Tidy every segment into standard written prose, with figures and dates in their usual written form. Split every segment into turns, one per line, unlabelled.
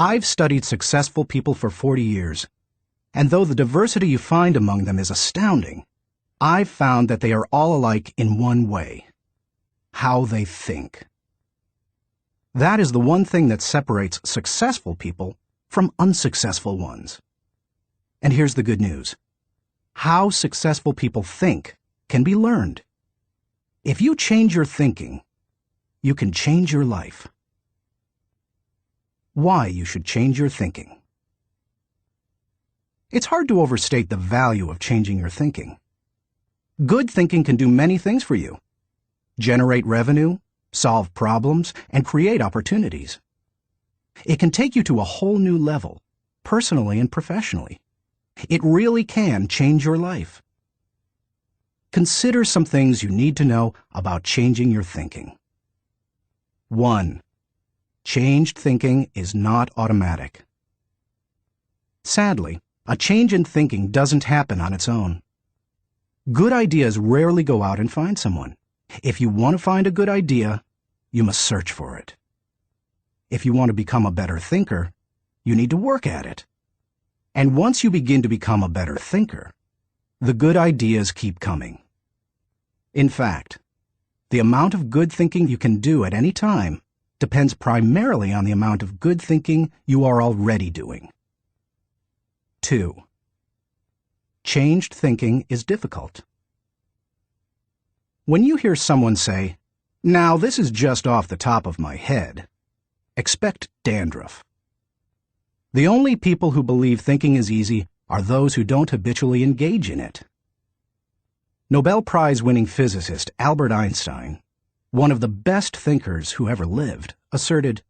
I've studied successful people for 40 years, and though the diversity you find among them is astounding, I've found that they are all alike in one way: how they think. That is the one thing that separates successful people from unsuccessful ones. And here's the good news. How successful people think can be learned. If you change your thinking, you can change your life. Why you should change your thinking. It's hard to overstate the value of changing your thinking. Good thinking can do many things for you: generate revenue, solve problems, and create opportunities. It can take you to a whole new level, personally and professionally. It really can change your life. Consider some things you need to know about changing your thinking. 1. Changed thinking is not automatic. Sadly, a change in thinking doesn't happen on its own. Good ideas rarely go out and find someone. If you want to find a good idea, you must search for it. If you want to become a better thinker, you need to work at it. And once you begin to become a better thinker, the good ideas keep coming. In fact, the amount of good thinking you can do at any time depends primarily on the amount of good thinking you are already doing. 2. Changed thinking is difficult. When you hear someone say, "Now this is just off the top of my head," expect dandruff. The only people who believe thinking is easy are those who don't habitually engage in it. Nobel Prize-winning physicist Albert Einstein, one of the best thinkers who ever lived, asserted,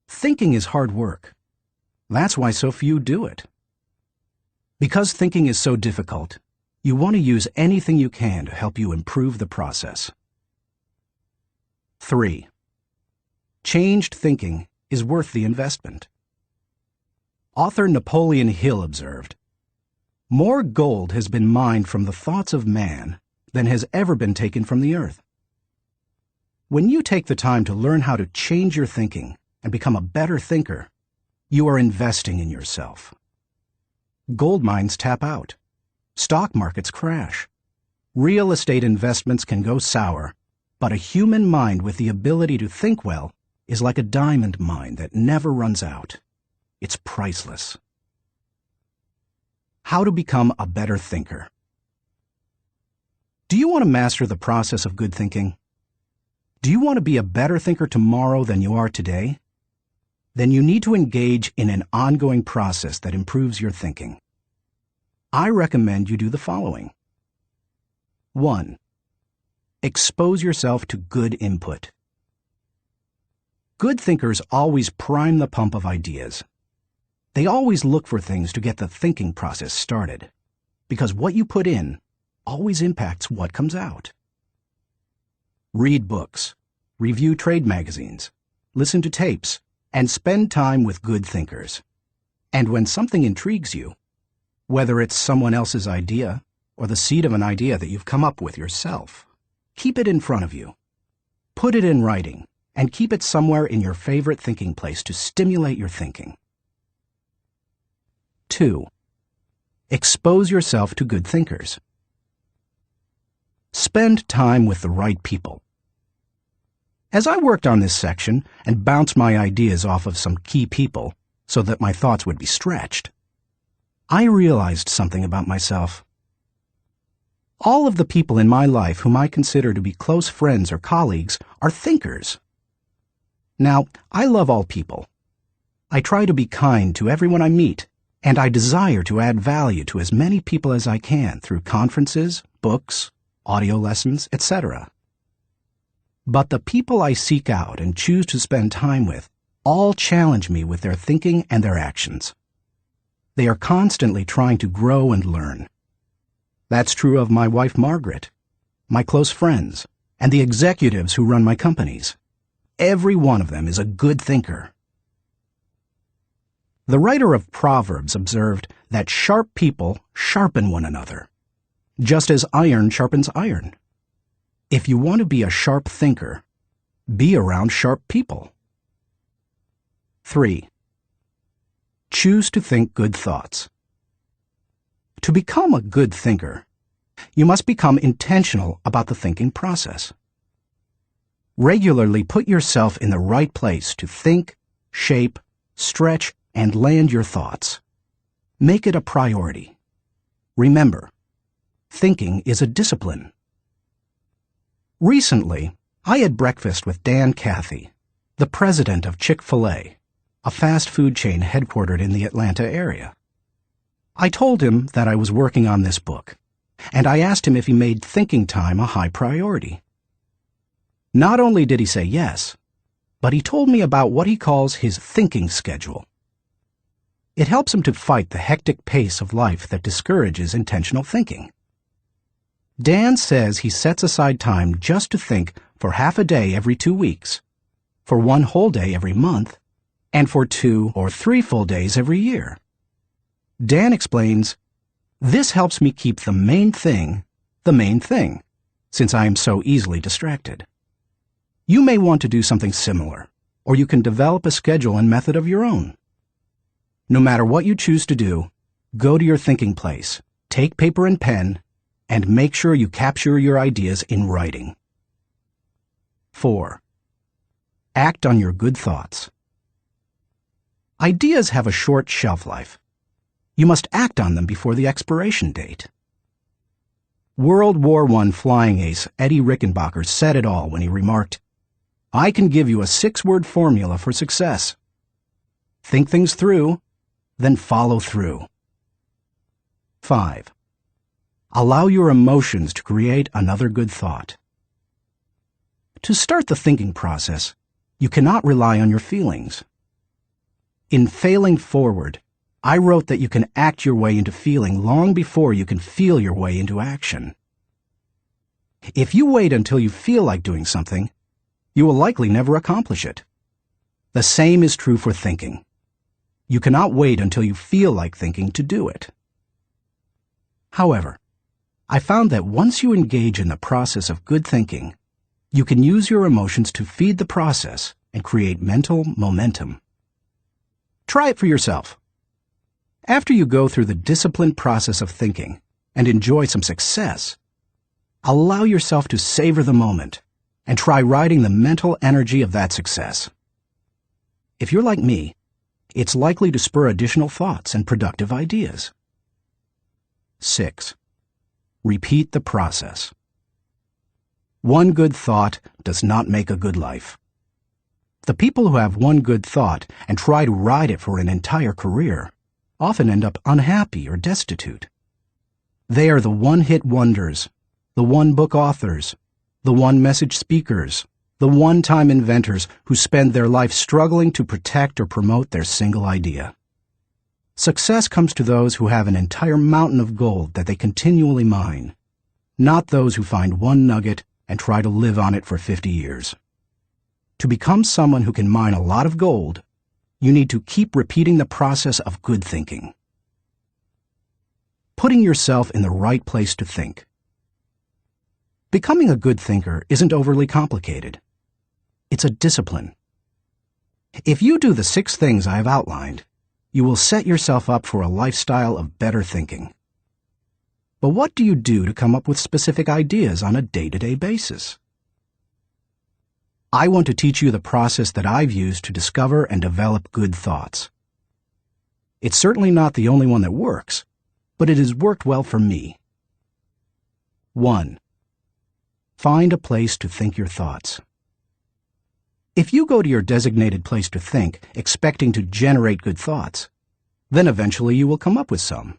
"Thinking is hard work. That's why so few do it." Because thinking is so difficult, you want to use anything you can to help you improve the process. 3. Changed thinking is worth the investment. Author Napoleon Hill observed, "More gold has been mined from the thoughts of man than has ever been taken from the earth." When you take the time to learn how to change your thinking and become a better thinker, you are investing in yourself. Gold mines tap out. Stock markets crash. Real estate investments can go sour, but a human mind with the ability to think well is like a diamond mine that never runs out. It's priceless. How to become a better thinker. Do you want to master the process of good thinking? Do you want to be a better thinker tomorrow than you are today? Then you need to engage in an ongoing process that improves your thinking. I recommend you do the following. 1. Expose yourself to good input. Good thinkers always prime the pump of ideas. They always look for things to get the thinking process started, because what you put in always impacts what comes out. Read books, review trade magazines, listen to tapes, and spend time with good thinkers. And when something intrigues you, whether it's someone else's idea or the seed of an idea that you've come up with yourself, keep it in front of you. Put it in writing and keep it somewhere in your favorite thinking place to stimulate your thinking. 2. Expose yourself to good thinkers. Spend time with the right people. As I worked on this section and bounced my ideas off of some key people so that my thoughts would be stretched, I realized something about myself. All of the people in my life whom I consider to be close friends or colleagues are thinkers. Now, I love all people. I try to be kind to everyone I meet, and I desire to add value to as many people as I can through conferences, books, audio lessons, etc. But the people I seek out and choose to spend time with all challenge me with their thinking and their actions. They are constantly trying to grow and learn. That's true of my wife Margaret, my close friends, and the executives who run my companies. Every one of them is a good thinker. The writer of Proverbs observed that sharp people sharpen one another, just as iron sharpens iron. If you want to be a sharp thinker, be around sharp people. 3. Choose to think good thoughts. To become a good thinker, you must become intentional about the thinking process. Regularly put yourself in the right place to think, shape, stretch, and land your thoughts. Make it a priority. Remember, thinking is a discipline. Recently, I had breakfast with Dan Cathy, the president of Chick-fil-A, a fast food chain headquartered in the Atlanta area. I told him that I was working on this book, and I asked him if he made thinking time a high priority. Not only did he say yes, but he told me about what he calls his thinking schedule. It helps him to fight the hectic pace of life that discourages intentional thinking. Dan says he sets aside time just to think for half a day every 2 weeks, for 1 whole day every month, and for 2 or 3 full days every year. Dan explains, "This helps me keep the main thing, since I am so easily distracted." You may want to do something similar, or you can develop a schedule and method of your own. No matter what you choose to do, go to your thinking place, take paper and pen, and make sure you capture your ideas in writing. 4. Act on your good thoughts. Ideas have a short shelf life. You must act on them before the expiration date. World War I flying ace Eddie Rickenbacker said it all when he remarked, "I can give you a 6-word formula for success. Think things through, then follow through." 5. Allow your emotions to create another good thought. To start the thinking process, you cannot rely on your feelings. In Failing Forward, I wrote that you can act your way into feeling long before you can feel your way into action. If you wait until you feel like doing something, you will likely never accomplish it. The same is true for thinking. You cannot wait until you feel like thinking to do it. However, I found that once you engage in the process of good thinking, you can use your emotions to feed the process and create mental momentum. Try it for yourself. After you go through the disciplined process of thinking and enjoy some success, allow yourself to savor the moment and try riding the mental energy of that success. If you're like me, it's likely to spur additional thoughts and productive ideas. 6. Repeat the process. One good thought does not make a good life. The people who have one good thought and try to ride it for an entire career often end up unhappy or destitute. They are the one-hit wonders, the one-book authors, the one-message speakers, the one-time inventors who spend their life struggling to protect or promote their single idea. Success comes to those who have an entire mountain of gold that they continually mine, not those who find one nugget and try to live on it for 50 years. To become someone who can mine a lot of gold, you need to keep repeating the process of good thinking. Putting yourself in the right place to think. Becoming a good thinker isn't overly complicated. It's a discipline. If you do the 6 things I have outlined, you will set yourself up for a lifestyle of better thinking. But what do you do to come up with specific ideas on a day-to-day basis? I want to teach you the process that I've used to discover and develop good thoughts. It's certainly not the only one that works, but it has worked well for me. 1. Find a place to think your thoughts. If you go to your designated place to think, expecting to generate good thoughts, then eventually you will come up with some.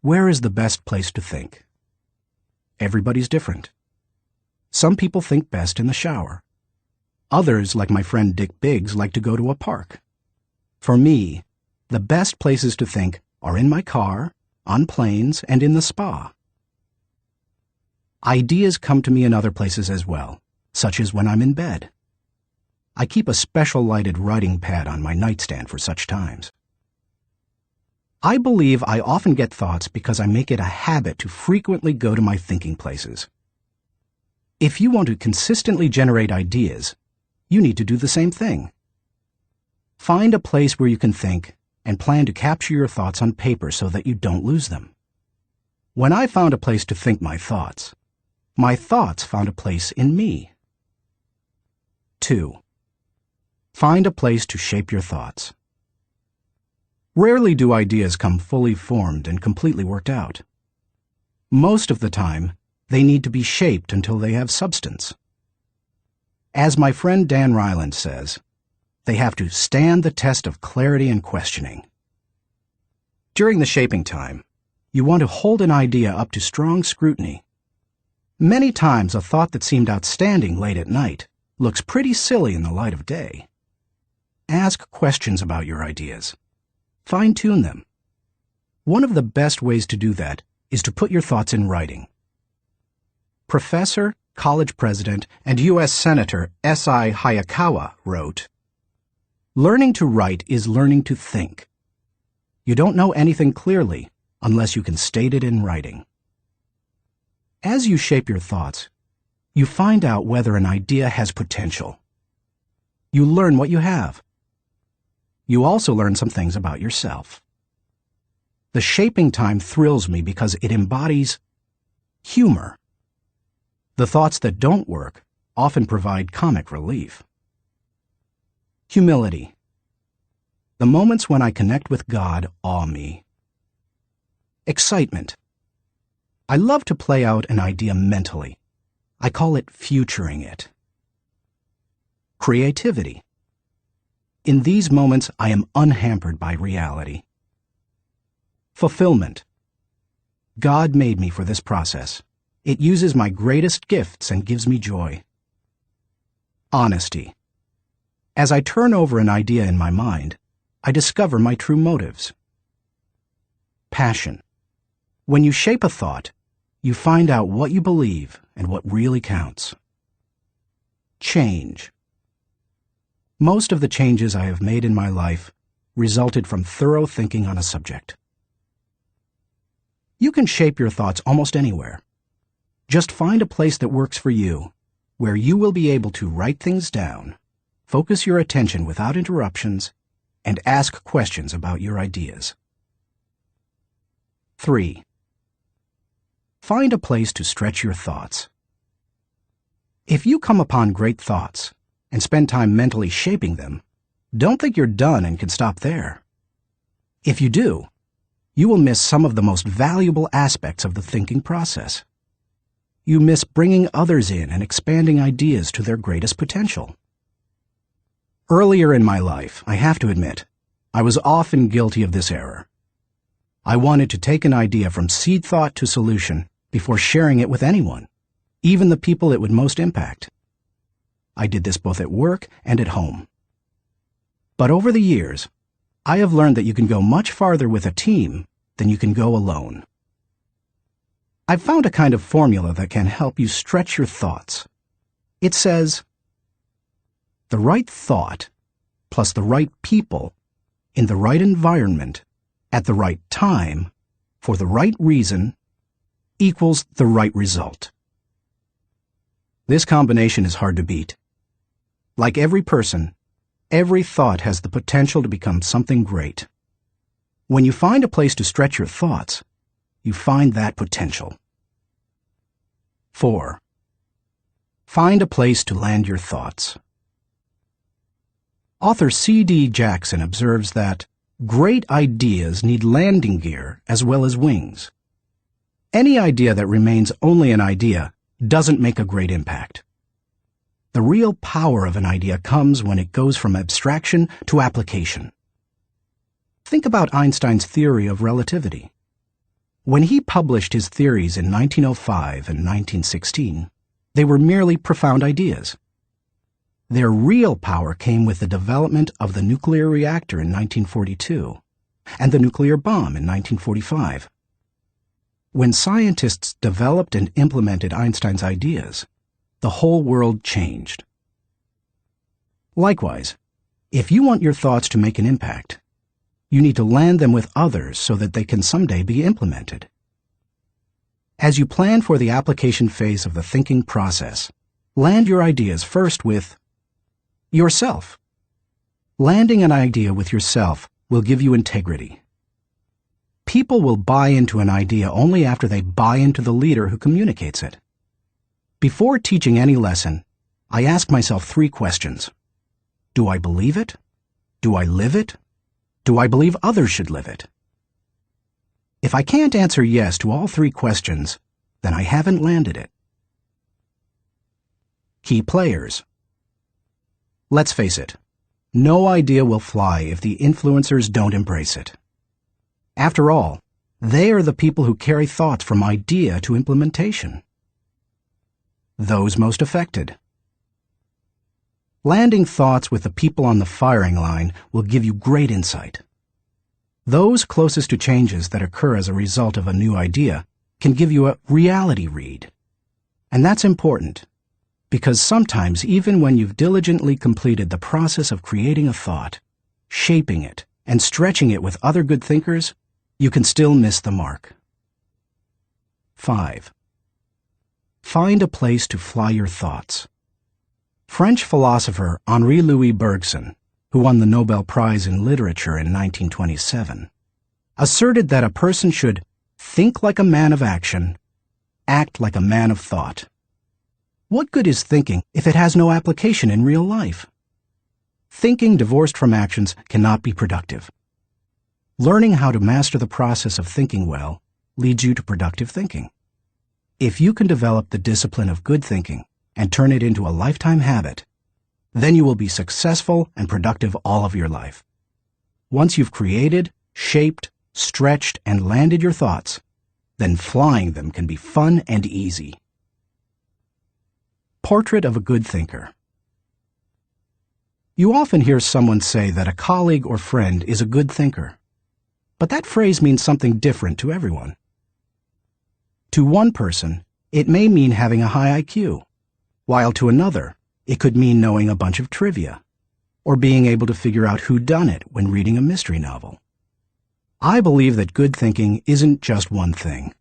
Where is the best place to think? Everybody's different. Some people think best in the shower. Others, like my friend Dick Biggs, like to go to a park. For me, the best places to think are in my car, on planes, and in the spa. Ideas come to me in other places as well, such as when I'm in bed. I keep a special lighted writing pad on my nightstand for such times. I believe I often get thoughts because I make it a habit to frequently go to my thinking places. If you want to consistently generate ideas, you need to do the same thing. Find a place where you can think and plan to capture your thoughts on paper so that you don't lose them. When I found a place to think my thoughts found a place in me. 2. Find a place to shape your thoughts. Rarely do ideas come fully formed and completely worked out. Most of the time, they need to be shaped until they have substance. As my friend Dan Ryland says, they have to stand the test of clarity and questioning. During the shaping time, you want to hold an idea up to strong scrutiny. Many times a thought that seemed outstanding late at night looks pretty silly in the light of day. Ask questions about your ideas. Fine-tune them. One of the best ways to do that is to put your thoughts in writing. Professor, college president, and U.S. Senator S.I. Hayakawa wrote, "Learning to write is learning to think. You don't know anything clearly unless you can state it in writing." As you shape your thoughts, you find out whether an idea has potential. You learn what you have. You also learn some things about yourself. The shaping time thrills me because it embodies humor. The thoughts that don't work often provide comic relief. Humility. The moments when I connect with God awe me. Excitement. I love to play out an idea mentally. I call it futuring it. Creativity. In these moments, I am unhampered by reality. Fulfillment. God made me for this process. It uses my greatest gifts and gives me joy. Honesty. As I turn over an idea in my mind, I discover my true motives. Passion. When you shape a thought, you find out what you believe and what really counts. Change. Most of the changes I have made in my life resulted from thorough thinking on a subject. You can shape your thoughts almost anywhere. Just find a place that works for you, where you will be able to write things down, focus your attention without interruptions, and ask questions about your ideas. 3. Find a place to stretch your thoughts. If you come upon great thoughts and spend time mentally shaping them, don't think you're done and can stop there. If you do, you will miss some of the most valuable aspects of the thinking process. You miss bringing others in and expanding ideas to their greatest potential. Earlier in my life, I have to admit, I was often guilty of this error. I wanted to take an idea from seed thought to solution before sharing it with anyone, even the people it would most impact. I did this both at work and at home. But over the years, I have learned that you can go much farther with a team than you can go alone. I've found a kind of formula that can help you stretch your thoughts. It says, the right thought plus the right people in the right environment at the right time for the right reason equals the right result. This combination is hard to beat. Like every person, every thought has the potential to become something great. When you find a place to stretch your thoughts, you find that potential. 4. Find a place to land your thoughts. Author C.D. Jackson observes that great ideas need landing gear as well as wings. Any idea that remains only an idea doesn't make a great impact. The real power of an idea comes when it goes from abstraction to application. Think about Einstein's theory of relativity. When he published his theories in 1905 and 1916, they were merely profound ideas. Their real power came with the development of the nuclear reactor in 1942 and the nuclear bomb in 1945. When scientists developed and implemented Einstein's ideas, the whole world changed. Likewise, if you want your thoughts to make an impact, you need to land them with others so that they can someday be implemented. As you plan for the application phase of the thinking process, land your ideas first with yourself. Landing an idea with yourself will give you integrity. People will buy into an idea only after they buy into the leader who communicates it. Before teaching any lesson, I ask myself 3 questions. Do I believe it? Do I live it? Do I believe others should live it? If I can't answer yes to all 3 questions, then I haven't landed it. Key players. Let's face it, no idea will fly if the influencers don't embrace it. After all, they are the people who carry thoughts from idea to implementation. Those most affected. Landing thoughts with the people on the firing line will give you great insight. Those closest to changes that occur as a result of a new idea can give you a reality read. And that's important, because sometimes even when you've diligently completed the process of creating a thought, shaping it, and stretching it with other good thinkers, you can still miss the mark. 5. Find a place to fly your thoughts. French philosopher Henri-Louis Bergson, who won the Nobel Prize in Literature in 1927, asserted that a person should think like a man of action, act like a man of thought. What good is thinking if it has no application in real life? Thinking divorced from actions cannot be productive. Learning how to master the process of thinking well leads you to productive thinking. If you can develop the discipline of good thinking and turn it into a lifetime habit, then you will be successful and productive all of your life. Once you've created, shaped, stretched, and landed your thoughts, then flying them can be fun and easy. Portrait of a good thinker. You often hear someone say that a colleague or friend is a good thinker, but that phrase means something different to everyone. To one person, it may mean having a high IQ, while to another, it could mean knowing a bunch of trivia, or being able to figure out whodunit when reading a mystery novel. I believe that good thinking isn't just one thing.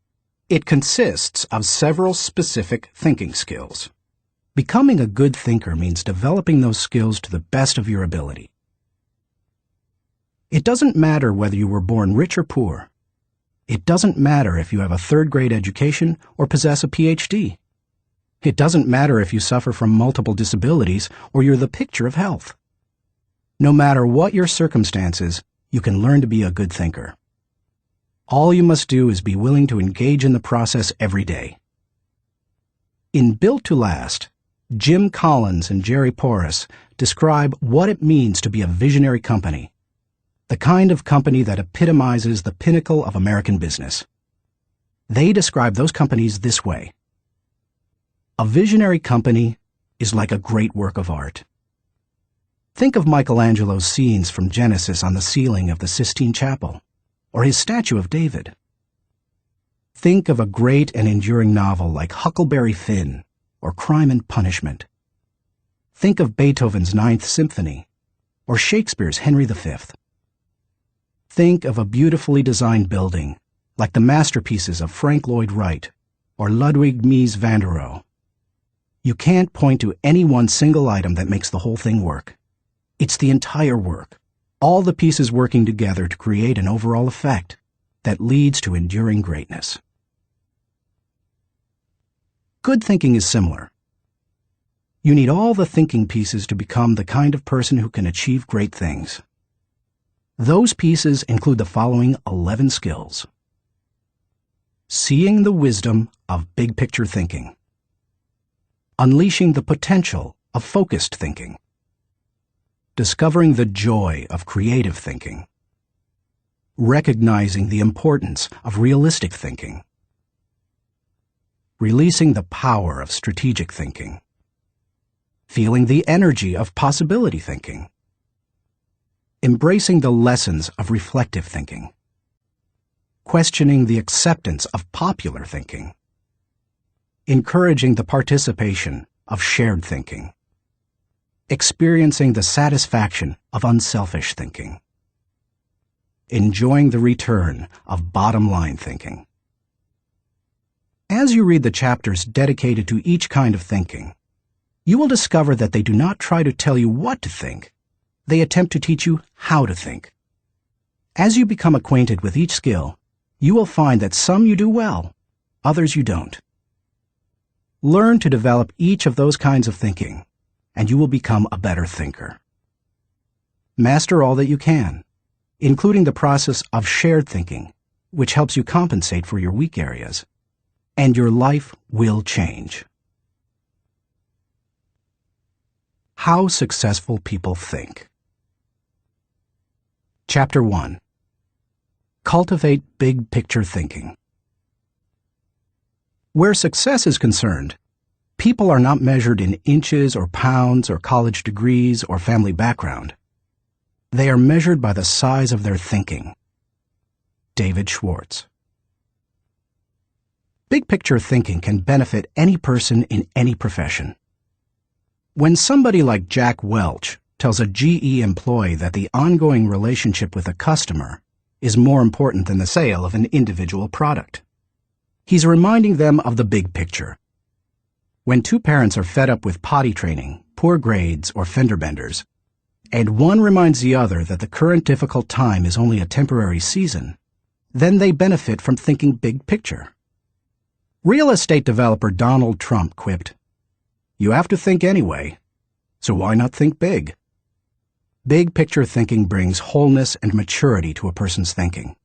It consists of several specific thinking skills. Becoming a good thinker means developing those skills to the best of your ability. It doesn't matter whether you were born rich or poor. It doesn't matter if you have a 3rd-grade education or possess a PhD. It doesn't matter if you suffer from multiple disabilities or you're the picture of health. No matter what your circumstances, you can learn to be a good thinker. All you must do is be willing to engage in the process every day. In Built to Last, Jim Collins and Jerry Porras describe what it means to be a visionary company, the kind of company that epitomizes the pinnacle of American business. They describe those companies this way. A visionary company is like a great work of art. Think of Michelangelo's scenes from Genesis on the ceiling of the Sistine Chapel, or his statue of David. Think of a great and enduring novel like Huckleberry Finn, or Crime and Punishment. Think of Beethoven's Ninth Symphony, or Shakespeare's Henry V. Think of a beautifully designed building, like the masterpieces of Frank Lloyd Wright, or Ludwig Mies van der Rohe. You can't point to any one single item that makes the whole thing work. It's the entire work, all the pieces working together to create an overall effect that leads to enduring greatness. Good thinking is similar. You need all the thinking pieces to become the kind of person who can achieve great things. Those pieces include the following 11 skills. Seeing the wisdom of big picture thinking. Unleashing the potential of focused thinking. Discovering the joy of creative thinking. Recognizing the importance of realistic thinking. Releasing the power of strategic thinking. Feeling the energy of possibility thinking. Embracing the lessons of reflective thinking. Questioning the acceptance of popular thinking. Encouraging the participation of shared thinking. Experiencing the satisfaction of unselfish thinking. Enjoying the return of bottom-line thinking. As you read the chapters dedicated to each kind of thinking, you will discover that they do not try to tell you what to think. They attempt to teach you how to think. As you become acquainted with each skill, you will find that some you do well, others you don't. Learn to develop each of those kinds of thinking, and you will become a better thinker. Master all that you can, including the process of shared thinking, which helps you compensate for your weak areas, and your life will change. How successful people think. Chapter 1. Cultivate big picture thinking. Where success is concerned, people are not measured in inches or pounds or college degrees or family background. They are measured by the size of their thinking. David Schwartz. Big picture thinking can benefit any person in any profession. When somebody like Jack Welch tells a GE employee that the ongoing relationship with a customer is more important than the sale of an individual product, he's reminding them of the big picture. When two parents are fed up with potty training, poor grades, or fender benders, and one reminds the other that the current difficult time is only a temporary season, then they benefit from thinking big picture. Real estate developer Donald Trump quipped, "You have to think anyway, so why not think big?" Big picture thinking brings wholeness and maturity to a person's thinking.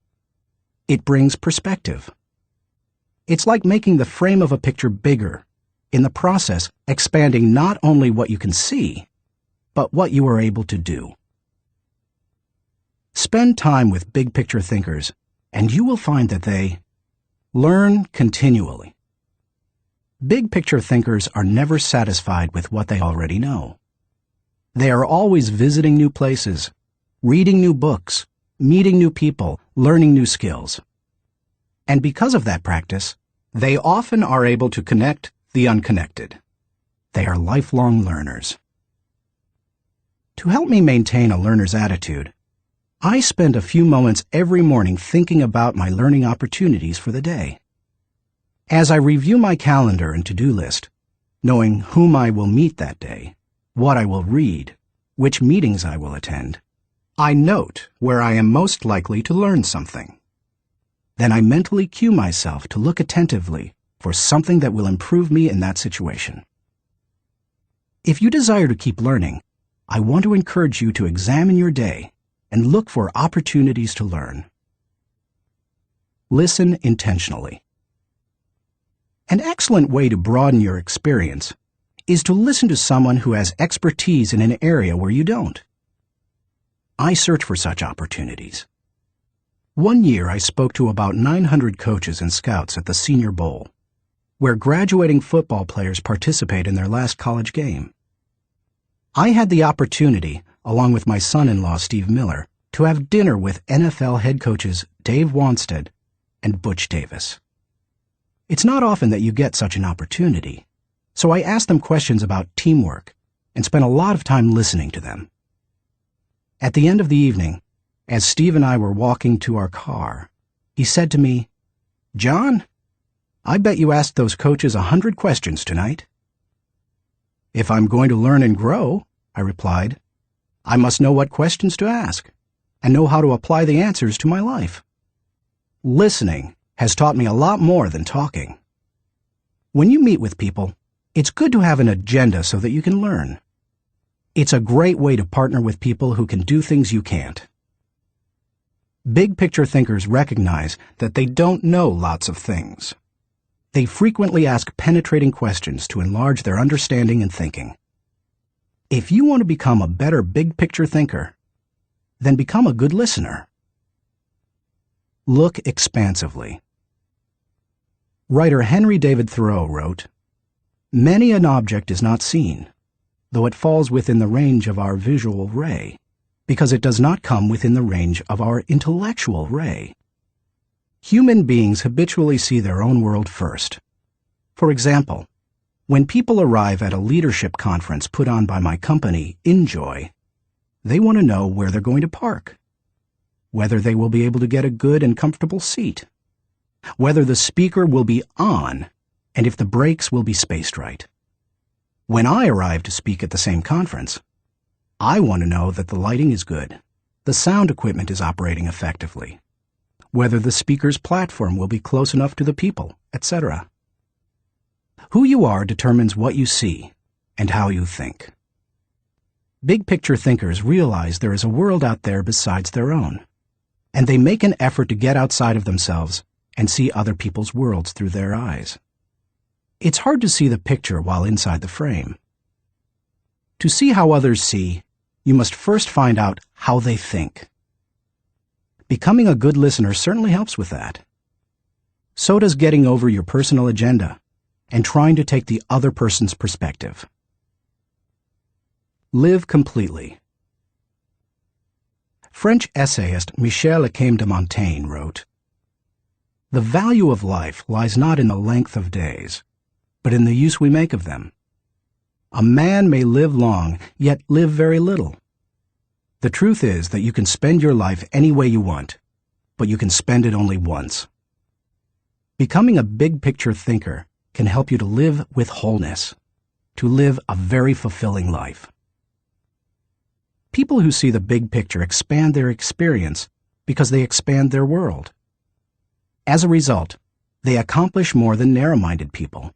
It brings perspective. It's like making the frame of a picture bigger, in the process expanding not only what you can see, but what you are able to do. Spend time with big picture thinkers, and you will find that they learn continually. Big picture thinkers are never satisfied with what they already know. They are always visiting new places, reading new books, meeting new people, learning new skills. And because of that practice, they often are able to connect the unconnected. They are lifelong learners. To help me maintain a learner's attitude, I spend a few moments every morning thinking about my learning opportunities for the day. As I review my calendar and to-do list, knowing whom I will meet that day, what I will read, which meetings I will attend, I note where I am most likely to learn something. Then I mentally cue myself to look attentively for something that will improve me in that situation. If you desire to keep learning, I want to encourage you to examine your day and look for opportunities to learn. Listen intentionally. An excellent way to broaden your experience is to listen to someone who has expertise in an area where you don't. I search for such opportunities. One year I spoke to about 900 coaches and scouts at the Senior Bowl, where graduating football players participate in their last college game. I had the opportunity, along with my son-in-law Steve Miller, to have dinner with NFL head coaches Dave Wanstead and Butch Davis. It's not often that you get such an opportunity, so I asked them questions about teamwork and spent a lot of time listening to them. At the end of the evening, as Steve and I were walking to our car, he said to me, "John, I bet you asked those coaches 100 questions tonight." "If I'm going to learn and grow," I replied, "I must know what questions to ask and know how to apply the answers to my life." Listening has taught me a lot more than talking. When you meet with people, it's good to have an agenda so that you can learn. It's a great way to partner with people who can do things you can't. Big picture thinkers recognize that they don't know lots of things. They frequently ask penetrating questions to enlarge their understanding and thinking. If you want to become a better big picture thinker, then become a good listener. Look expansively. Writer Henry David Thoreau wrote, "Many an object is not seen, though it falls within the range of our visual ray, because it does not come within the range of our intellectual ray." Human beings habitually see their own world first. For example, when people arrive at a leadership conference put on by my company, Enjoy, they want to know where they're going to park, whether they will be able to get a good and comfortable seat, whether the speaker will be on, and if the breaks will be spaced right. When I arrive to speak at the same conference, I want to know that the lighting is good, the sound equipment is operating effectively, whether the speaker's platform will be close enough to the people, etc. Who you are determines what you see and how you think. Big picture thinkers realize there is a world out there besides their own, and they make an effort to get outside of themselves and see other people's worlds through their eyes. It's hard to see the picture while inside the frame. To see how others see, you must first find out how they think. Becoming a good listener certainly helps with that. So does getting over your personal agenda and trying to take the other person's perspective. Live completely. French essayist Michel de Montaigne wrote, "The value of life lies not in the length of days, but in the use we make of them. A man may live long, yet live very little. The truth is that you can spend your life any way you want, but you can spend it only once." Becoming a big picture thinker can help you to live with wholeness, to live a very fulfilling life. People who see the big picture expand their experience because they expand their world. As a result, they accomplish more than narrow-minded people,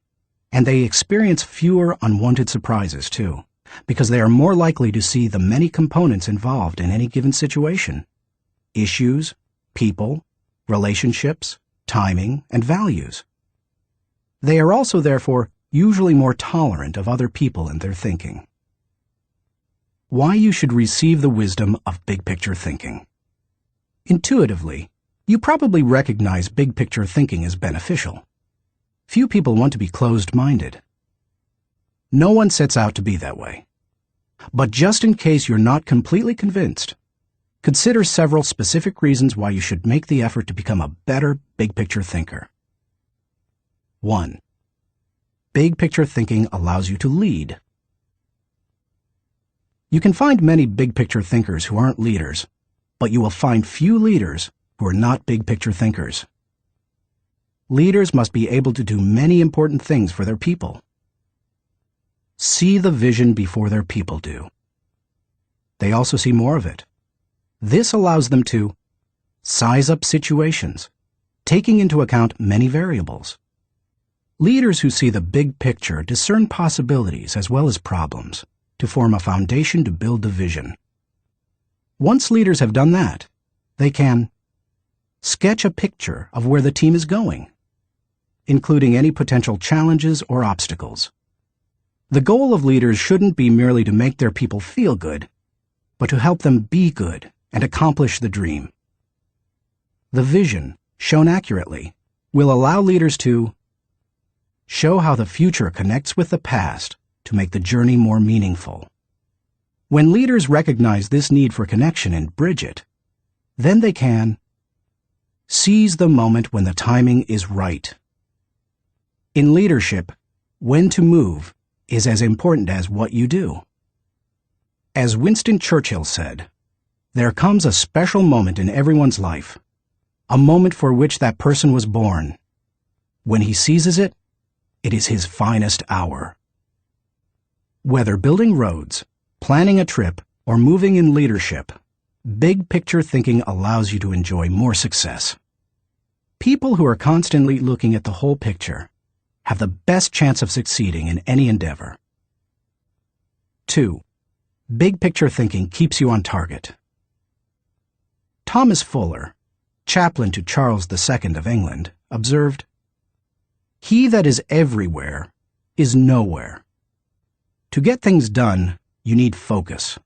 and they experience fewer unwanted surprises too, because they are more likely to see the many components involved in any given situation: issues, people, relationships, timing, and values. They are also, therefore, usually more tolerant of other people and their thinking. Why you should receive the wisdom of big picture thinking. Intuitively, you probably recognize big picture thinking as beneficial. Few people want to be closed-minded. No one sets out to be that way. But just in case you're not completely convinced, consider several specific reasons why you should make the effort to become a better big picture thinker. 1. Big picture thinking allows you to lead. You can find many big picture thinkers who aren't leaders, but you will find few leaders who are not big picture thinkers. Leaders must be able to do many important things for their people. See the vision before their people do. They also see more of it. This allows them to size up situations, taking into account many variables. Leaders who see the big picture discern possibilities as well as problems to form a foundation to build the vision. Once leaders have done that, they can sketch a picture of where the team is going, including any potential challenges or obstacles. The goal of leaders shouldn't be merely to make their people feel good, but to help them be good and accomplish the dream. The vision, shown accurately, will allow leaders to show how the future connects with the past to make the journey more meaningful. When leaders recognize this need for connection and bridge it, then they can seize the moment when the timing is right. In leadership, when to move is as important as what you do. As Winston Churchill said, "There comes a special moment in everyone's life, a moment for which that person was born. When he seizes it, it is his finest hour." Whether building roads, planning a trip, or moving in leadership, big picture thinking allows you to enjoy more success. People who are constantly looking at the whole picture have the best chance of succeeding in any endeavor. 2. Big picture thinking keeps you on target. Thomas Fuller, chaplain to Charles II of England, observed, "He that is everywhere is nowhere. To get things done, you need focus.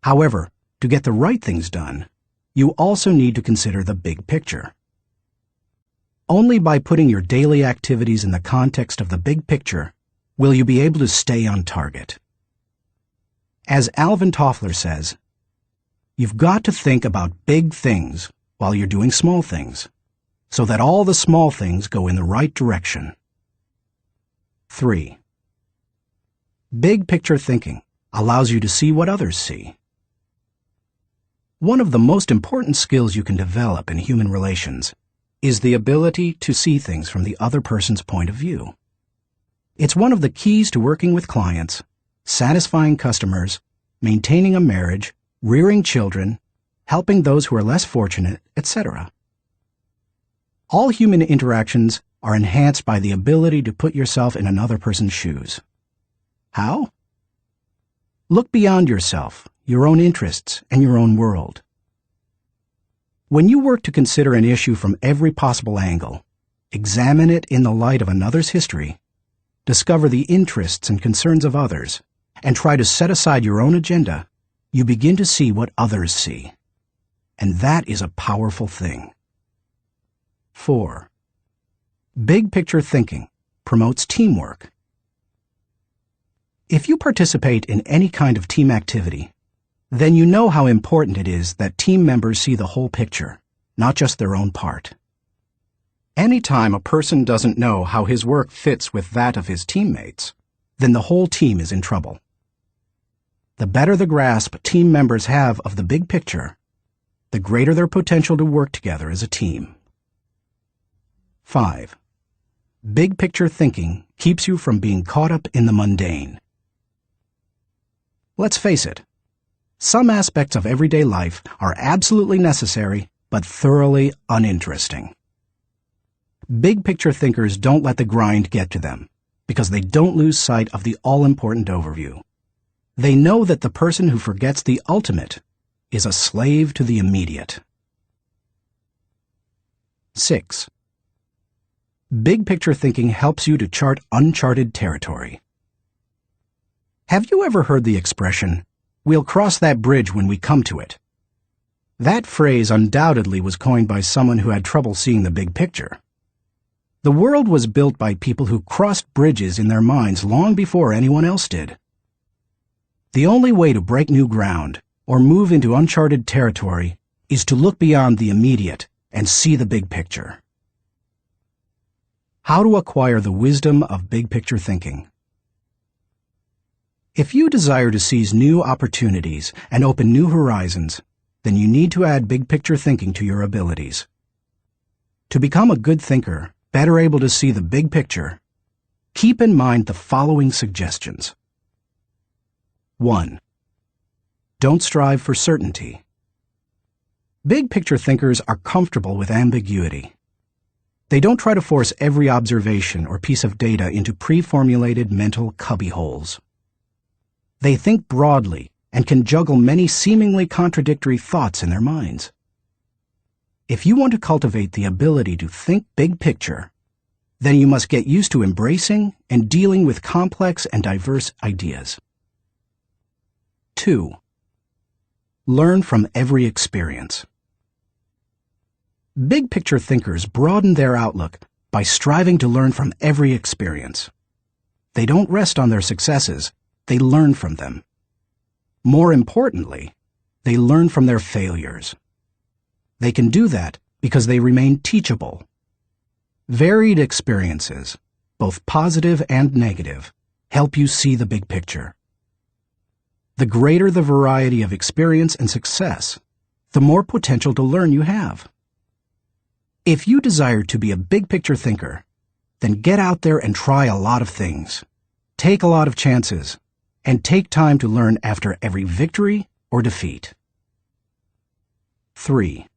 However, to get the right things done, you also need to consider the big picture. Only by putting your daily activities in the context of the big picture will you be able to stay on target." As Alvin Toffler says, "You've got to think about big things while you're doing small things, so that all the small things go in the right direction." 3. Big picture thinking allows you to see what others see. One of the most important skills you can develop in human relations is the ability to see things from the other person's point of view. It's one of the keys to working with clients, satisfying customers, maintaining a marriage, rearing children, helping those who are less fortunate, etc. All human interactions are enhanced by the ability to put yourself in another person's shoes. How? Look beyond yourself, your own interests, and your own world. When you work to consider an issue from every possible angle, examine it in the light of another's history, discover the interests and concerns of others, and try to set aside your own agenda, you begin to see what others see. And that is a powerful thing. 4. Big picture thinking promotes teamwork. If you participate in any kind of team activity, then you know how important it is that team members see the whole picture, not just their own part. Anytime a person doesn't know how his work fits with that of his teammates, then the whole team is in trouble. The better the grasp team members have of the big picture, the greater their potential to work together as a team. 5. Big picture thinking keeps you from being caught up in the mundane. Let's face it, some aspects of everyday life are absolutely necessary but thoroughly uninteresting. Big picture thinkers don't let the grind get to them because they don't lose sight of the all-important overview. They know that the person who forgets the ultimate is a slave to the immediate. 6. Big picture thinking helps you to chart uncharted territory. Have you ever heard the expression, "We'll cross that bridge when we come to it"? That phrase undoubtedly was coined by someone who had trouble seeing the big picture. The world was built by people who crossed bridges in their minds long before anyone else did. The only way to break new ground or move into uncharted territory is to look beyond the immediate and see the big picture. How to acquire the wisdom of big picture thinking. If you desire to seize new opportunities and open new horizons, then you need to add big picture thinking to your abilities. To become a good thinker, better able to see the big picture, keep in mind the following suggestions. 1. Don't strive for certainty. Big picture thinkers are comfortable with ambiguity. They don't try to force every observation or piece of data into pre-formulated mental cubbyholes. They think broadly and can juggle many seemingly contradictory thoughts in their minds. If you want to cultivate the ability to think big picture, then you must get used to embracing and dealing with complex and diverse ideas. 2. Learn from every experience. Big picture thinkers broaden their outlook by striving to learn from every experience. They don't rest on their successes, they learn from them. More importantly, they learn from their failures. They can do that because they remain teachable. Varied experiences, both positive and negative, help you see the big picture. The greater the variety of experience and success, the more potential to learn you have. If you desire to be a big picture thinker, then get out there and try a lot of things. Take a lot of chances, and take time to learn after every victory or defeat. 3.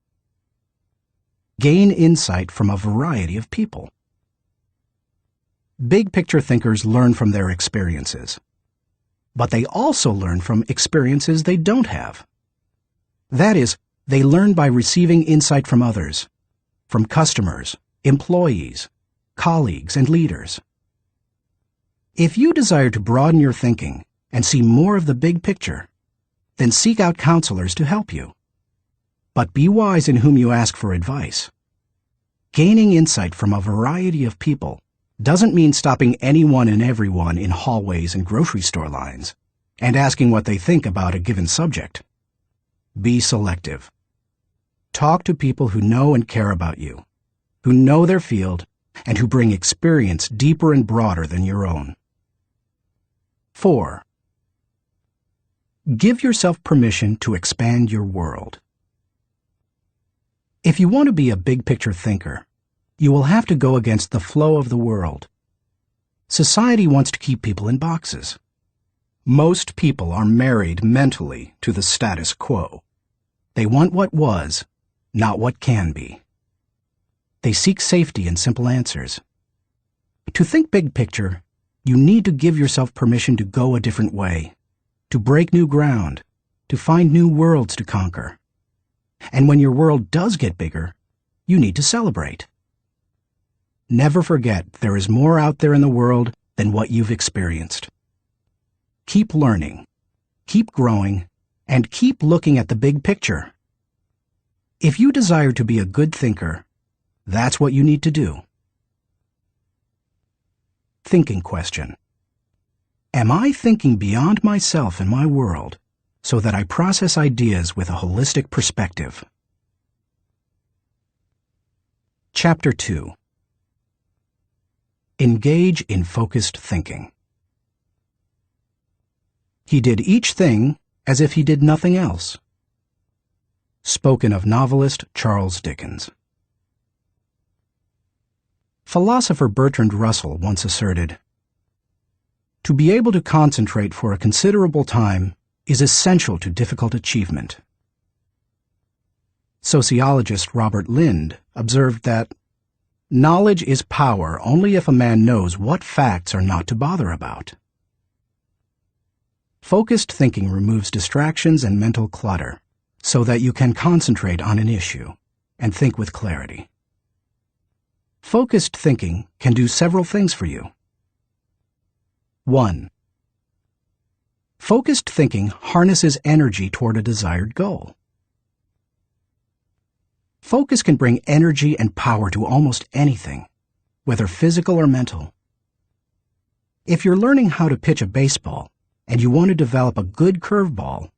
Gain insight from a variety of people. Big picture thinkers learn from their experiences, but they also learn from experiences they don't have. That is, they learn by receiving insight from others, from customers, employees, colleagues, and leaders. If you desire to broaden your thinking and see more of the big picture, then seek out counselors to help you. But be wise in whom you ask for advice. Gaining insight from a variety of people doesn't mean stopping anyone and everyone in hallways and grocery store lines and asking what they think about a given subject. Be selective. Talk to people who know and care about you, who know their field, and who bring experience deeper and broader than your own. 4. Give yourself permission to expand your world. If you want to be a big picture thinker, you will have to go against the flow of the world. Society wants to keep people in boxes. Most people are married mentally to the status quo. They want what was, not what can be. They seek safety in simple answers. To think big picture, you need to give yourself permission to go a different way, to break new ground, to find new worlds to conquer. And when your world does get bigger, you need to celebrate. Never forget there is more out there in the world than what you've experienced. Keep learning, keep growing, and keep looking at the big picture. If you desire to be a good thinker, that's what you need to do. Thinking question. Am I thinking beyond myself and my world so that I process ideas with a holistic perspective? Chapter 2. Engage in focused thinking. He did each thing as if he did nothing else. Spoken of novelist Charles Dickens. Philosopher Bertrand Russell once asserted, "To be able to concentrate for a considerable time is essential to difficult achievement." Sociologist Robert Lind observed that, "Knowledge is power only if a man knows what facts are not to bother about." Focused thinking removes distractions and mental clutter so that you can concentrate on an issue and think with clarity. Focused thinking can do several things for you. 1. Focused thinking harnesses energy toward a desired goal. Focus can bring energy and power to almost anything, whether physical or mental. If you're learning how to pitch a baseball and you want to develop a good curveball,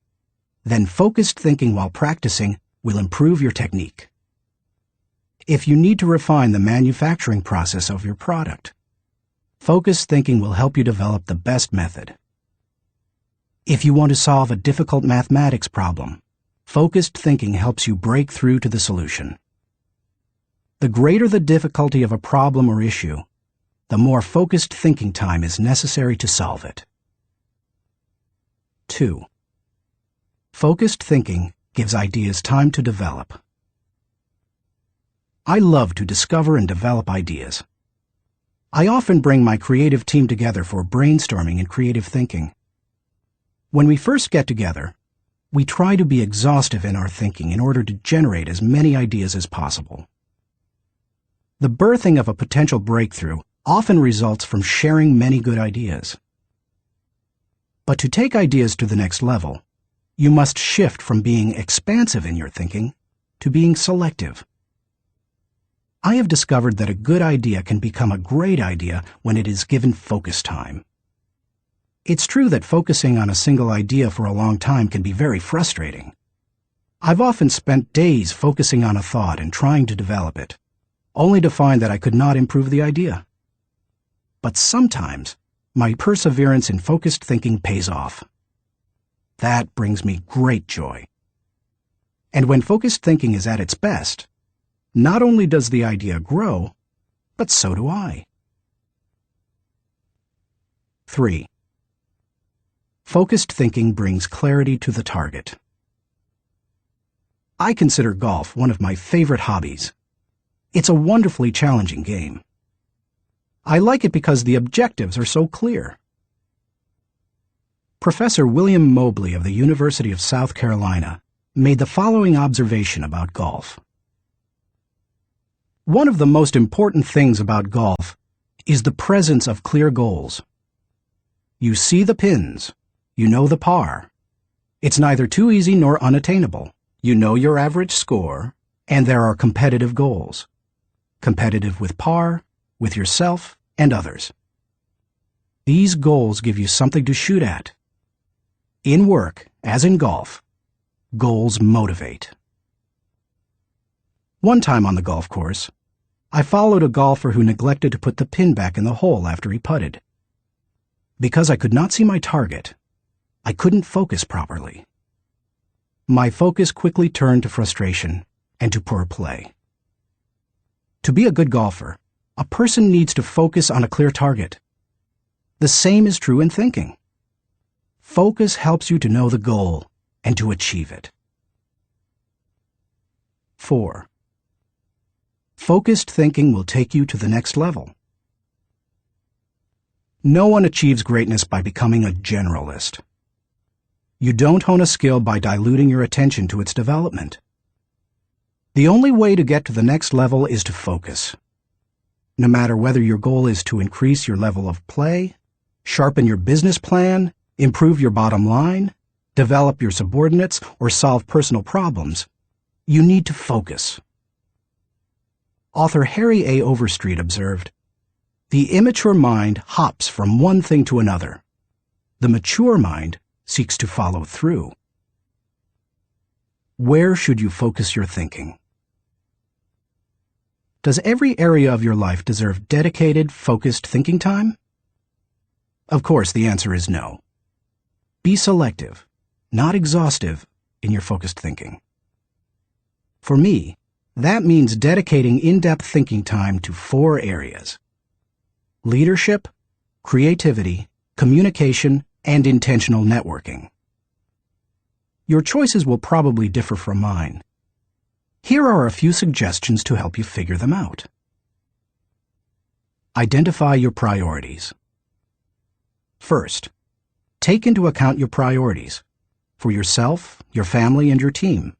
then focused thinking while practicing will improve your technique. If you need to refine the manufacturing process of your product, focused thinking will help you develop the best method. If you want to solve a difficult mathematics problem, focused thinking helps you break through to the solution. The greater the difficulty of a problem or issue, the more focused thinking time is necessary to solve it. 2. Focused thinking gives ideas time to develop. I love to discover and develop ideas. I often bring my creative team together for brainstorming and creative thinking. When we first get together, we try to be exhaustive in our thinking in order to generate as many ideas as possible. The birthing of a potential breakthrough often results from sharing many good ideas. But to take ideas to the next level, you must shift from being expansive in your thinking to being selective. I have discovered that a good idea can become a great idea when it is given focus time. It's true that focusing on a single idea for a long time can be very frustrating. I've often spent days focusing on a thought and trying to develop it, only to find that I could not improve the idea. But sometimes, my perseverance in focused thinking pays off. That brings me great joy. And when focused thinking is at its best, not only does the idea grow, but so do I. 3. Focused thinking brings clarity to the target. I consider golf one of my favorite hobbies. It's a wonderfully challenging game. I like it because the objectives are so clear. Professor William Mobley of the University of South Carolina made the following observation about golf. One of the most important things about golf is the presence of clear goals. You see the pins. You know the par. It's neither too easy nor unattainable. You know your average score, and there are competitive goals. Competitive with par, with yourself, and others. These goals give you something to shoot at. In work, as in golf, goals motivate. One time on the golf course, I followed a golfer who neglected to put the pin back in the hole after he putted. Because I could not see my target, I couldn't focus properly. My focus quickly turned to frustration and to poor play. To be a good golfer, a person needs to focus on a clear target. The same is true in thinking. Focus helps you to know the goal and to achieve it. 4. Focused thinking will take you to the next level. No one achieves greatness by becoming a generalist. You don't hone a skill by diluting your attention to its development. The only way to get to the next level is to focus. No matter whether your goal is to increase your level of play, sharpen your business plan, improve your bottom line, develop your subordinates, or solve personal problems, you need to focus. Author Harry A. Overstreet observed, "The immature mind hops from one thing to another. The mature mind seeks to follow through." Where should you focus your thinking? Does every area of your life deserve dedicated, focused thinking time? Of course, the answer is no. Be selective, not exhaustive, in your focused thinking. For me, that means dedicating in-depth thinking time to 4 areas: leadership, creativity, communication, and intentional networking. Your choices will probably differ from mine. Here are a few suggestions to help you figure them out. Identify your priorities. First, take into account your priorities for yourself, your family, and your team.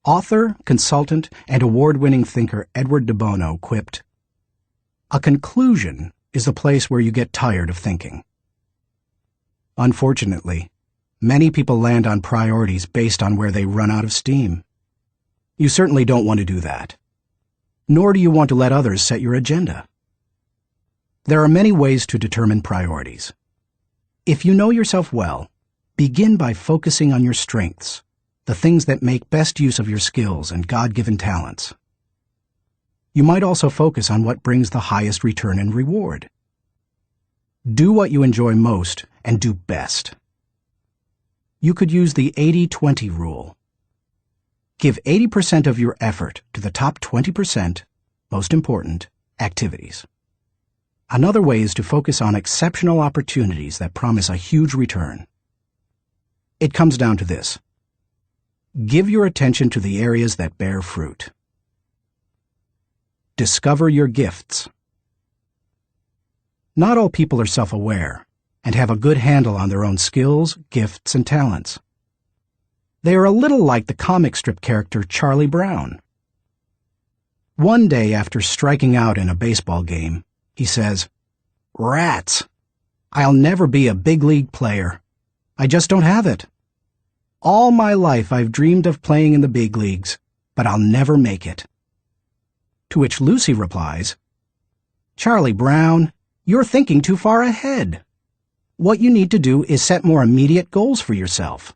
Author, consultant, and award-winning thinker Edward de Bono quipped, "A conclusion is the place where you get tired of thinking." Unfortunately, many people land on priorities based on where they run out of steam. You certainly don't want to do that. Nor do you want to let others set your agenda. There are many ways to determine priorities. If you know yourself well, begin by focusing on your strengths, the things that make best use of your skills and God-given talents. You might also focus on what brings the highest return and reward. Do what you enjoy most and do best. You could use the 80-20 rule. Give 80% of your effort to the top 20%, most important, activities. Another way is to focus on exceptional opportunities that promise a huge return. It comes down to this. Give your attention to the areas that bear fruit. Discover your gifts. Not all people are self-aware and have a good handle on their own skills, gifts, and talents. They are a little like the comic strip character Charlie Brown. One day after striking out in a baseball game, he says, "Rats! I'll never be a big league player. I just don't have it. All my life I've dreamed of playing in the big leagues, but I'll never make it." To which Lucy replies, "Charlie Brown, you're thinking too far ahead. What you need to do is set more immediate goals for yourself."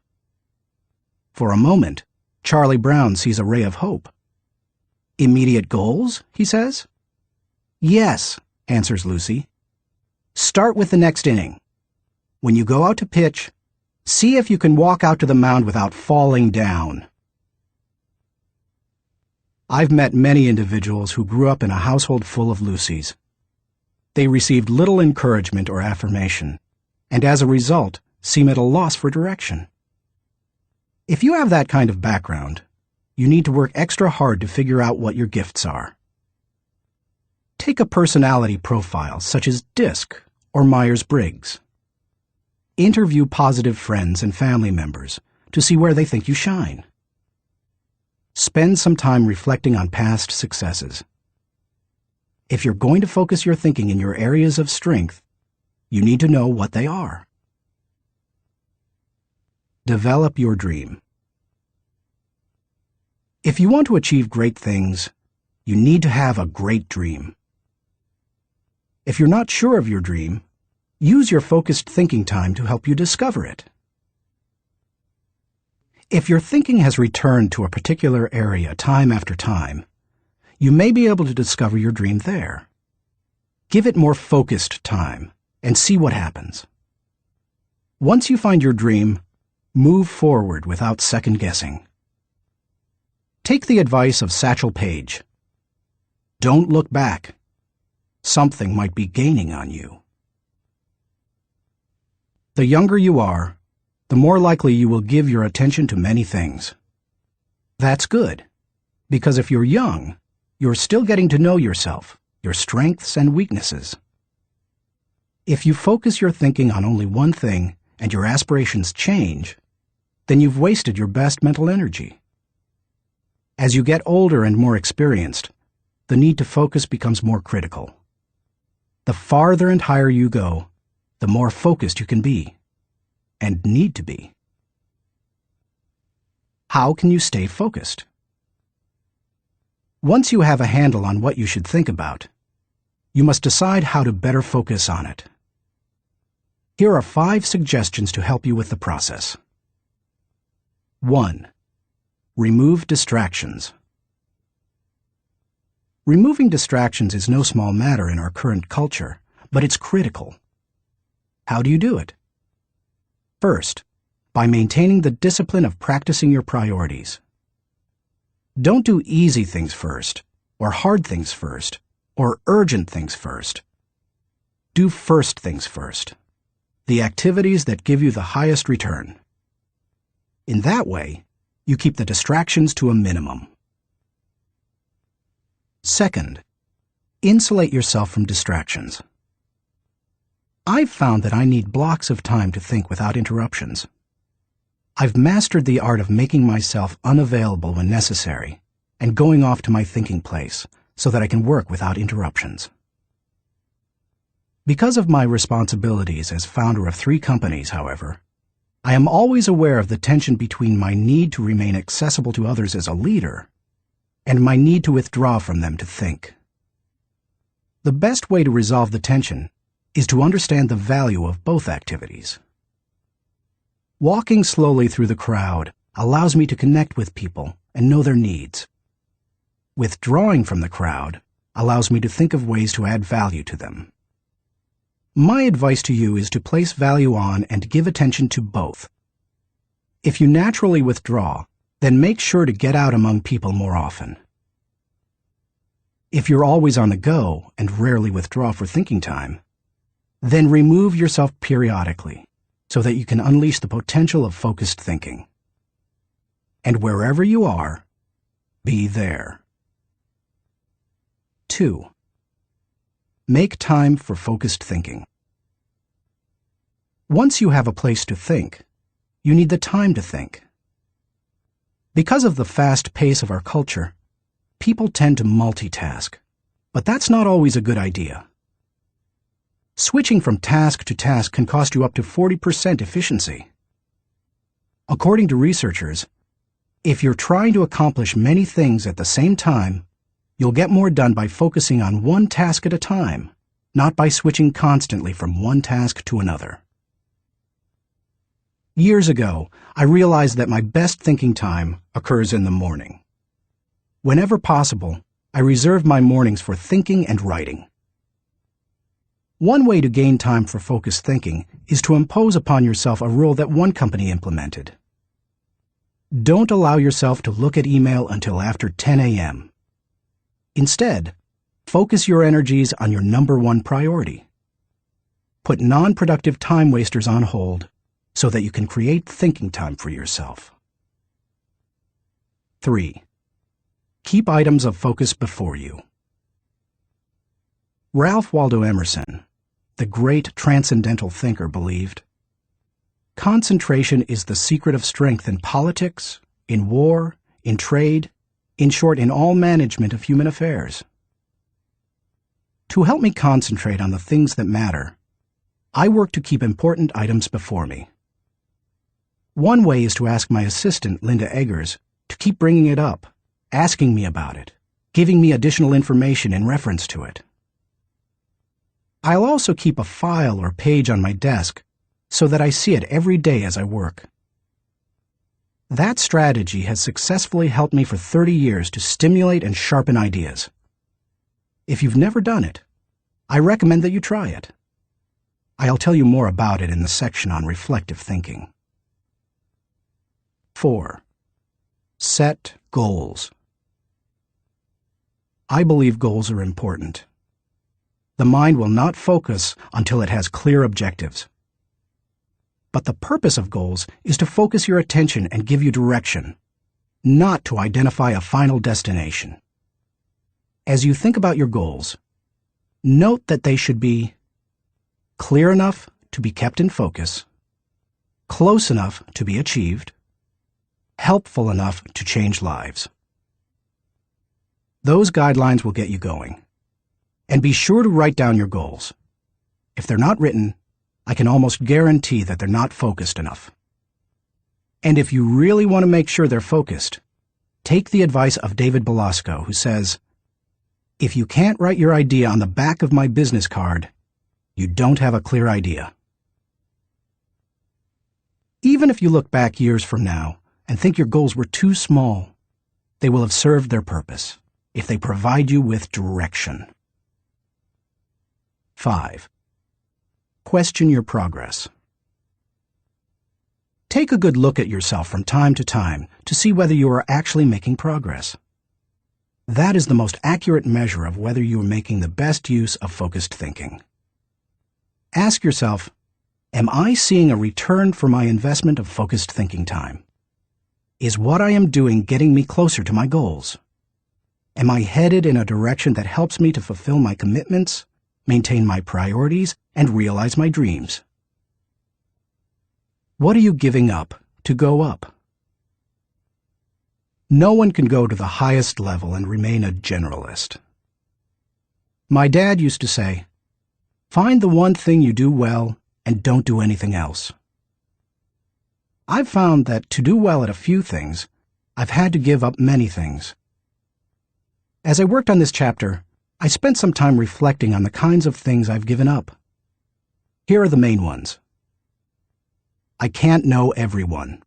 For a moment, Charlie Brown sees a ray of hope. "Immediate goals?" he says. "Yes," answers Lucy. "Start with the next inning. When you go out to pitch, see if you can walk out to the mound without falling down." I've met many individuals who grew up in a household full of Lucys. They received little encouragement or affirmation, and as a result, seem at a loss for direction. If you have that kind of background, you need to work extra hard to figure out what your gifts are. Take a personality profile such as DISC or Myers-Briggs. Interview positive friends and family members to see where they think you shine. Spend some time reflecting on past successes. If you're going to focus your thinking in your areas of strength, you need to know what they are. Develop your dream. If you want to achieve great things, you need to have a great dream. If you're not sure of your dream, use your focused thinking time to help you discover it. If your thinking has returned to a particular area time after time, you may be able to discover your dream there. Give it more focused time and see what happens. Once you find your dream, move forward without second-guessing. Take the advice of Satchel Paige. Don't look back. Something might be gaining on you. The younger you are, the more likely you will give your attention to many things. That's good. Because if you're young, you're still getting to know yourself, your strengths and weaknesses. If you focus your thinking on only one thing and your aspirations change, then you've wasted your best mental energy. As you get older and more experienced, the need to focus becomes more critical. The farther and higher you go, the more focused you can be, and need to be. How can you stay focused? Once you have a handle on what you should think about, you must decide how to better focus on it. Here are 5 suggestions to help you with the process. 1. Remove distractions. Removing distractions is no small matter in our current culture, but it's critical. How do you do it? First, by maintaining the discipline of practicing your priorities. Don't do easy things first, or hard things first, or urgent things first. Do first things first. The activities that give you the highest return. In that way, you keep the distractions to a minimum. Second, insulate yourself from distractions. I've found that I need blocks of time to think without interruptions. I've mastered the art of making myself unavailable when necessary and going off to my thinking place so that I can work without interruptions. Because of my responsibilities as founder of 3 companies, however, I am always aware of the tension between my need to remain accessible to others as a leader and my need to withdraw from them to think. The best way to resolve the tension is to understand the value of both activities. Walking slowly through the crowd allows me to connect with people and know their needs. Withdrawing from the crowd allows me to think of ways to add value to them. My advice to you is to place value on and give attention to both. If you naturally withdraw, then make sure to get out among people more often. If you're always on the go and rarely withdraw for thinking time, then remove yourself periodically so that you can unleash the potential of focused thinking. And wherever you are, be there. 2. Make time for focused thinking. Once you have a place to think, you need the time to think. Because of the fast pace of our culture, people tend to multitask, but that's not always a good idea. Switching from task to task can cost you up to 40% efficiency. According to researchers, if you're trying to accomplish many things at the same time, you'll get more done by focusing on one task at a time, not by switching constantly from one task to another. Years ago, I realized that my best thinking time occurs in the morning. Whenever possible, I reserve my mornings for thinking and writing. One way to gain time for focused thinking is to impose upon yourself a rule that one company implemented. Don't allow yourself to look at email until after 10 a.m. Instead, focus your energies on your number 1 priority. Put non-productive time wasters on hold so that you can create thinking time for yourself. 3. Keep items of focus before you. Ralph Waldo Emerson, the great transcendental thinker, believed, "Concentration is the secret of strength in politics, in war, in trade, in short, in all management of human affairs." To help me concentrate on the things that matter, I work to keep important items before me. One way is to ask my assistant, Linda Eggers, to keep bringing it up, asking me about it, giving me additional information in reference to it. I'll also keep a file or page on my desk so that I see it every day as I work. That strategy has successfully helped me for 30 years to stimulate and sharpen ideas. If you've never done it, I recommend that you try it. I'll tell you more about it in the section on reflective thinking. 4. Set goals. I believe goals are important. The mind will not focus until it has clear objectives. But the purpose of goals is to focus your attention and give you direction. not to identify a final destination. As you think about your goals, note that they should be clear enough to be kept in focus, close enough to be achieved, helpful enough to change lives. Those guidelines will get you going. And be sure to write down your goals. If they're not written, I can almost guarantee that they're not focused enough. And if you really want to make sure they're focused, take the advice of David Belasco, who says, "If you can't write your idea on the back of my business card, you don't have a clear idea." Even if you look back years from now and think your goals were too small, they will have served their purpose if they provide you with direction. 5. Question your progress. Take a good look at yourself from time to time to see whether you are actually making progress. That is the most accurate measure of whether you are making the best use of focused thinking. Ask yourself, am I seeing a return for my investment of focused thinking time? Is what I am doing getting me closer to my goals? Am I headed in a direction that helps me to fulfill my commitments, maintain my priorities, and realize my dreams? What are you giving up to go up? No one can go to the highest level and remain a generalist. My dad used to say, "Find the one thing you do well and don't do anything else." I've found that to do well at a few things, I've had to give up many things. As I worked on this chapter, I spent some time reflecting on the kinds of things I've given up. Here are the main ones. I can't know everyone.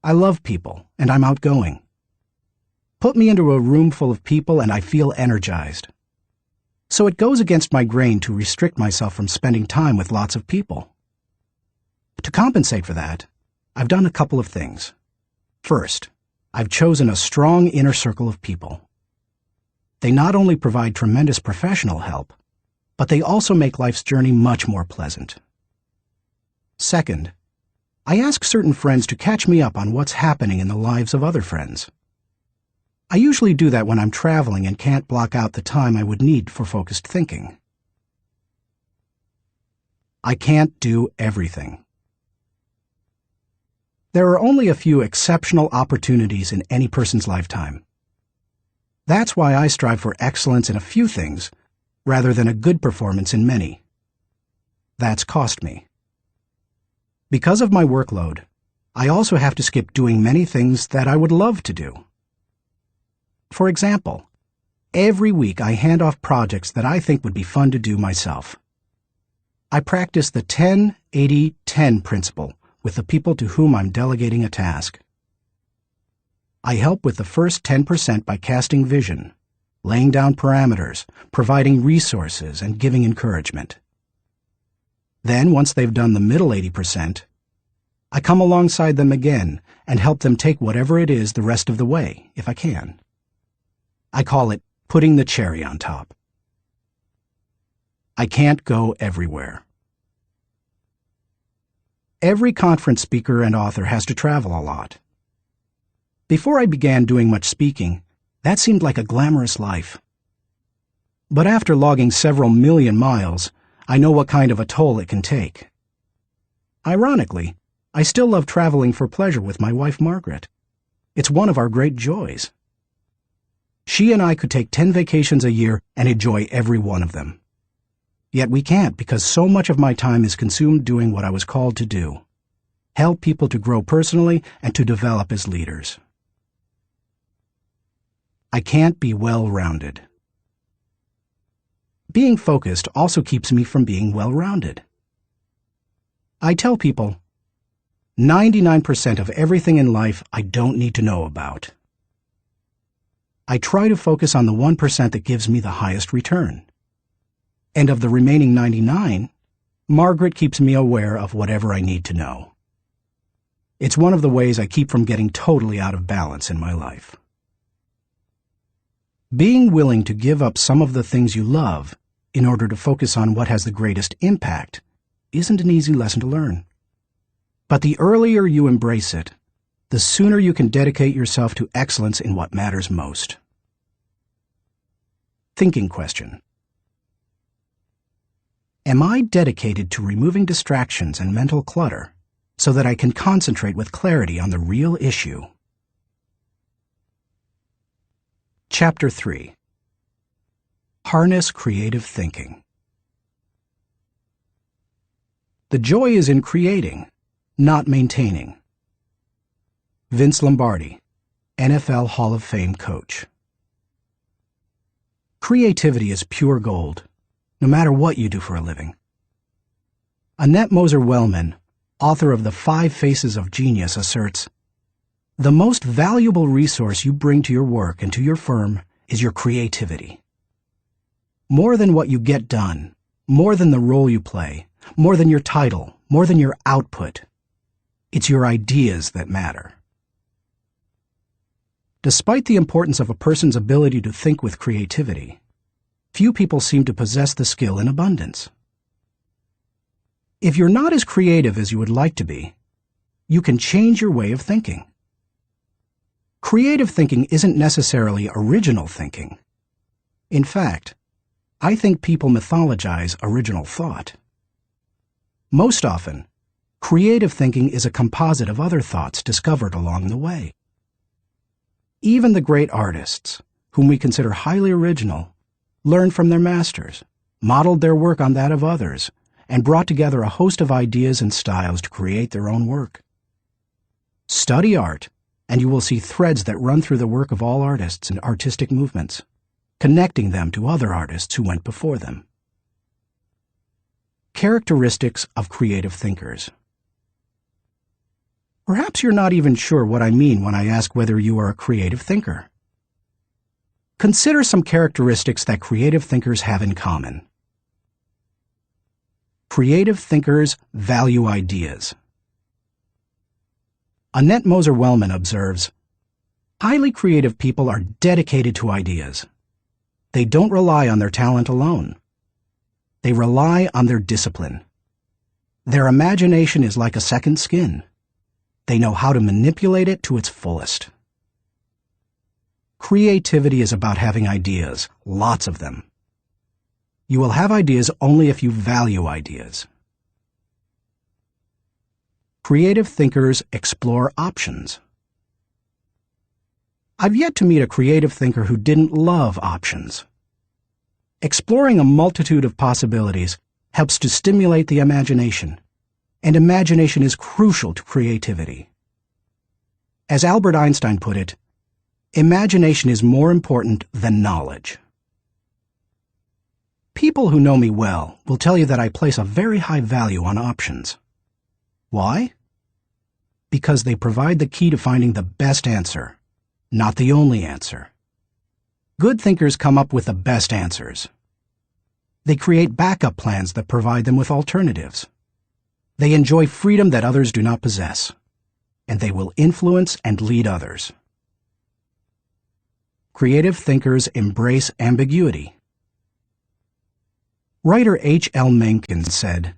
I love people, and I'm outgoing. Put me into a room full of people and I feel energized. So it goes against my grain to restrict myself from spending time with lots of people. To compensate for that, I've done a couple of things. First, I've chosen a strong inner circle of people. They not only provide tremendous professional help, but they also make life's journey much more pleasant. Second, I ask certain friends to catch me up on what's happening in the lives of other friends. I usually do that when I'm traveling and can't block out the time I would need for focused thinking. I can't do everything. There are only a few exceptional opportunities in any person's lifetime. That's why I strive for excellence in a few things rather than a good performance in many. That's cost me. Because of my workload, I also have to skip doing many things that I would love to do. For example, every week I hand off projects that I think would be fun to do myself. I practice the 10-80-10 principle with the people to whom I'm delegating a task. I help with the first 10% by casting vision, laying down parameters, providing resources, and giving encouragement. Then, once they've done the middle 80%, I come alongside them again and help them take whatever it is the rest of the way, if I can. I call it putting the cherry on top. I can't go everywhere. Every conference speaker and author has to travel a lot. Before I began doing much speaking, that seemed like a glamorous life. But after logging several million miles, I know what kind of a toll it can take. Ironically, I still love traveling for pleasure with my wife Margaret. It's one of our great joys. She and I could take 10 vacations a year and enjoy every one of them. Yet we can't because so much of my time is consumed doing what I was called to do: help people to grow personally and to develop as leaders. I can't be well-rounded. Being focused also keeps me from being well-rounded. I tell people, 99% of everything in life I don't need to know about. I try to focus on the 1% that gives me the highest return. And of the remaining 99, Margaret keeps me aware of whatever I need to know. It's one of the ways I keep from getting totally out of balance in my life. Being willing to give up some of the things you love in order to focus on what has the greatest impact isn't an easy lesson to learn. But the earlier you embrace it, the sooner you can dedicate yourself to excellence in what matters most. Thinking question. Am I dedicated to removing distractions and mental clutter so that I can concentrate with clarity on the real issue? Chapter 3. Harness Creative Thinking. The joy is in creating, not maintaining. Vince Lombardi, NFL Hall of Fame coach. Creativity is pure gold, no matter what you do for a living. Annette Moser-Wellman, author of The 5 Faces of Genius, asserts, "The most valuable resource you bring to your work and to your firm is your creativity. More than what you get done, more than the role you play, more than your title, more than your output, it's your ideas that matter." Despite the importance of a person's ability to think with creativity, few people seem to possess the skill in abundance. If you're not as creative as you would like to be, you can change your way of thinking. Creative thinking isn't necessarily original thinking. In fact, I think people mythologize original thought. Most often, creative thinking is a composite of other thoughts discovered along the way. Even the great artists, whom we consider highly original, learned from their masters, modeled their work on that of others, and brought together a host of ideas and styles to create their own work. Study art, and you will see threads that run through the work of all artists and artistic movements, connecting them to other artists who went before them. Characteristics of creative thinkers. Perhaps you're not even sure what I mean when I ask whether you are a creative thinker. Consider some characteristics that creative thinkers have in common. Creative thinkers value ideas. Annette Moser-Wellman observes, "Highly creative people are dedicated to ideas. They don't rely on their talent alone. They rely on their discipline. Their imagination is like a second skin. They know how to manipulate it to its fullest." Creativity is about having ideas, lots of them. You will have ideas only if you value ideas. Creative thinkers explore options. I've yet to meet a creative thinker who didn't love options. Exploring a multitude of possibilities helps to stimulate the imagination, and imagination is crucial to creativity. As Albert Einstein put it, imagination is more important than knowledge. People who know me well will tell you that I place a very high value on options. Why? Because they provide the key to finding the best answer, not the only answer. Good thinkers come up with the best answers. They create backup plans that provide them with alternatives. They enjoy freedom that others do not possess, and they will influence and lead others. Creative thinkers embrace ambiguity. Writer H.L. Mencken said,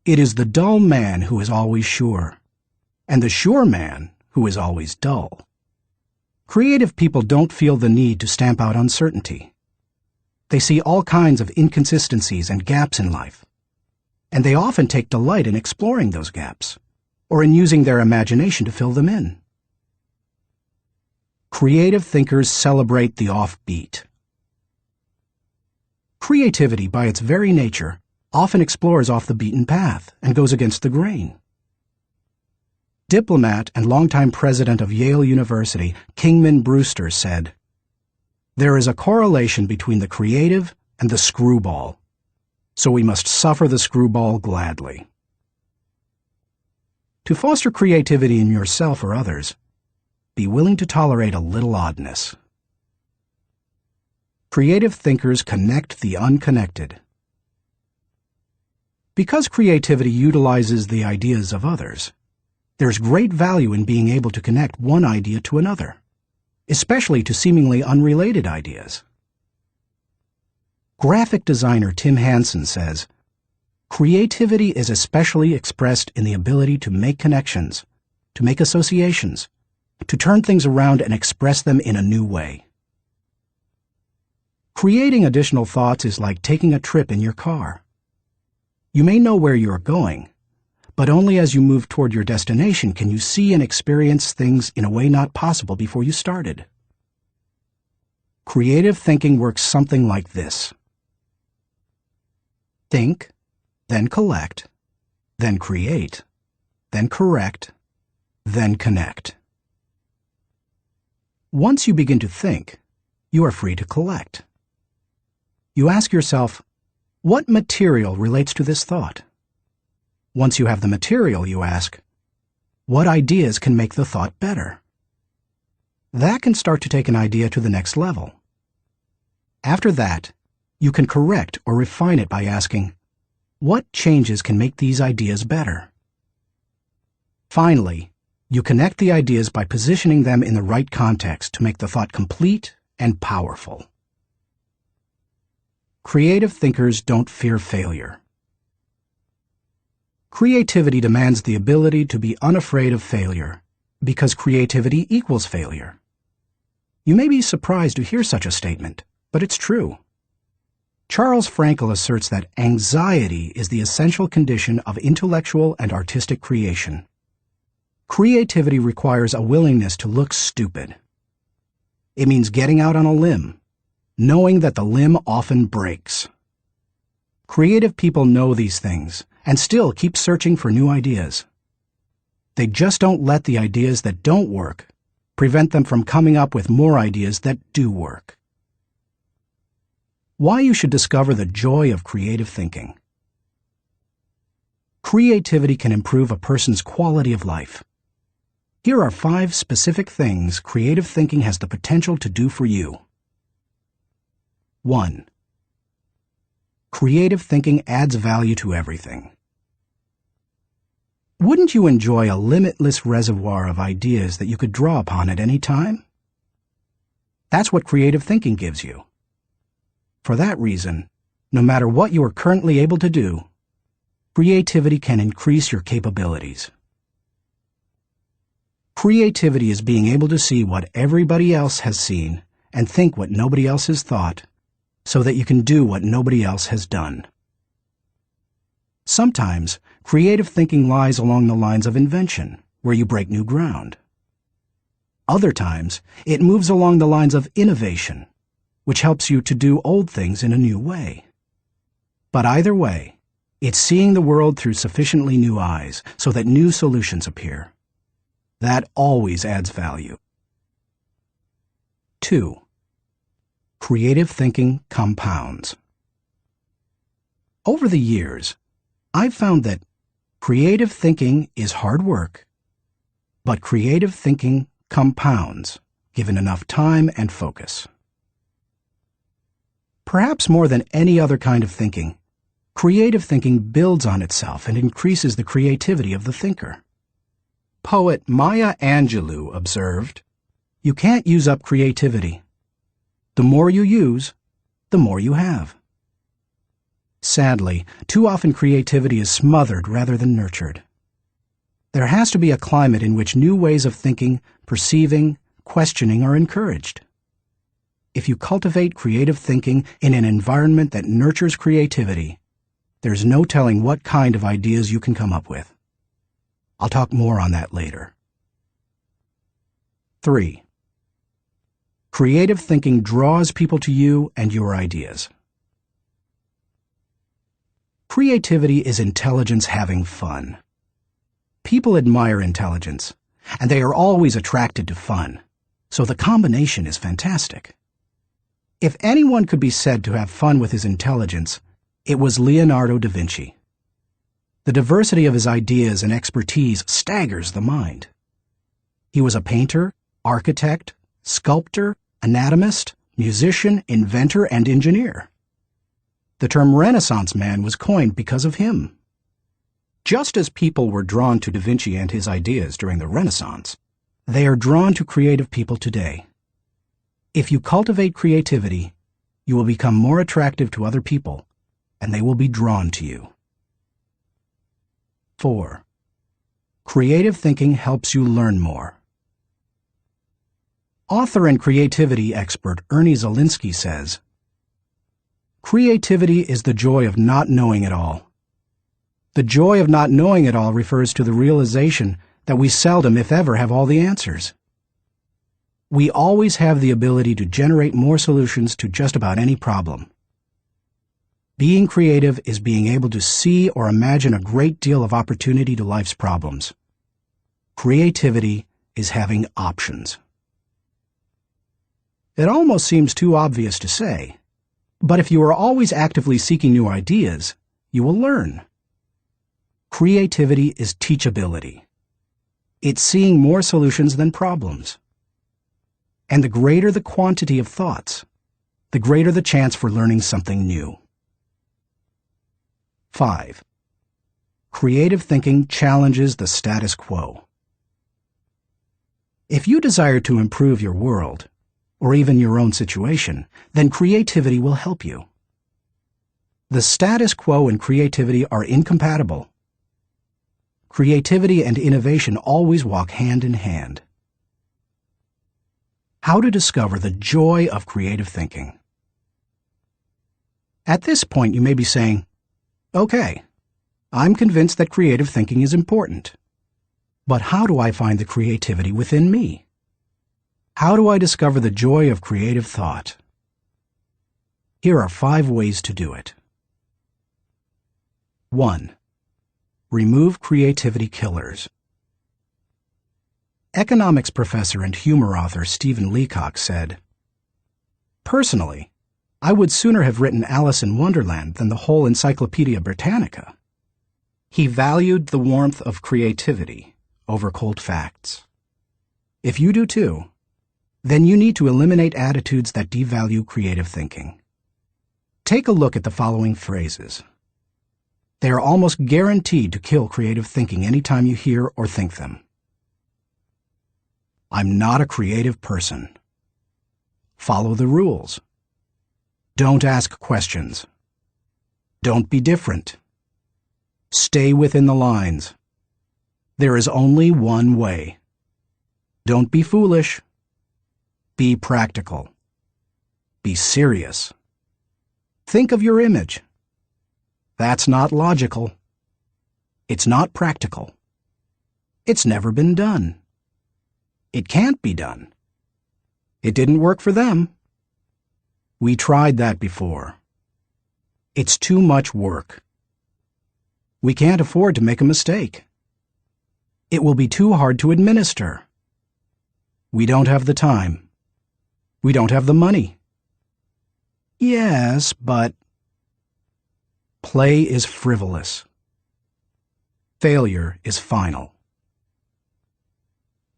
"It is the dull man who is always sure, and the sure man who is always dull." Creative people don't feel the need to stamp out uncertainty. They see all kinds of inconsistencies and gaps in life, and they often take delight in exploring those gaps, or in using their imagination to fill them in. Creative thinkers celebrate the offbeat. Creativity, by its very nature, often explores off the beaten path and goes against the grain. Diplomat and longtime president of Yale University, Kingman Brewster, said, "There is a correlation between the creative and the screwball, so we must suffer the screwball gladly." To foster creativity in yourself or others, be willing to tolerate a little oddness. Creative thinkers connect the unconnected. Because creativity utilizes the ideas of others, there's great value in being able to connect one idea to another, especially to seemingly unrelated ideas. Graphic designer Tim Hansen says, "Creativity is especially expressed in the ability to make connections, to make associations, to turn things around and express them in a new way. Creating additional thoughts is like taking a trip in your car. You may know where you are going, but only as you move toward your destination can you see and experience things in a way not possible before you started. Creative thinking works something like this. Think, then collect, then create, then correct, then connect. Once you begin to think, you are free to collect. You ask yourself, what material relates to this thought? Once you have the material, you ask, what ideas can make the thought better? That can start to take an idea to the next level. After that, you can correct or refine it by asking, what changes can make these ideas better? Finally, you connect the ideas by positioning them in the right context to make the thought complete and powerful. Creative thinkers don't fear failure. Creativity demands the ability to be unafraid of failure, because creativity equals failure. You may be surprised to hear such a statement, but it's true. Charles Frankel asserts that anxiety is the essential condition of intellectual and artistic creation. Creativity requires a willingness to look stupid. It means getting out on a limb, knowing that the limb often breaks. Creative people know these things and still keep searching for new ideas. They just don't let the ideas that don't work prevent them from coming up with more ideas that do work. Why you should discover the joy of creative thinking. Creativity can improve a person's quality of life. Here are 5 specific things creative thinking has the potential to do for you. 1. Creative thinking adds value to everything. Wouldn't you enjoy a limitless reservoir of ideas that you could draw upon at any time? That's what creative thinking gives you. For that reason, no matter what you are currently able to do, creativity can increase your capabilities. Creativity is being able to see what everybody else has seen and think what nobody else has thought, so that you can do what nobody else has done. Sometimes, creative thinking lies along the lines of invention, where you break new ground. Other times, it moves along the lines of innovation, which helps you to do old things in a new way. But either way, it's seeing the world through sufficiently new eyes so that new solutions appear. That always adds value. 2. Creative thinking compounds. Over the years, I've found that creative thinking is hard work, but creative thinking compounds, given enough time and focus. Perhaps more than any other kind of thinking, creative thinking builds on itself and increases the creativity of the thinker. Poet Maya Angelou observed, "You can't use up creativity. The more you use, the more you have." Sadly, too often creativity is smothered rather than nurtured. There has to be a climate in which new ways of thinking, perceiving, questioning are encouraged. If you cultivate creative thinking in an environment that nurtures creativity, there's no telling what kind of ideas you can come up with. I'll talk more on that later. 3. Creative thinking draws people to you and your ideas. Creativity is intelligence having fun. People admire intelligence, and they are always attracted to fun, so the combination is fantastic. If anyone could be said to have fun with his intelligence, it was Leonardo da Vinci. The diversity of his ideas and expertise staggers the mind. He was a painter, architect, sculptor, anatomist, musician, inventor, and engineer. The term Renaissance man was coined because of him. Just as people were drawn to Da Vinci and his ideas during the Renaissance, they are drawn to creative people today. If you cultivate creativity, you will become more attractive to other people, and they will be drawn to you. 4. Creative thinking helps you learn more. Author and creativity expert Ernie Zielinski says, "Creativity is the joy of not knowing it all. The joy of not knowing it all refers to the realization that we seldom, if ever, have all the answers. We always have the ability to generate more solutions to just about any problem. Being creative is being able to see or imagine a great deal of opportunity to life's problems. Creativity is having options." It almost seems too obvious to say, but if you are always actively seeking new ideas, you will learn. Creativity is teachability. It's seeing more solutions than problems. And the greater the quantity of thoughts, the greater the chance for learning something new. 5. Creative thinking challenges the status quo. If you desire to improve your world, or even your own situation, then creativity will help you. The status quo and creativity are incompatible. Creativity and innovation always walk hand in hand. How to discover the joy of creative thinking. At this point, you may be saying, "Okay, I'm convinced that creative thinking is important. But how do I find the creativity within me? How do I discover the joy of creative thought?" Here are 5 ways to do it. 1. Remove creativity killers. Economics professor and humor author Stephen Leacock said, "Personally, I would sooner have written Alice in Wonderland than the whole Encyclopedia Britannica." He valued the warmth of creativity over cold facts. If you do too, then you need to eliminate attitudes that devalue creative thinking. Take a look at the following phrases. They are almost guaranteed to kill creative thinking anytime you hear or think them. "I'm not a creative person." "Follow the rules." "Don't ask questions." "Don't be different." "Stay within the lines." "There is only one way." "Don't be foolish." "Be practical." "Be serious." "Think of your image." "That's not logical." "It's not practical." "It's never been done." "It can't be done." "It didn't work for them." "We tried that before." "It's too much work." "We can't afford to make a mistake." "It will be too hard to administer." "We don't have the time." "We don't have the money." "Yes, but..." Play is frivolous. Failure is final.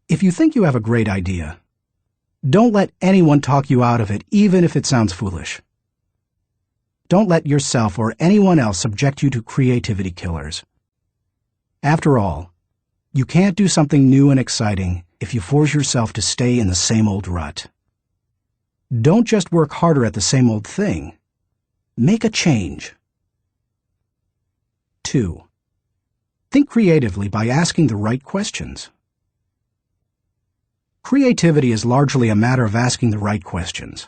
If you think you have a great idea, don't let anyone talk you out of it, even if it sounds foolish. Don't let yourself or anyone else subject you to creativity killers. After all, you can't do something new and exciting if you force yourself to stay in the same old rut. Don't just work harder at the same old thing. Make a change. 2. Think creatively by asking the right questions. Creativity is largely a matter of asking the right questions.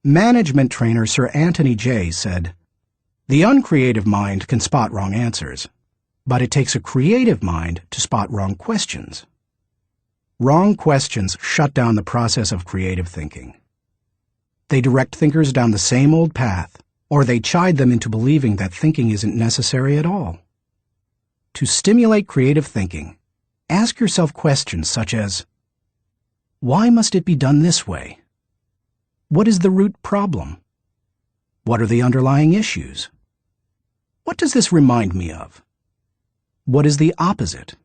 Management trainer Sir Anthony Jay said, "The uncreative mind can spot wrong answers, but it takes a creative mind to spot wrong questions." Wrong questions shut down the process of creative thinking. They direct thinkers down the same old path, or they chide them into believing that thinking isn't necessary at all. To stimulate creative thinking, ask yourself questions such as, why must it be done this way? What is the root problem? What are the underlying issues? What does this remind me of? What is the opposite?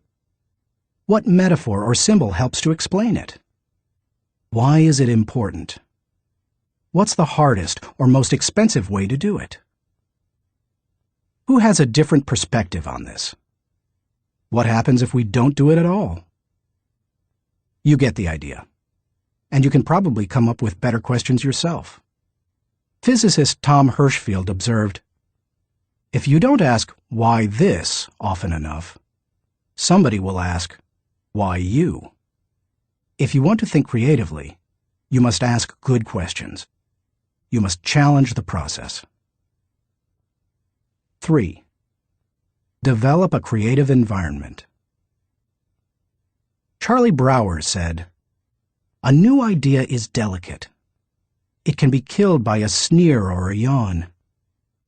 What metaphor or symbol helps to explain it? Why is it important? What's the hardest or most expensive way to do it? Who has a different perspective on this? What happens if we don't do it at all? You get the idea. And you can probably come up with better questions yourself. Physicist Tom Hirschfeld observed, "If you don't ask why this often enough, somebody will ask, why you? If you want to think creatively, you must ask good questions. You must challenge the process. 3. Develop a creative environment. Charlie Brower said, "A new idea is delicate. It can be killed by a sneer or a yawn.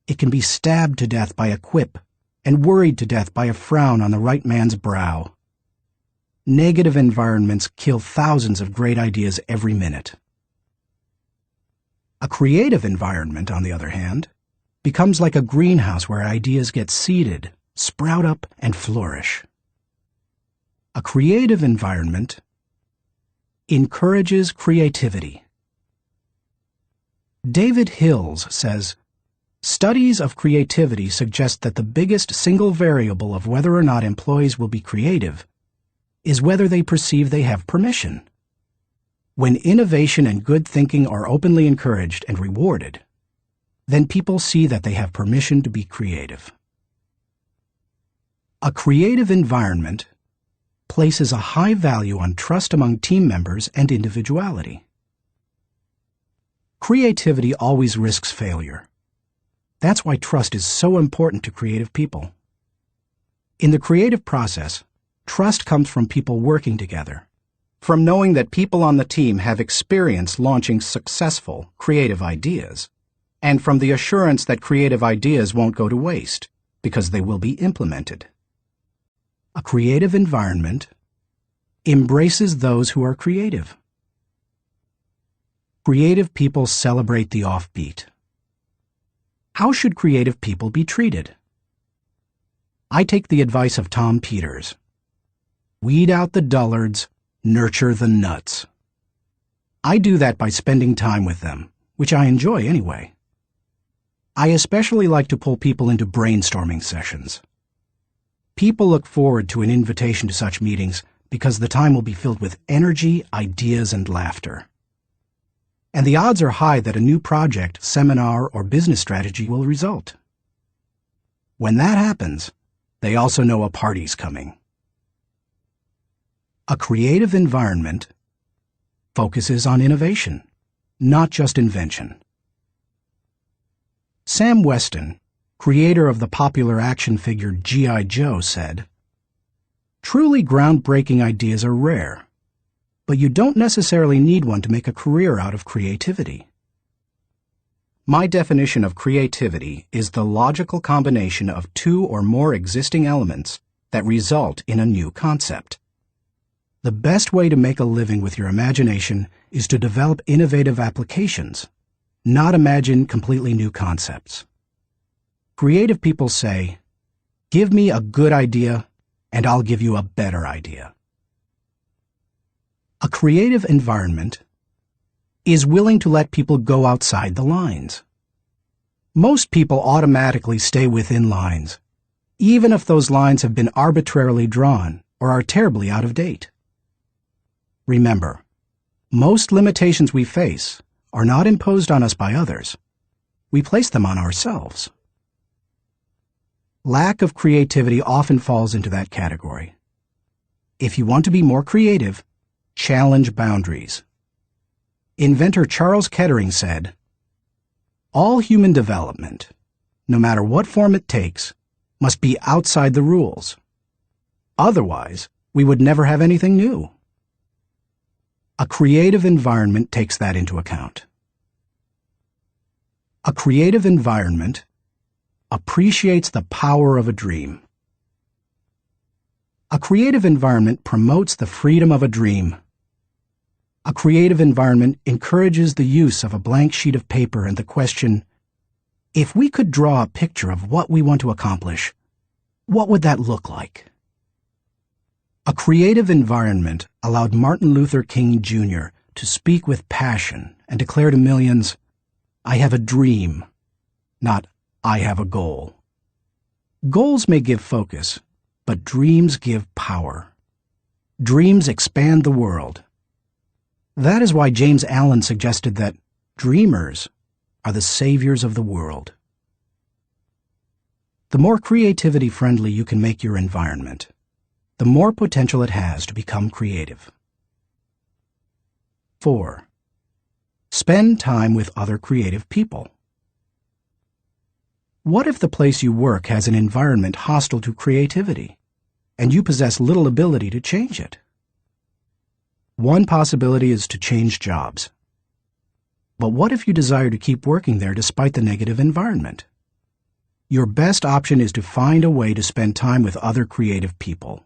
It can be stabbed to death by a quip and worried to death by a frown on the right man's brow. Negative environments kill thousands of great ideas every minute." A creative environment, on the other hand, becomes like a greenhouse where ideas get seeded, sprout up, and flourish. A creative environment encourages creativity. David Hills says, "Studies of creativity suggest that the biggest single variable of whether or not employees will be creative is whether they perceive they have permission. When innovation and good thinking are openly encouraged and rewarded, then people see that they have permission to be creative." A creative environment places a high value on trust among team members and individuality. Creativity always risks failure. That's why trust is so important to creative people. In the creative process, trust comes from people working together, from knowing that people on the team have experience launching successful, creative ideas, and from the assurance that creative ideas won't go to waste because they will be implemented. A creative environment embraces those who are creative. Creative people celebrate the offbeat. How should creative people be treated? I take the advice of Tom Peters. Weed out the dullards, nurture the nuts. I do that by spending time with them, which I enjoy anyway. I especially like to pull people into brainstorming sessions. People look forward to an invitation to such meetings because the time will be filled with energy, ideas, and laughter. And the odds are high that a new project, seminar, or business strategy will result. When that happens, they also know a party's coming. A creative environment focuses on innovation, not just invention. Sam Weston, creator of the popular action figure G.I. Joe, said, "Truly groundbreaking ideas are rare, but you don't necessarily need one to make a career out of creativity." My definition of creativity is the logical combination of two or more existing elements that result in a new concept. The best way to make a living with your imagination is to develop innovative applications, not imagine completely new concepts. Creative people say, "Give me a good idea, and I'll give you a better idea." A creative environment is willing to let people go outside the lines. Most people automatically stay within lines, even if those lines have been arbitrarily drawn or are terribly out of date. Remember, most limitations we face are not imposed on us by others. We place them on ourselves. Lack of creativity often falls into that category. If you want to be more creative, challenge boundaries. Inventor Charles Kettering said, "All human development, no matter what form it takes, must be outside the rules. Otherwise, we would never have anything new." A creative environment takes that into account. A creative environment appreciates the power of a dream. A creative environment promotes the freedom of a dream. A creative environment encourages the use of a blank sheet of paper and the question, if we could draw a picture of what we want to accomplish, what would that look like? A creative environment allowed Martin Luther King Jr. to speak with passion and declare to millions, "I have a dream," not "I have a goal." Goals may give focus, but dreams give power. Dreams expand the world. That is why James Allen suggested that dreamers are the saviors of the world. The more creativity-friendly you can make your environment, the more potential it has to become creative. 4. Spend time with other creative people. What if the place you work has an environment hostile to creativity, and you possess little ability to change it? One possibility is to change jobs. But what if you desire to keep working there despite the negative environment? Your best option is to find a way to spend time with other creative people.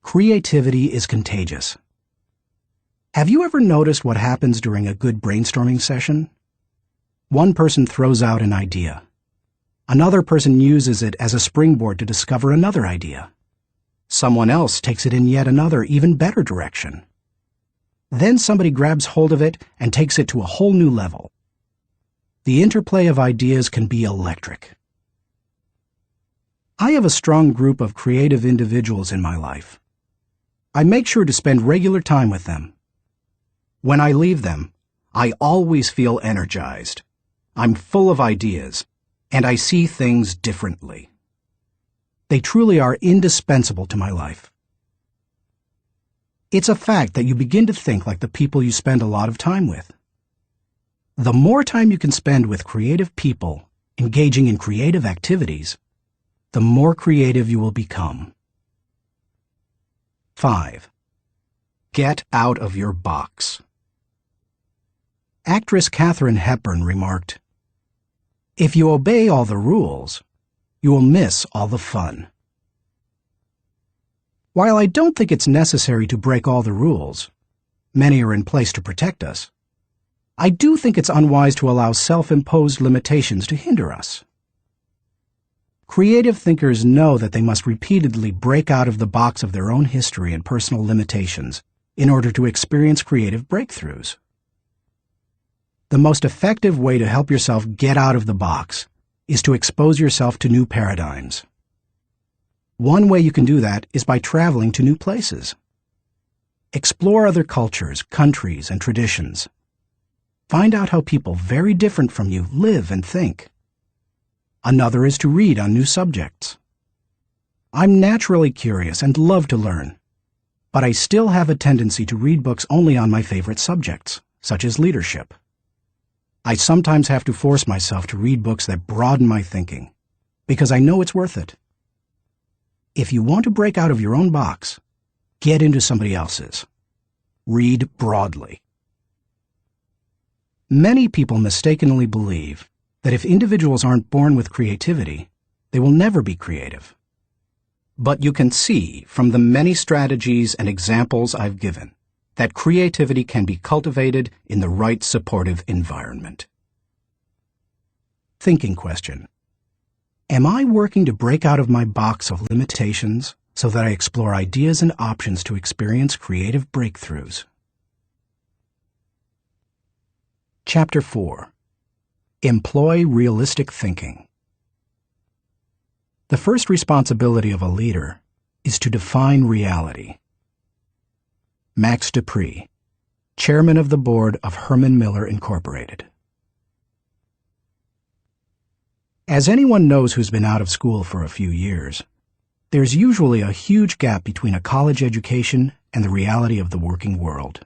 Creativity is contagious. Have you ever noticed what happens during a good brainstorming session? One person throws out an idea. Another person uses it as a springboard to discover another idea. Someone else takes it in yet another, even better direction. Then somebody grabs hold of it and takes it to a whole new level. The interplay of ideas can be electric. I have a strong group of creative individuals in my life. I make sure to spend regular time with them. When I leave them, I always feel energized. I'm full of ideas, and I see things differently. They truly are indispensable to my life. It's a fact that you begin to think like the people you spend a lot of time with. The more time you can spend with creative people, engaging in creative activities, the more creative you will become. 5. Get out of your box. Actress Katharine Hepburn remarked, "If you obey all the rules, you will miss all the fun." While I don't think it's necessary to break all the rules, many are in place to protect us, I do think it's unwise to allow self-imposed limitations to hinder us. Creative thinkers know that they must repeatedly break out of the box of their own history and personal limitations in order to experience creative breakthroughs. The most effective way to help yourself get out of the box is to expose yourself to new paradigms. One way you can do that is by traveling to new places. Explore other cultures, countries, and traditions. Find out how people very different from you live and think. Another is to read on new subjects. I'm naturally curious and love to learn, but I still have a tendency to read books only on my favorite subjects, such as leadership. I sometimes have to force myself to read books that broaden my thinking, because I know it's worth it. If you want to break out of your own box, get into somebody else's. Read broadly. Many people mistakenly believe that if individuals aren't born with creativity, they will never be creative. But you can see from the many strategies and examples I've given that creativity can be cultivated in the right supportive environment. Thinking question. Am I working to break out of my box of limitations so that I explore ideas and options to experience creative breakthroughs? Chapter 4. Employ realistic thinking. The first responsibility of a leader is to define reality. Max Dupree, Chairman of the Board of Herman Miller Incorporated. As anyone knows who's been out of school for a few years, there's usually a huge gap between a college education and the reality of the working world.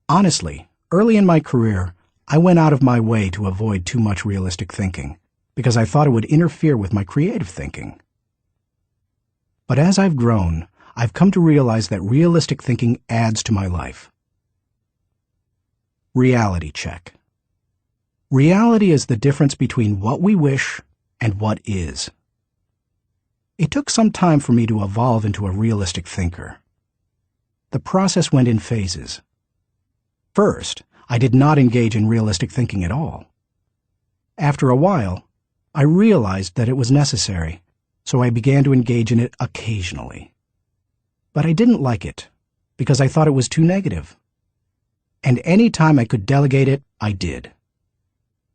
Honestly, early in my career, I went out of my way to avoid too much realistic thinking because I thought it would interfere with my creative thinking. But as I've grown, I've come to realize that realistic thinking adds to my life. Reality check. Reality is the difference between what we wish and what is. It took some time for me to evolve into a realistic thinker. The process went in phases. First, I did not engage in realistic thinking at all. After a while, I realized that it was necessary, so I began to engage in it occasionally. But I didn't like it, because I thought it was too negative. And any time I could delegate it, I did.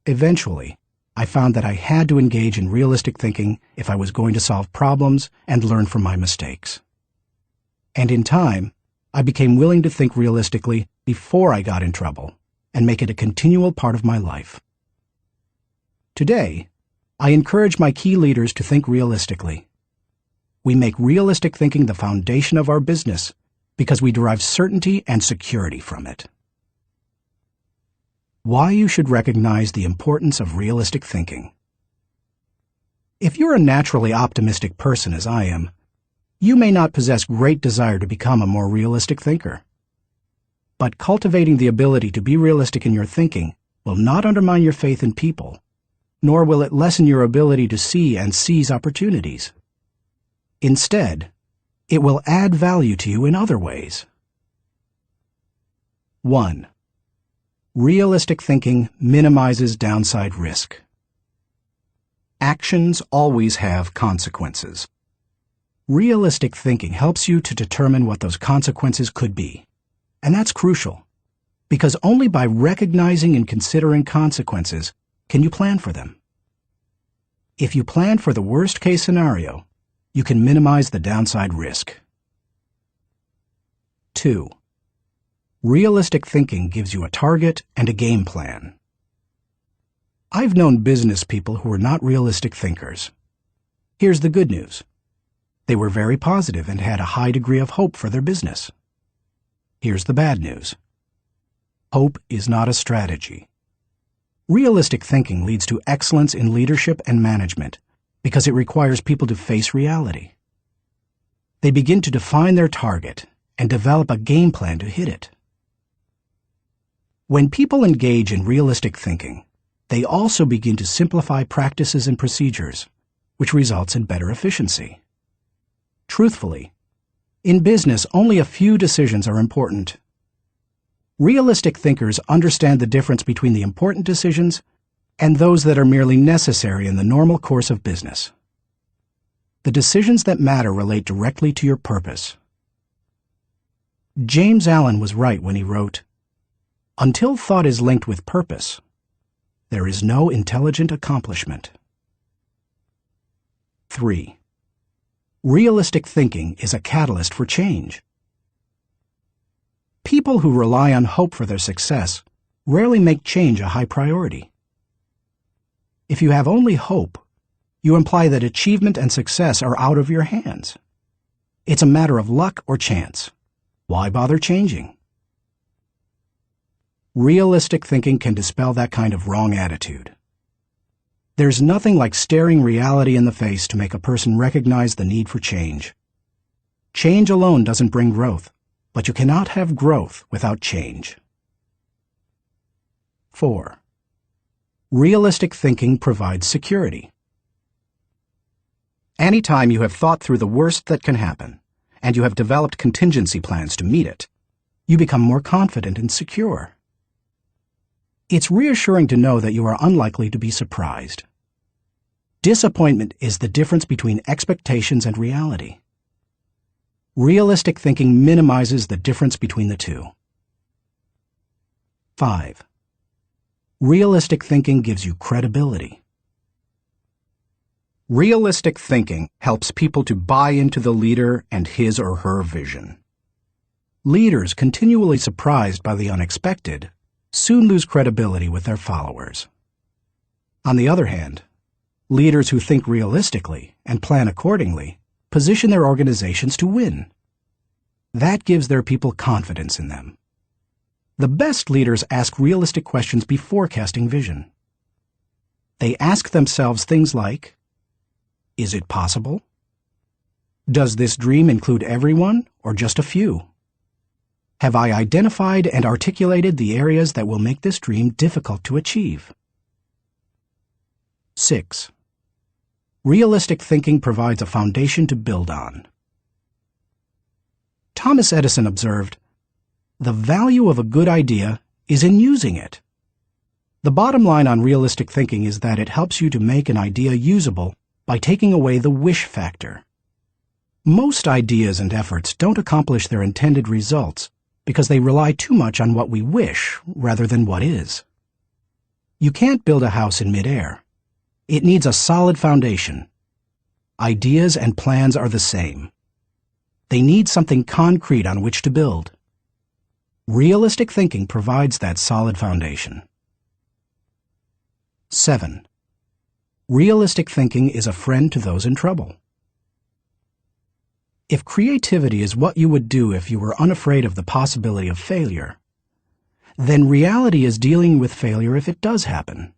Eventually, I found that I had to engage in realistic thinking if I was going to solve problems and learn from my mistakes. And in time, I became willing to think realistically before I got in trouble and make it a continual part of my life. Today, I encourage my key leaders to think realistically. We make realistic thinking the foundation of our business because we derive certainty and security from it. Why you should recognize the importance of realistic thinking. If you're a naturally optimistic person as I am, you may not possess great desire to become a more realistic thinker. But cultivating the ability to be realistic in your thinking will not undermine your faith in people, nor will it lessen your ability to see and seize opportunities. Instead, it will add value to you in other ways. 1. Realistic thinking minimizes downside risk. Actions always have consequences. Realistic thinking helps you to determine what those consequences could be. And that's crucial, because only by recognizing and considering consequences can you plan for them. If you plan for the worst-case scenario, you can minimize the downside risk. 2. Realistic thinking gives you a target and a game plan. I've known business people who were not realistic thinkers. Here's the good news. They were very positive and had a high degree of hope for their business. Here's the bad news. Hope is not a strategy. Realistic thinking leads to excellence in leadership and management because it requires people to face reality. They begin to define their target and develop a game plan to hit it. When people engage in realistic thinking, they also begin to simplify practices and procedures, which results in better efficiency. Truthfully, in business, only a few decisions are important. Realistic thinkers understand the difference between the important decisions and those that are merely necessary in the normal course of business. The decisions that matter relate directly to your purpose. James Allen was right when he wrote, "Until thought is linked with purpose, there is no intelligent accomplishment." 3. Realistic thinking is a catalyst for change. People who rely on hope for their success rarely make change a high priority. If you have only hope, you imply that achievement and success are out of your hands. It's a matter of luck or chance. Why bother changing? Realistic thinking can dispel that kind of wrong attitude. There's nothing like staring reality in the face to make a person recognize the need for change. Change alone doesn't bring growth, but you cannot have growth without change. 4. Realistic thinking provides security. Anytime you have thought through the worst that can happen, and you have developed contingency plans to meet it, you become more confident and secure. It's reassuring to know that you are unlikely to be surprised. Disappointment is the difference between expectations and reality. Realistic thinking minimizes the difference between the two. 5. Realistic thinking gives you credibility. Realistic thinking helps people to buy into the leader and his or her vision. Leaders continually surprised by the unexpected soon lose credibility with their followers. On the other hand, leaders who think realistically and plan accordingly position their organizations to win. That gives their people confidence in them. The best leaders ask realistic questions before casting vision. They ask themselves things like, is it possible? Does this dream include everyone or just a few? Have I identified and articulated the areas that will make this dream difficult to achieve? 6. Realistic thinking provides a foundation to build on. Thomas Edison observed, "The value of a good idea is in using it." The bottom line on realistic thinking is that it helps you to make an idea usable by taking away the wish factor. Most ideas and efforts don't accomplish their intended results because they rely too much on what we wish rather than what is. You can't build a house in midair. It needs a solid foundation. Ideas and plans are the same. They need something concrete on which to build. Realistic thinking provides that solid foundation. 7. Realistic thinking is a friend to those in trouble. If creativity is what you would do if you were unafraid of the possibility of failure, then reality is dealing with failure if it does happen.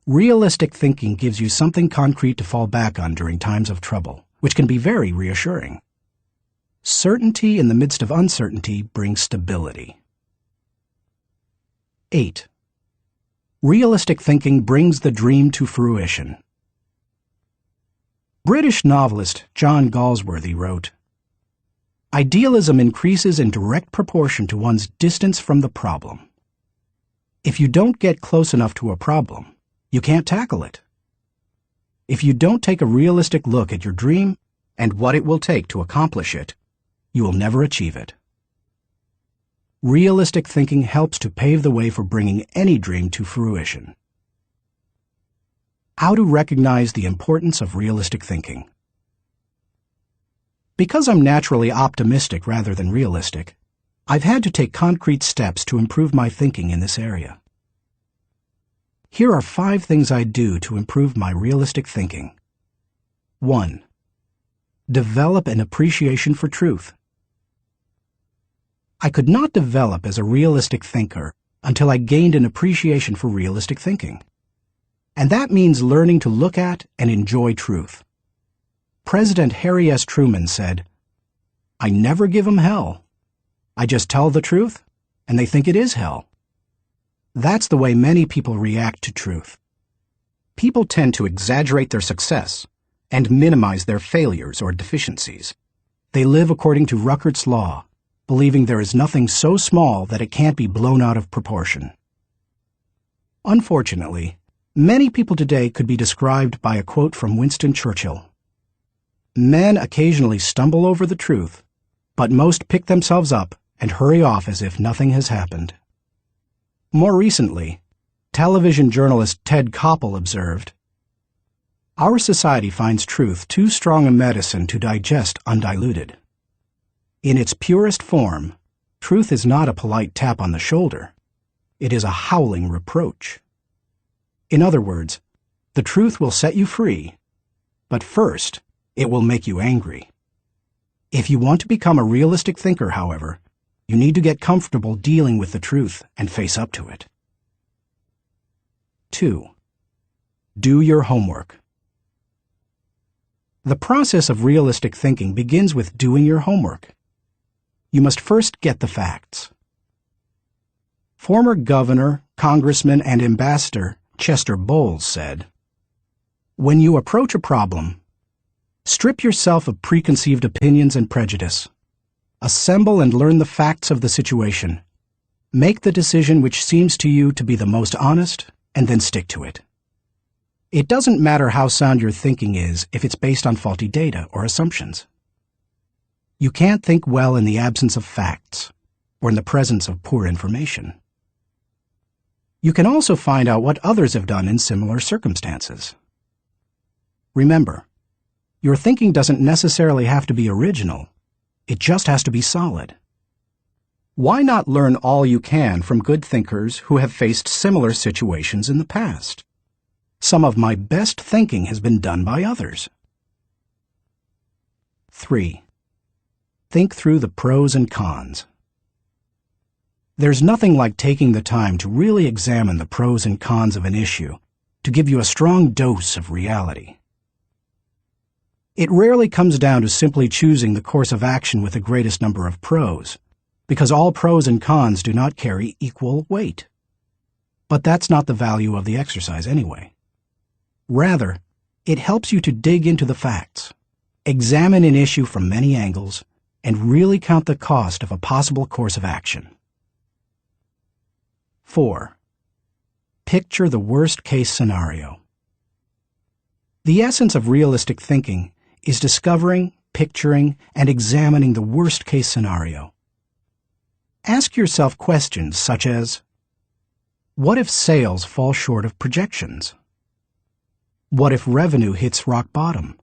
Realistic thinking gives you something concrete to fall back on during times of trouble, which can be very reassuring. Certainty in the midst of uncertainty brings stability. 8. Realistic thinking brings the dream to fruition. British novelist John Galsworthy wrote, "Idealism increases in direct proportion to one's distance from the problem. If you don't get close enough to a problem, you can't tackle it. If you don't take a realistic look at your dream and what it will take to accomplish it, you will never achieve it." Realistic thinking helps to pave the way for bringing any dream to fruition. How to recognize the importance of realistic thinking. Because I'm naturally optimistic rather than realistic, I've had to take concrete steps to improve my thinking in this area. Here are 5 things I do to improve my realistic thinking. 1. Develop an appreciation for truth. I could not develop as a realistic thinker until I gained an appreciation for realistic thinking. And that means learning to look at and enjoy truth. President Harry S. Truman said, "I never give 'em hell. I just tell the truth, and they think it is hell." That's the way many people react to truth. People tend to exaggerate their success and minimize their failures or deficiencies. They live according to Ruckert's law, believing there is nothing so small that it can't be blown out of proportion. Unfortunately, many people today could be described by a quote from Winston Churchill. "Men occasionally stumble over the truth, but most pick themselves up and hurry off as if nothing has happened." More recently, television journalist Ted Koppel observed, "Our society finds truth too strong a medicine to digest undiluted. In its purest form, truth is not a polite tap on the shoulder. It is a howling reproach." In other words, the truth will set you free, but first, it will make you angry. If you want to become a realistic thinker, however, you need to get comfortable dealing with the truth and face up to it. 2. Do your homework. The process of realistic thinking begins with doing your homework. You must first get the facts. Former governor, congressman, and ambassador Chester Bowles said, "When you approach a problem, strip yourself of preconceived opinions and prejudice. Assemble and learn the facts of the situation. Make the decision which seems to you to be the most honest, and then stick to it. It doesn't matter how sound your thinking is if it's based on faulty data or assumptions. You can't think well in the absence of facts, or in the presence of poor information. You can also find out what others have done in similar circumstances. Remember, your thinking doesn't necessarily have to be original. It just has to be solid. Why not learn all you can from good thinkers who have faced similar situations in the past? Some of my best thinking has been done by others. 3. Think through the pros and cons. There's nothing like taking the time to really examine the pros and cons of an issue to give you a strong dose of reality. It rarely comes down to simply choosing the course of action with the greatest number of pros, because all pros and cons do not carry equal weight. But that's not the value of the exercise anyway. Rather, it helps you to dig into the facts, examine an issue from many angles, and really count the cost of a possible course of action. 4. Picture the worst-case scenario. The essence of realistic thinking is discovering, picturing, and examining the worst-case scenario. Ask yourself questions such as, what if sales fall short of projections? What if revenue hits rock bottom?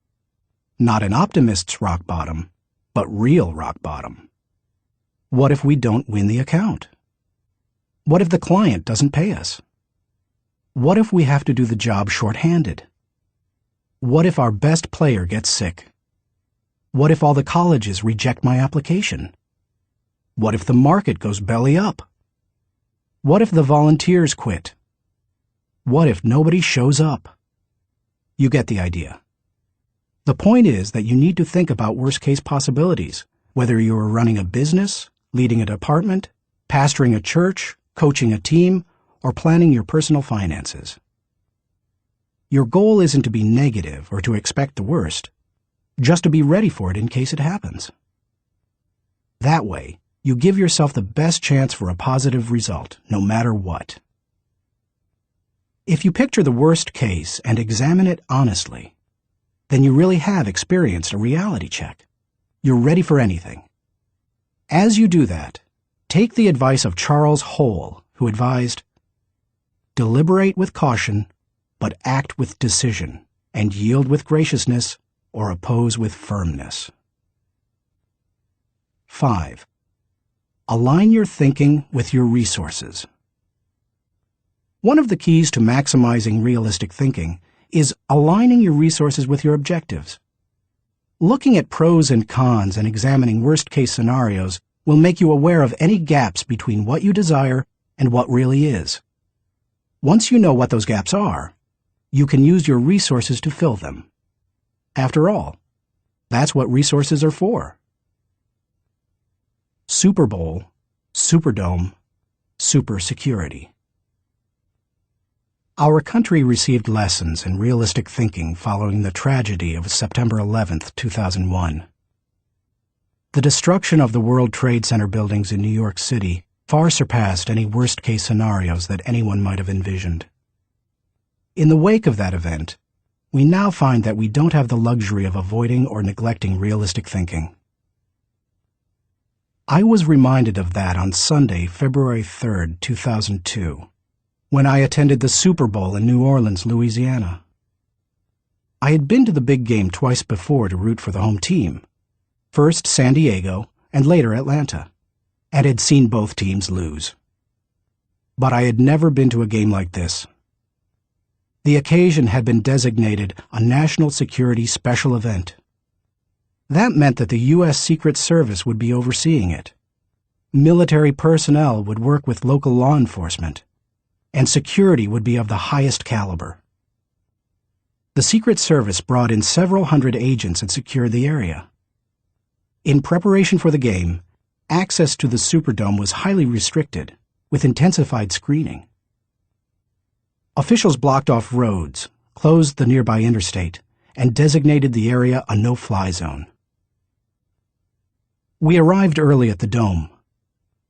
Not an optimist's rock bottom, but real rock bottom. What if we don't win the account? What if the client doesn't pay us? What if we have to do the job short-handed? What if our best player gets sick? What if all the colleges reject my application? What if the market goes belly up? What if the volunteers quit? What if nobody shows up? You get the idea. The point is that you need to think about worst-case possibilities, whether you are running a business, leading a department, pastoring a church, coaching a team, or planning your personal finances. Your goal isn't to be negative or to expect the worst, just to be ready for it in case it happens. That way, you give yourself the best chance for a positive result, no matter what. If you picture the worst case and examine it honestly, then you really have experienced a reality check. You're ready for anything. As you do that, take the advice of Charles Hole, who advised, "Deliberate with caution, but act with decision, and yield with graciousness, or oppose with firmness." 5. Align your thinking with your resources. One of the keys to maximizing realistic thinking is aligning your resources with your objectives. Looking at pros and cons and examining worst-case scenarios will make you aware of any gaps between what you desire and what really is. Once you know what those gaps are, you can use your resources to fill them. After all, that's what resources are for. Super Bowl, Superdome, Super Security. Our country received lessons in realistic thinking following the tragedy of September 11, 2001. The destruction of the World Trade Center buildings in New York City far surpassed any worst-case scenarios that anyone might have envisioned. In the wake of that event, we now find that we don't have the luxury of avoiding or neglecting realistic thinking. I was reminded of that on Sunday, February 3, 2002, when I attended the Super Bowl in New Orleans, Louisiana. I had been to the big game twice before to root for the home team, first San Diego and later Atlanta, and had seen both teams lose. But I had never been to a game like this. The occasion had been designated a national security special event. That meant that the U.S. Secret Service would be overseeing it. Military personnel would work with local law enforcement, and security would be of the highest caliber. The Secret Service brought in several hundred agents and secured the area. In preparation for the game, access to the Superdome was highly restricted, with intensified screening. Officials blocked off roads, closed the nearby interstate, and designated the area a no-fly zone. We arrived early at the Dome.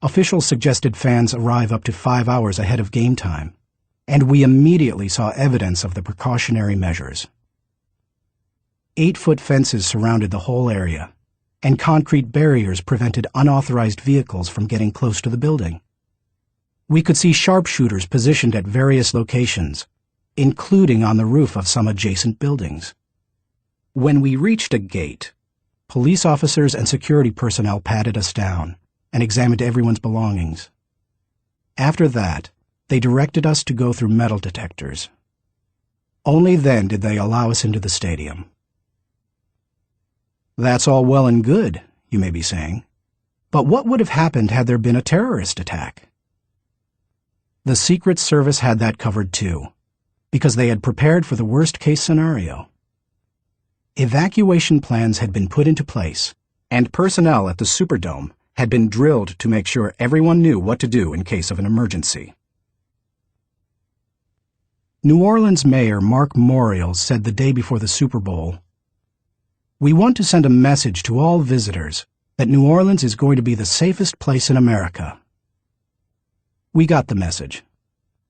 Officials suggested fans arrive up to 5 hours ahead of game time, and we immediately saw evidence of the precautionary measures. 8-foot fences surrounded the whole area, and concrete barriers prevented unauthorized vehicles from getting close to the building. We could see sharpshooters positioned at various locations, including on the roof of some adjacent buildings. When we reached a gate, police officers and security personnel patted us down and examined everyone's belongings. After that, they directed us to go through metal detectors. Only then did they allow us into the stadium. That's all well and good, you may be saying, but what would have happened had there been a terrorist attack? The Secret Service had that covered too, because they had prepared for the worst-case scenario. Evacuation plans had been put into place, and personnel at the Superdome had been drilled to make sure everyone knew what to do in case of an emergency. New Orleans Mayor Mark Morial said the day before the Super Bowl, "We want to send a message to all visitors that New Orleans is going to be the safest place in America." We got the message.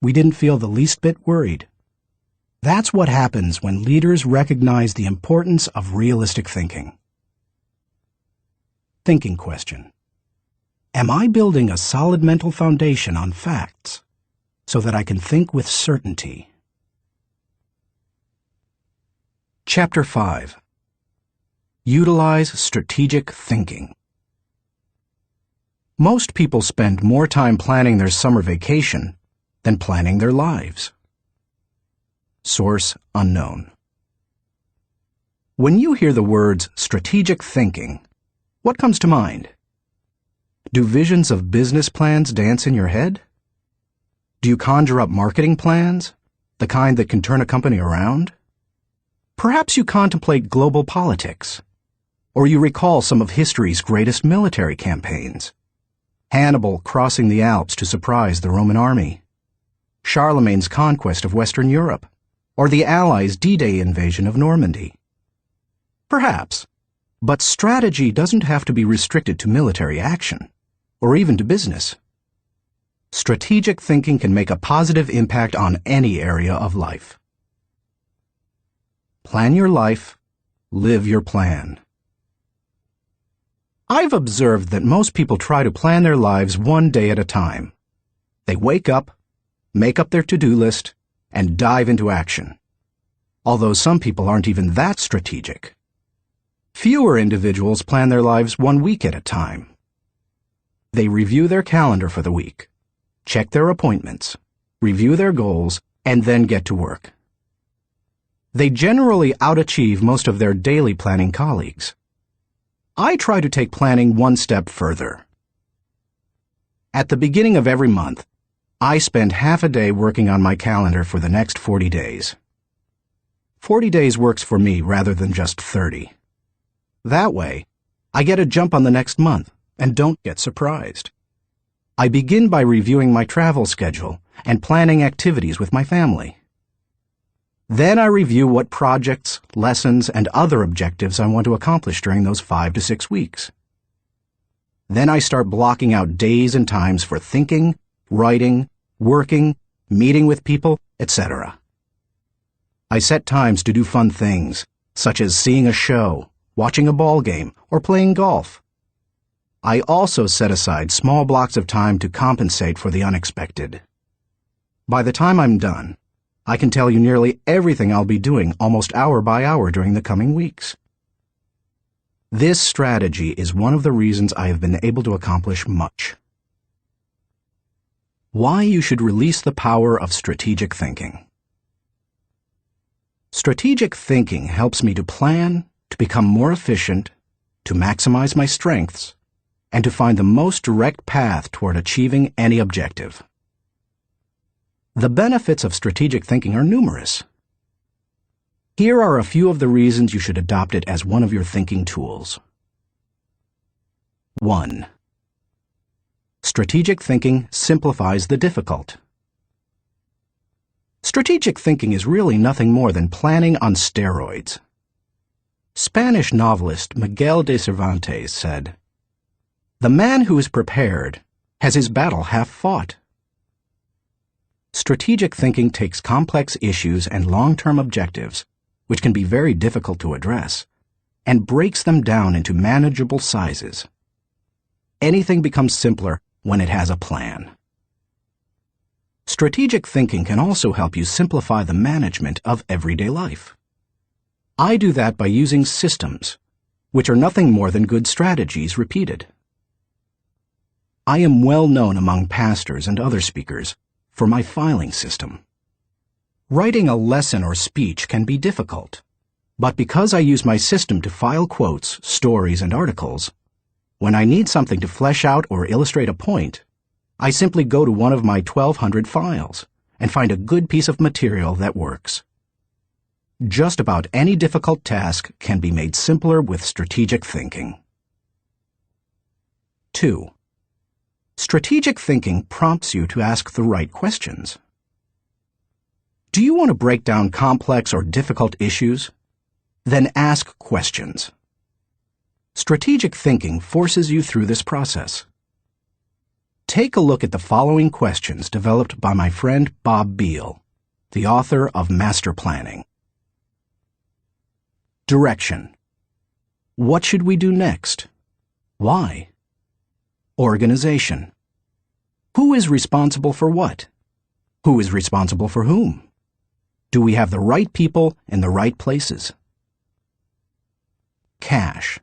We didn't feel the least bit worried. That's what happens when leaders recognize the importance of realistic thinking. Thinking question. Am I building a solid mental foundation on facts so that I can think with certainty? Chapter 5. Utilize strategic thinking. Most people spend more time planning their summer vacation than planning their lives. Source unknown. When you hear the words strategic thinking, what comes to mind? Do visions of business plans dance in your head? Do you conjure up marketing plans, the kind that can turn a company around? Perhaps you contemplate global politics, or you recall some of history's greatest military campaigns. Hannibal crossing the Alps to surprise the Roman army, Charlemagne's conquest of Western Europe, or the Allies' D-Day invasion of Normandy. Perhaps, but strategy doesn't have to be restricted to military action, or even to business. Strategic thinking can make a positive impact on any area of life. Plan your life, live your plan. I've observed that most people try to plan their lives one day at a time. They wake up, make up their to-do list, and dive into action. Although some people aren't even that strategic. Fewer individuals plan their lives 1 week at a time. They review their calendar for the week, check their appointments, review their goals, and then get to work. They generally outachieve most of their daily planning colleagues. I try to take planning one step further. At the beginning of every month, I spend half a day working on my calendar for the next 40 days. 40 days works for me rather than just 30. That way, I get a jump on the next month and don't get surprised. I begin by reviewing my travel schedule and planning activities with my family. Then I review what projects, lessons, and other objectives I want to accomplish during those 5 to 6 weeks. Then I start blocking out days and times for thinking, writing, working, meeting with people, etc. I set times to do fun things, such as seeing a show, watching a ball game, or playing golf. I also set aside small blocks of time to compensate for the unexpected. By the time I'm done, I can tell you nearly everything I'll be doing almost hour by hour during the coming weeks. This strategy is one of the reasons I have been able to accomplish much. Why you should release the power of strategic thinking. Strategic thinking helps me to plan, to become more efficient, to maximize my strengths, and to find the most direct path toward achieving any objective. The benefits of strategic thinking are numerous. Here are a few of the reasons you should adopt it as one of your thinking tools. 1. Strategic thinking simplifies the difficult. Strategic thinking is really nothing more than planning on steroids. Spanish novelist Miguel de Cervantes said, "The man who is prepared has his battle half fought." Strategic thinking takes complex issues and long-term objectives, which can be very difficult to address, and breaks them down into manageable sizes. Anything becomes simpler when it has a plan. Strategic thinking can also help you simplify the management of everyday life. I do that by using systems, which are nothing more than good strategies repeated. I am well known among pastors and other speakers for my filing system. Writing a lesson or speech can be difficult, but because I use my system to file quotes, stories, and articles, when I need something to flesh out or illustrate a point, I simply go to one of my 1,200 files and find a good piece of material that works. Just about any difficult task can be made simpler with strategic thinking. 2. Strategic thinking prompts you to ask the right questions. Do you want to break down complex or difficult issues? Then ask questions. Strategic thinking forces you through this process. Take a look at the following questions developed by my friend Bob Beal, the author of Master Planning. Direction. What should we do next? Why? Organization. Who is responsible for what? Who is responsible for whom? Do we have the right people in the right places? Cash.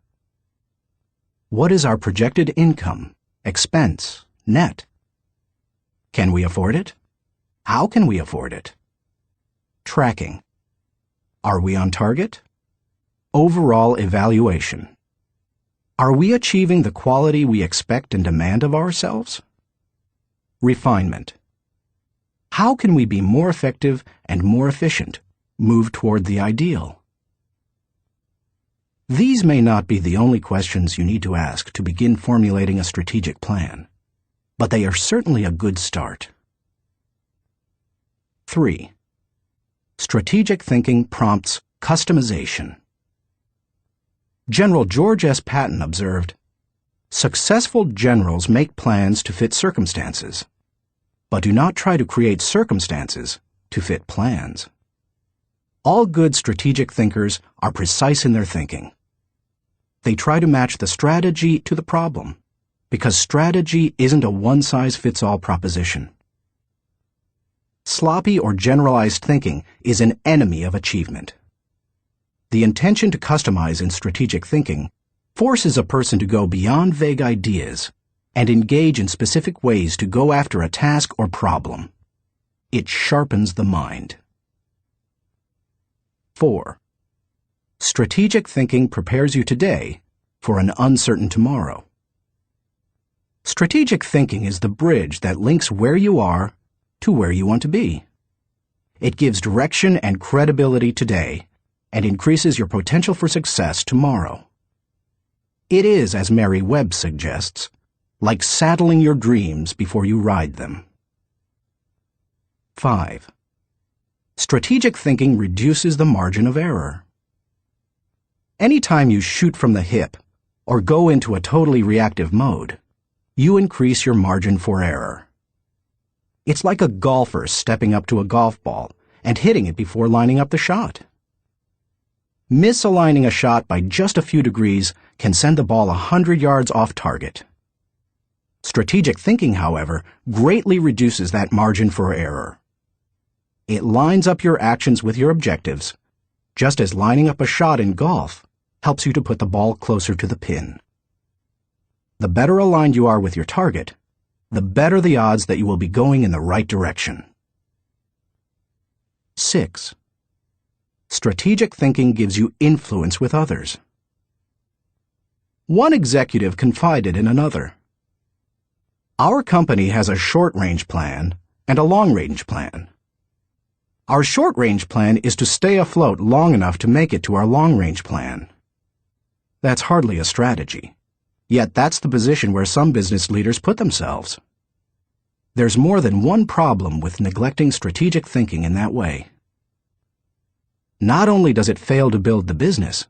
What is our projected income, expense, net? Can we afford it? How can we afford it? Tracking. Are we on target? Overall evaluation. Are we achieving the quality we expect and demand of ourselves? Refinement. How can we be more effective and more efficient, move toward the ideal? These may not be the only questions you need to ask to begin formulating a strategic plan, but they are certainly a good start. 3. Strategic thinking prompts customization. General George S. Patton observed, "Successful generals make plans to fit circumstances, but do not try to create circumstances to fit plans." All good strategic thinkers are precise in their thinking. They try to match the strategy to the problem, because strategy isn't a one-size-fits-all proposition. Sloppy or generalized thinking is an enemy of achievement. The intention to customize in strategic thinking forces a person to go beyond vague ideas and engage in specific ways to go after a task or problem. It sharpens the mind. 4. Strategic thinking prepares you today for an uncertain tomorrow. Strategic thinking is the bridge that links where you are to where you want to be. It gives direction and credibility today and increases your potential for success tomorrow. It is, as Mary Webb suggests, like saddling your dreams before you ride them. 5. Strategic thinking reduces the margin of error. Anytime you shoot from the hip or go into a totally reactive mode, you increase your margin for error. It's like a golfer stepping up to a golf ball and hitting it before lining up the shot. Misaligning a shot by just a few degrees can send the ball 100 yards off target. Strategic thinking, however, greatly reduces that margin for error. It lines up your actions with your objectives, just as lining up a shot in golf helps you to put the ball closer to the pin. The better aligned you are with your target, the better the odds that you will be going in the right direction. 6. Strategic thinking gives you influence with others. One executive confided in another, "Our company has a short-range plan and a long-range plan. Our short-range plan is to stay afloat long enough to make it to our long-range plan." That's hardly a strategy, yet that's the position where some business leaders put themselves. There's more than one problem with neglecting strategic thinking in that way. Not only does it fail to build the business,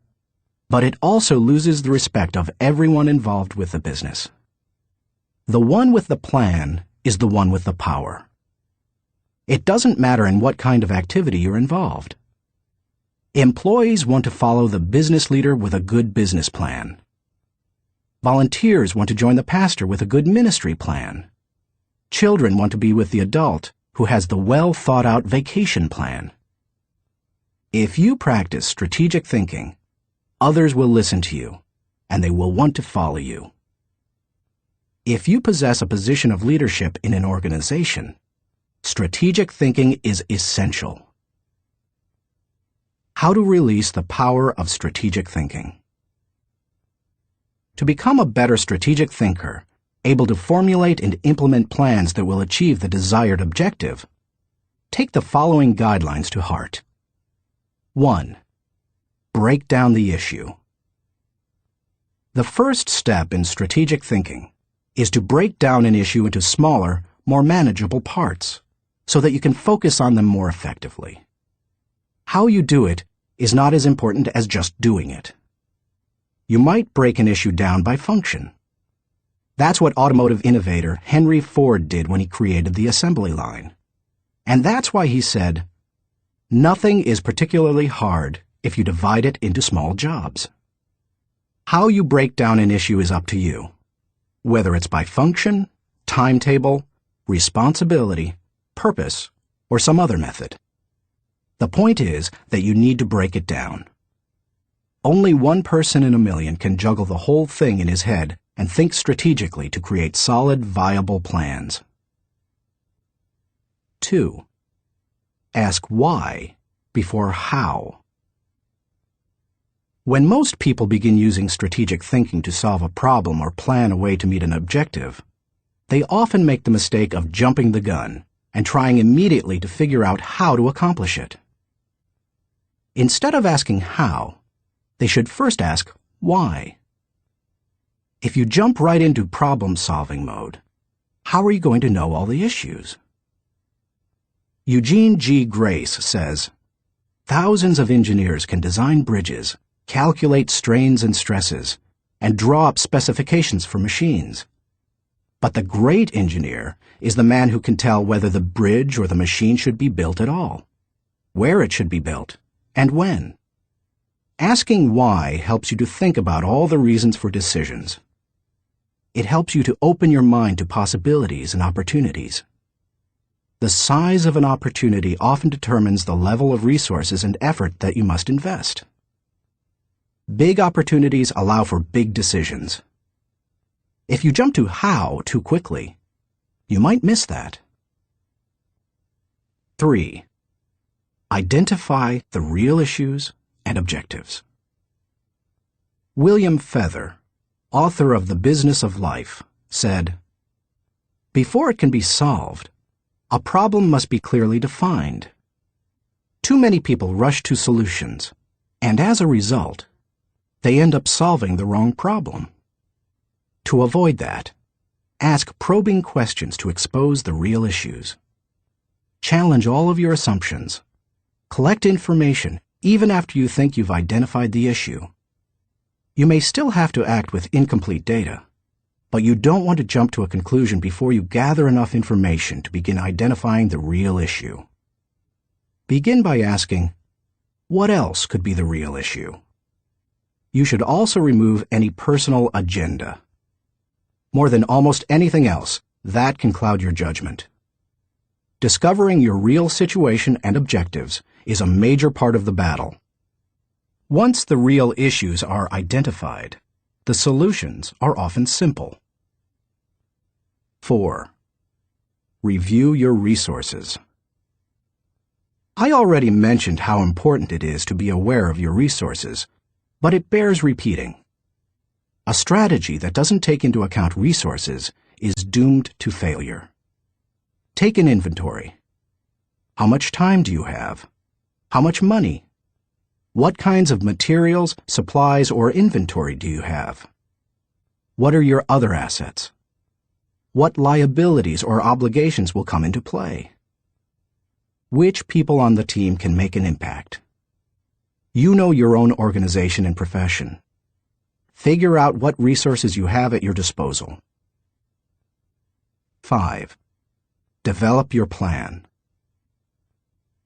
but it also loses the respect of everyone involved with the business. The one with the plan is the one with the power. It doesn't matter in what kind of activity you're involved. Employees want to follow the business leader with a good business plan. Volunteers want to join the pastor with a good ministry plan. Children want to be with the adult who has the well-thought-out vacation plan. If you practice strategic thinking, others will listen to you, and they will want to follow you. If you possess a position of leadership in an organization, strategic thinking is essential. How to release the power of strategic thinking. To become a better strategic thinker, able to formulate and implement plans that will achieve the desired objective, take the following guidelines to heart. 1. Break down the issue. The first step in strategic thinking is to break down an issue into smaller, more manageable parts, so that you can focus on them more effectively. How you do it is not as important as just doing it. You might break an issue down by function. That's what automotive innovator Henry Ford did when he created the assembly line. And that's why he said, "Nothing is particularly hard if you divide it into small jobs." How you break down an issue is up to you, whether it's by function, timetable, responsibility, purpose, or some other method. The point is that you need to break it down. Only one person in a million can juggle the whole thing in his head and think strategically to create solid, viable plans. 2. Ask why before how. When most people begin using strategic thinking to solve a problem or plan a way to meet an objective, they often make the mistake of jumping the gun and trying immediately to figure out how to accomplish it. Instead of asking how, they should first ask why. If you jump right into problem-solving mode, how are you going to know all the issues? Eugene G. Grace says, "Thousands of engineers can design bridges, calculate strains and stresses, and draw up specifications for machines. But the great engineer is the man who can tell whether the bridge or the machine should be built at all, where it should be built, and when." Asking why helps you to think about all the reasons for decisions. It helps you to open your mind to possibilities and opportunities. The size of an opportunity often determines the level of resources and effort that you must invest. Big opportunities allow for big decisions. If you jump to how too quickly, you might miss that. 3. Identify the real issues and objectives. William Feather, author of The Business of Life, said, "Before it can be solved, a problem must be clearly defined. Too many people rush to solutions, and as a result, they end up solving the wrong problem. To avoid that, ask probing questions to expose the real issues. Challenge all of your assumptions. Collect information even after you think you've identified the issue. You may still have to act with incomplete data, but you don't want to jump to a conclusion before you gather enough information to begin identifying the real issue. Begin by asking, what else could be the real issue? You should also remove any personal agenda. More than almost anything else, that can cloud your judgment. Discovering your real situation and objectives is a major part of the battle. Once the real issues are identified, the solutions are often simple. 4. Review your resources. I already mentioned how important it is to be aware of your resources, but it bears repeating. A strategy that doesn't take into account resources is doomed to failure. Take an inventory. How much time do you have? How much money? What kinds of materials, supplies, or inventory do you have? What are your other assets? What liabilities or obligations will come into play? Which people on the team can make an impact? You know your own organization and profession. Figure out what resources you have at your disposal. 5. Develop your plan.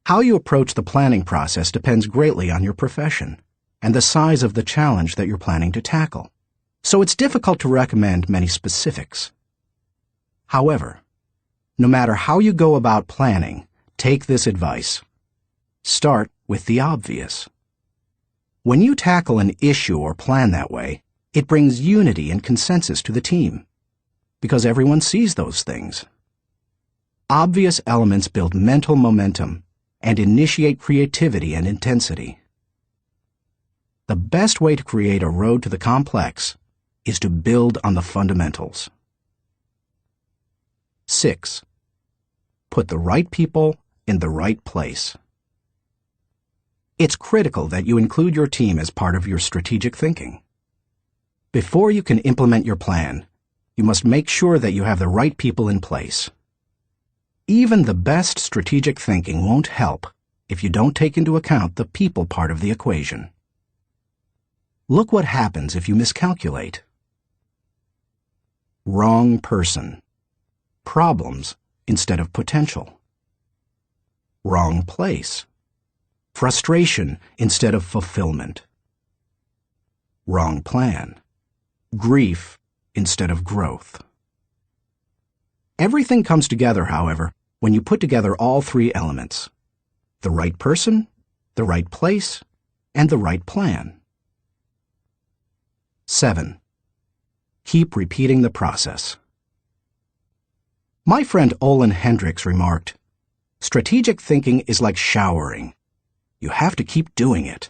How you approach the planning process depends greatly on your profession and the size of the challenge that you're planning to tackle, so it's difficult to recommend many specifics. However, no matter how you go about planning, take this advice. Start with the obvious. When you tackle an issue or plan that way, it brings unity and consensus to the team, because everyone sees those things. Obvious elements build mental momentum and initiate creativity and intensity. The best way to create a road to the complex is to build on the fundamentals. 6. Put the right people in the right place. It's critical that you include your team as part of your strategic thinking. Before you can implement your plan, you must make sure that you have the right people in place. Even the best strategic thinking won't help if you don't take into account the people part of the equation. Look what happens if you miscalculate. Wrong person. Problems instead of potential. Wrong place. Frustration instead of fulfillment. Wrong plan. Grief instead of growth. Everything comes together, however, when you put together all three elements: the right person, the right place, and the right plan. 7. Keep repeating the process. My friend Olin Hendricks remarked, "Strategic thinking is like showering. You have to keep doing it."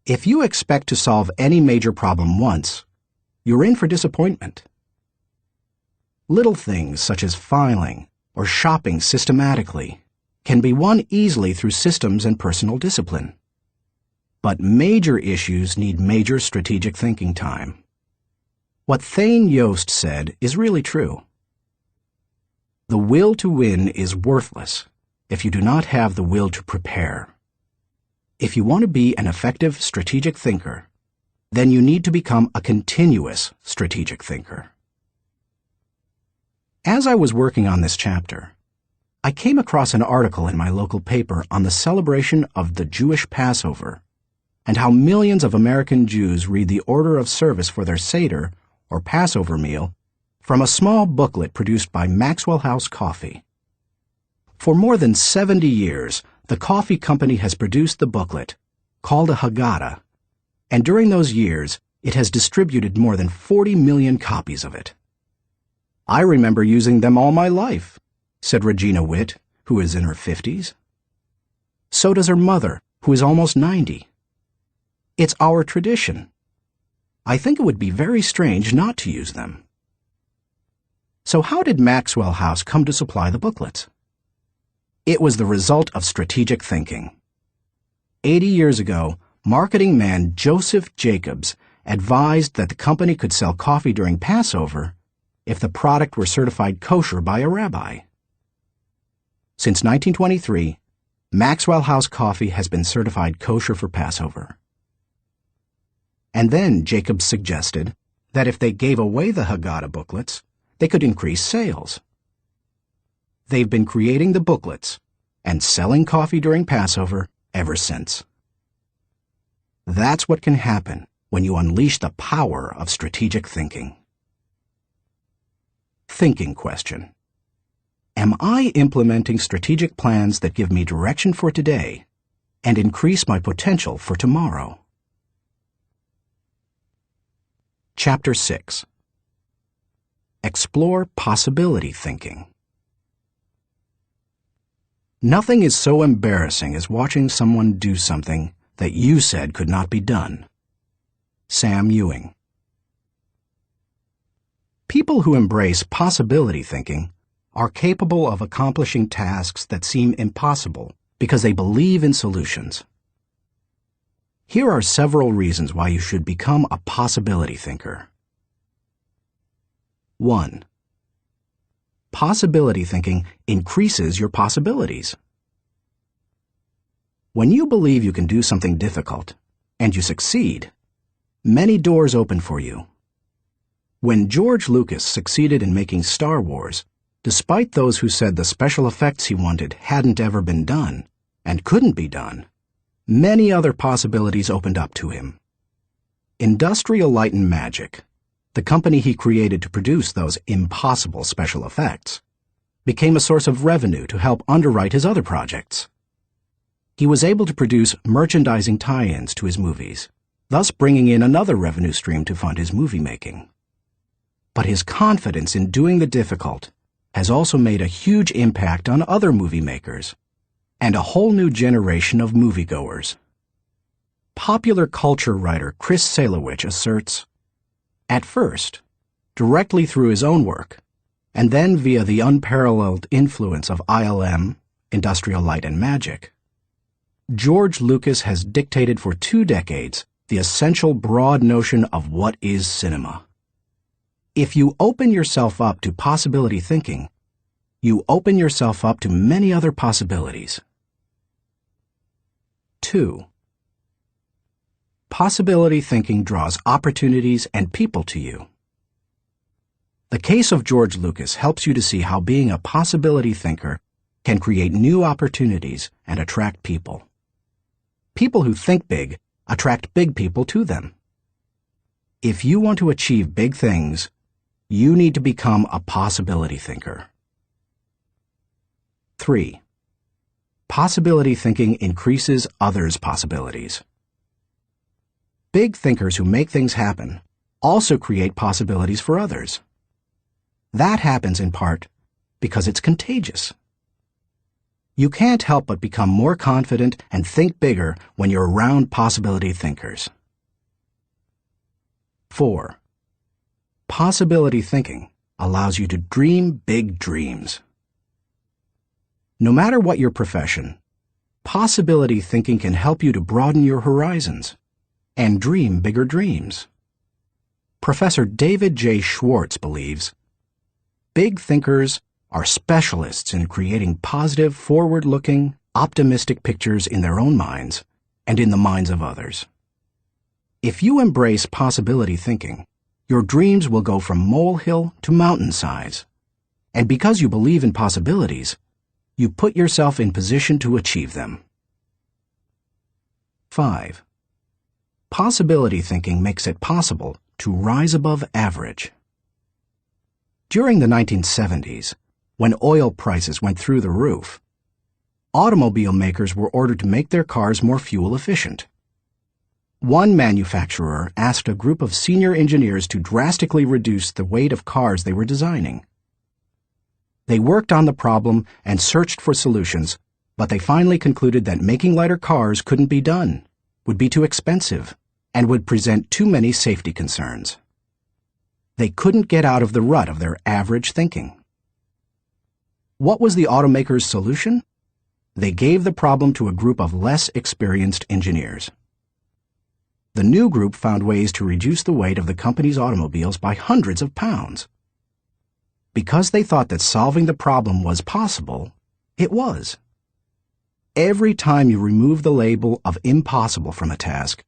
If you expect to solve any major problem once, you're in for disappointment. Little things such as filing or shopping systematically can be won easily through systems and personal discipline. But major issues need major strategic thinking time. What Thane Yost said is really true. The will to win is worthless if you do not have the will to prepare. If you want to be an effective strategic thinker, then you need to become a continuous strategic thinker. As I was working on this chapter, I came across an article in my local paper on the celebration of the Jewish Passover and how millions of American Jews read the order of service for their Seder, or Passover meal, from a small booklet produced by Maxwell House Coffee. For more than 70 years, the coffee company has produced the booklet, called a Haggadah, and during those years, it has distributed more than 40 million copies of it. I remember using them all my life, said Regina Witt, who is in her 50s. So does her mother, who is almost 90. It's our tradition. I think it would be very strange not to use them. So how did Maxwell House come to supply the booklets? It was the result of strategic thinking. 80 years ago, marketing man Joseph Jacobs advised that the company could sell coffee during Passover if the product were certified kosher by a rabbi. Since 1923, Maxwell House Coffee has been certified kosher for Passover. And then Jacobs suggested that if they gave away the Haggadah booklets, they could increase sales. They've been creating the booklets and selling coffee during Passover ever since. That's what can happen when you unleash the power of strategic thinking. Thinking question. Am I implementing strategic plans that give me direction for today and increase my potential for tomorrow? Chapter 6. Explore possibility thinking. Nothing is so embarrassing as watching someone do something that you said could not be done. Sam Ewing. People who embrace possibility thinking are capable of accomplishing tasks that seem impossible because they believe in solutions. Here are several reasons why you should become a possibility thinker. 1. Possibility thinking increases your possibilities. When you believe you can do something difficult, and you succeed, many doors open for you. When George Lucas succeeded in making Star Wars, despite those who said the special effects he wanted hadn't ever been done, and couldn't be done, many other possibilities opened up to him. Industrial Light and Magic, the company he created to produce those impossible special effects, became a source of revenue to help underwrite his other projects. He was able to produce merchandising tie-ins to his movies, thus bringing in another revenue stream to fund his movie making. But his confidence in doing the difficult has also made a huge impact on other movie makers and a whole new generation of moviegoers. Popular culture writer Chris Salewicz asserts, at first, directly through his own work, and then via the unparalleled influence of ILM, Industrial Light and Magic, George Lucas has dictated for 2 decades the essential broad notion of what is cinema. If you open yourself up to possibility thinking, you open yourself up to many other possibilities. 2. Possibility thinking draws opportunities and people to you. The case of George Lucas helps you to see how being a possibility thinker can create new opportunities and attract people. People who think big attract big people to them. If you want to achieve big things, you need to become a possibility thinker. 3. Possibility thinking increases others' possibilities. Big thinkers who make things happen also create possibilities for others. That happens in part because it's contagious. You can't help but become more confident and think bigger when you're around possibility thinkers. 4. Possibility thinking allows you to dream big dreams. No matter what your profession, possibility thinking can help you to broaden your horizons and dream bigger dreams. Professor David J. Schwartz believes, big thinkers are specialists in creating positive, forward-looking, optimistic pictures in their own minds and in the minds of others. If you embrace possibility thinking, your dreams will go from molehill to mountain size. And because you believe in possibilities, you put yourself in position to achieve them. 5. Possibility thinking makes it possible to rise above average. During the 1970s, when oil prices went through the roof, automobile makers were ordered to make their cars more fuel efficient. One manufacturer asked a group of senior engineers to drastically reduce the weight of cars they were designing. They worked on the problem and searched for solutions, but they finally concluded that making lighter cars couldn't be done, would be too expensive, and would present too many safety concerns. They couldn't get out of the rut of their average thinking. What was the automaker's solution? They gave the problem to a group of less experienced engineers. The new group found ways to reduce the weight of the company's automobiles by hundreds of pounds. Because they thought that solving the problem was possible, it was. Every time you remove the label of impossible from a task,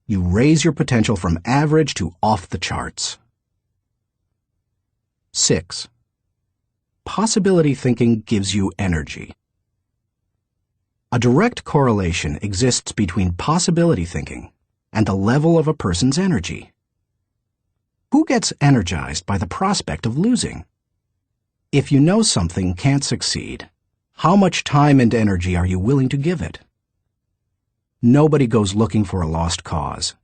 you raise your potential from average to off the charts. 6. Possibility thinking gives you energy. A direct correlation exists between possibility thinking and the level of a person's energy. Who gets energized by the prospect of losing? If you know something can't succeed, how much time and energy are you willing to give it? Nobody goes looking for a lost cause.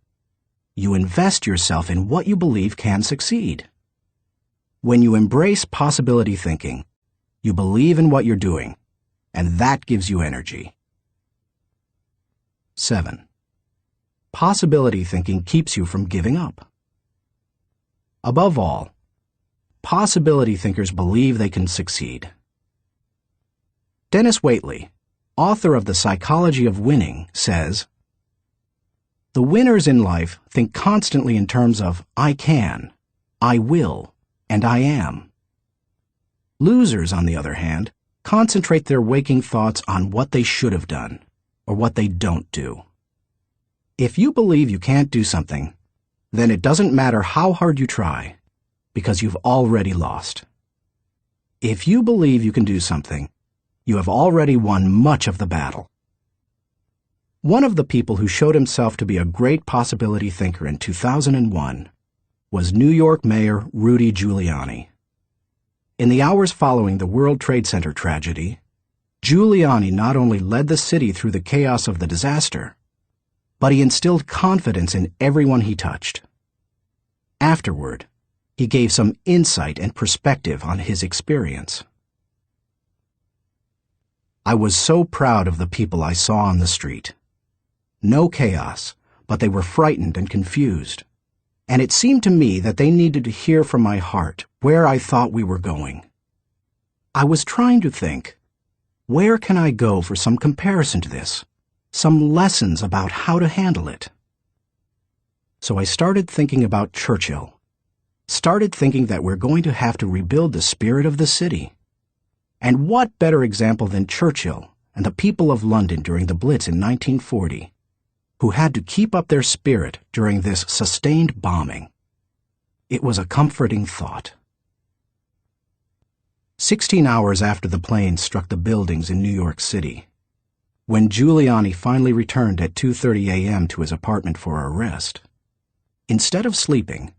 You invest yourself in what you believe can succeed. When you embrace possibility thinking, you believe in what you're doing, and that gives you energy. 7. Possibility thinking keeps you from giving up. Above all, possibility thinkers believe they can succeed. Dennis Waitley, author of The Psychology of Winning, says, "The winners in life think constantly in terms of I can, I will, and I am. Losers, on the other hand, concentrate their waking thoughts on what they should have done, or what they don't do. If you believe you can't do something, then it doesn't matter how hard you try, because you've already lost. If you believe you can do something, you have already won much of the battle." One of the people who showed himself to be a great possibility thinker in 2001 was New York Mayor Rudy Giuliani. In the hours following the World Trade Center tragedy, Giuliani not only led the city through the chaos of the disaster, but he instilled confidence in everyone he touched. Afterward, he gave some insight and perspective on his experience. "I was so proud of the people I saw on the street. No chaos, but they were frightened and confused. And it seemed to me that they needed to hear from my heart where I thought we were going. I was trying to think, where can I go for some comparison to this? Some lessons about how to handle it. So I started thinking about Churchill. Started thinking that we're going to have to rebuild the spirit of the city. And what better example than Churchill and the people of London during the Blitz in 1940, who had to keep up their spirit during this sustained bombing. It was a comforting thought." 16 hours after the plane struck the buildings in New York City, when Giuliani finally returned at 2:30 a.m. to his apartment for a rest, instead of sleeping,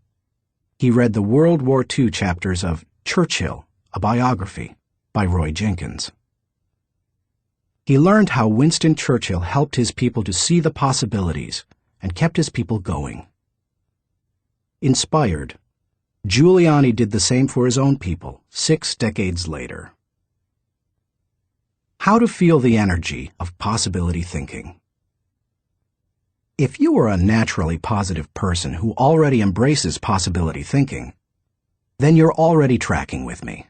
he read the World War II chapters of Churchill, a Biography by Roy Jenkins. He learned how Winston Churchill helped his people to see the possibilities and kept his people going. Inspired, Giuliani did the same for his own people 6 decades later. How to feel the energy of possibility thinking. If you are a naturally positive person who already embraces possibility thinking, then you're already tracking with me.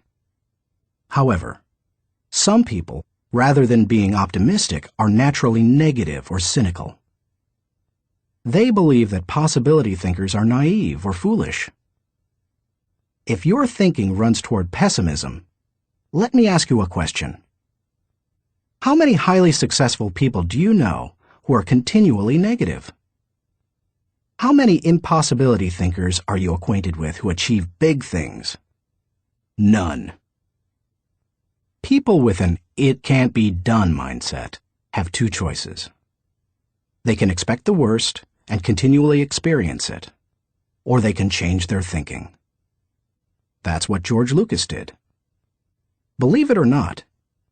However, some people, rather than being optimistic, are naturally negative or cynical. They believe that possibility thinkers are naive or foolish. If your thinking runs toward pessimism, let me ask you a question. How many highly successful people do you know who are continually negative? How many impossibility thinkers are you acquainted with who achieve big things? None. People with an "it can't be done" mindset have two choices. They can expect the worst and continually experience it, or they can change their thinking. That's what George Lucas did. Believe it or not,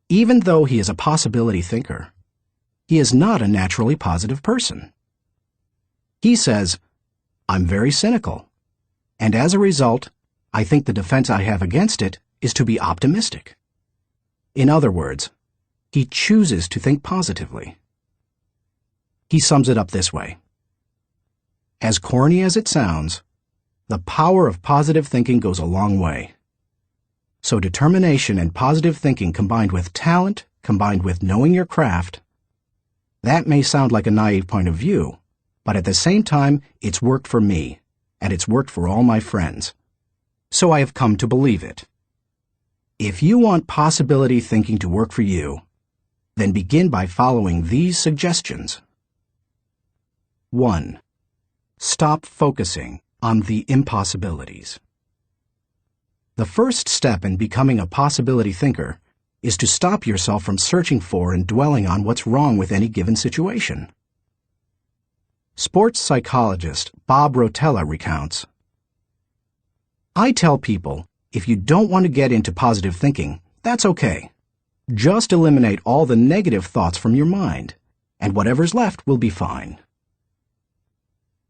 even though he is a possibility thinker, he is not a naturally positive person. He says, "I'm very cynical, and as a result, I think the defense I have against it is to be optimistic." In other words, he chooses to think positively. He sums it up this way. As corny as it sounds, the power of positive thinking goes a long way. So determination and positive thinking combined with talent, combined with knowing your craft, that may sound like a naive point of view, but at the same time, it's worked for me, and it's worked for all my friends. So I have come to believe it. If you want possibility thinking to work for you, then begin by following these suggestions. 1. Stop focusing on the impossibilities. The first step in becoming a possibility thinker is to stop yourself from searching for and dwelling on what's wrong with any given situation. Sports psychologist Bob Rotella recounts, "I tell people, if you don't want to get into positive thinking, that's okay. Just eliminate all the negative thoughts from your mind, and whatever's left will be fine."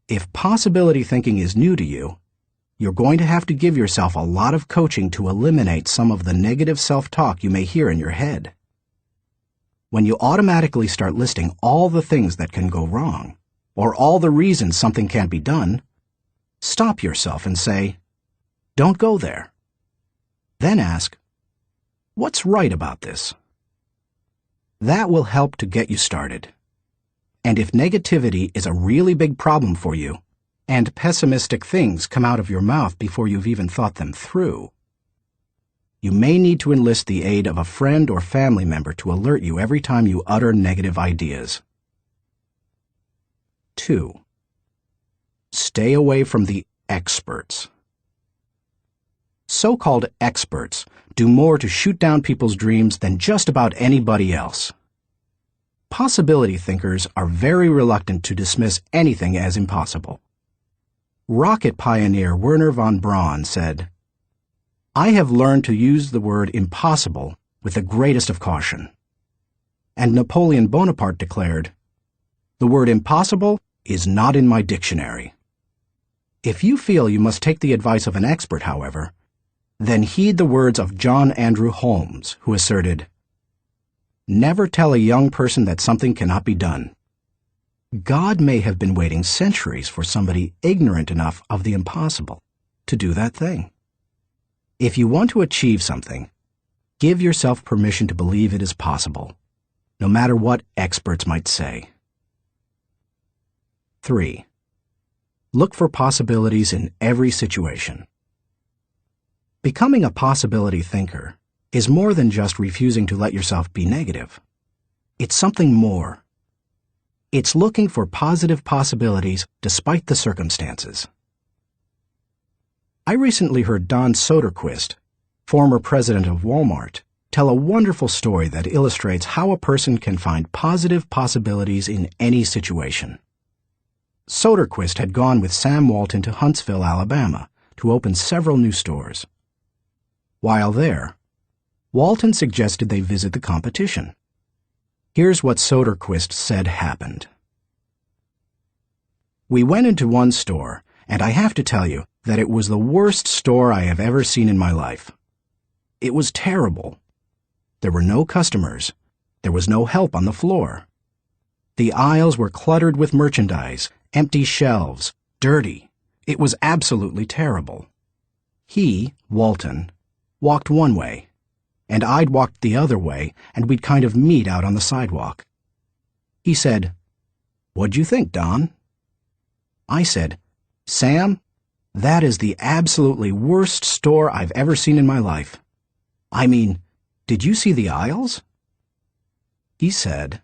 If possibility thinking is new to you, you're going to have to give yourself a lot of coaching to eliminate some of the negative self-talk you may hear in your head. When you automatically start listing all the things that can go wrong, or all the reasons something can't be done, stop yourself and say, "Don't go there." Then ask, "What's right about this?" That will help to get you started. And if negativity is a really big problem for you, and pessimistic things come out of your mouth before you've even thought them through, you may need to enlist the aid of a friend or family member to alert you every time you utter negative ideas. 2. Stay away from the experts. So-called experts do more to shoot down people's dreams than just about anybody else. Possibility thinkers are very reluctant to dismiss anything as impossible. Rocket pioneer Wernher von Braun said, "I have learned to use the word impossible with the greatest of caution." And Napoleon Bonaparte declared, "The word impossible is not in my dictionary." If you feel you must take the advice of an expert, however, then heed the words of John Andrew Holmes, who asserted, "Never tell a young person that something cannot be done. God may have been waiting centuries for somebody ignorant enough of the impossible to do that thing." If you want to achieve something, give yourself permission to believe it is possible, no matter what experts might say. 3. Look for possibilities in every situation. Becoming a possibility thinker is more than just refusing to let yourself be negative. It's something more. It's looking for positive possibilities despite the circumstances. I recently heard Don Soderquist, former president of Walmart, tell a wonderful story that illustrates how a person can find positive possibilities in any situation. Soderquist had gone with Sam Walton to Huntsville, Alabama, to open several new stores. While there, Walton suggested they visit the competition. Here's what Soderquist said happened. "We went into one store, and I have to tell you that it was the worst store I have ever seen in my life. It was terrible. There were no customers, There was no help on the floor. The aisles were cluttered with merchandise, empty shelves, dirty. It was absolutely terrible. He, Walton, walked one way, and I'd walked the other way, and we'd kind of meet out on the sidewalk. He said, "What'd you think, Don?" I said, "Sam, that is the absolutely worst store I've ever seen in my life. I mean, did you see the aisles?" He said,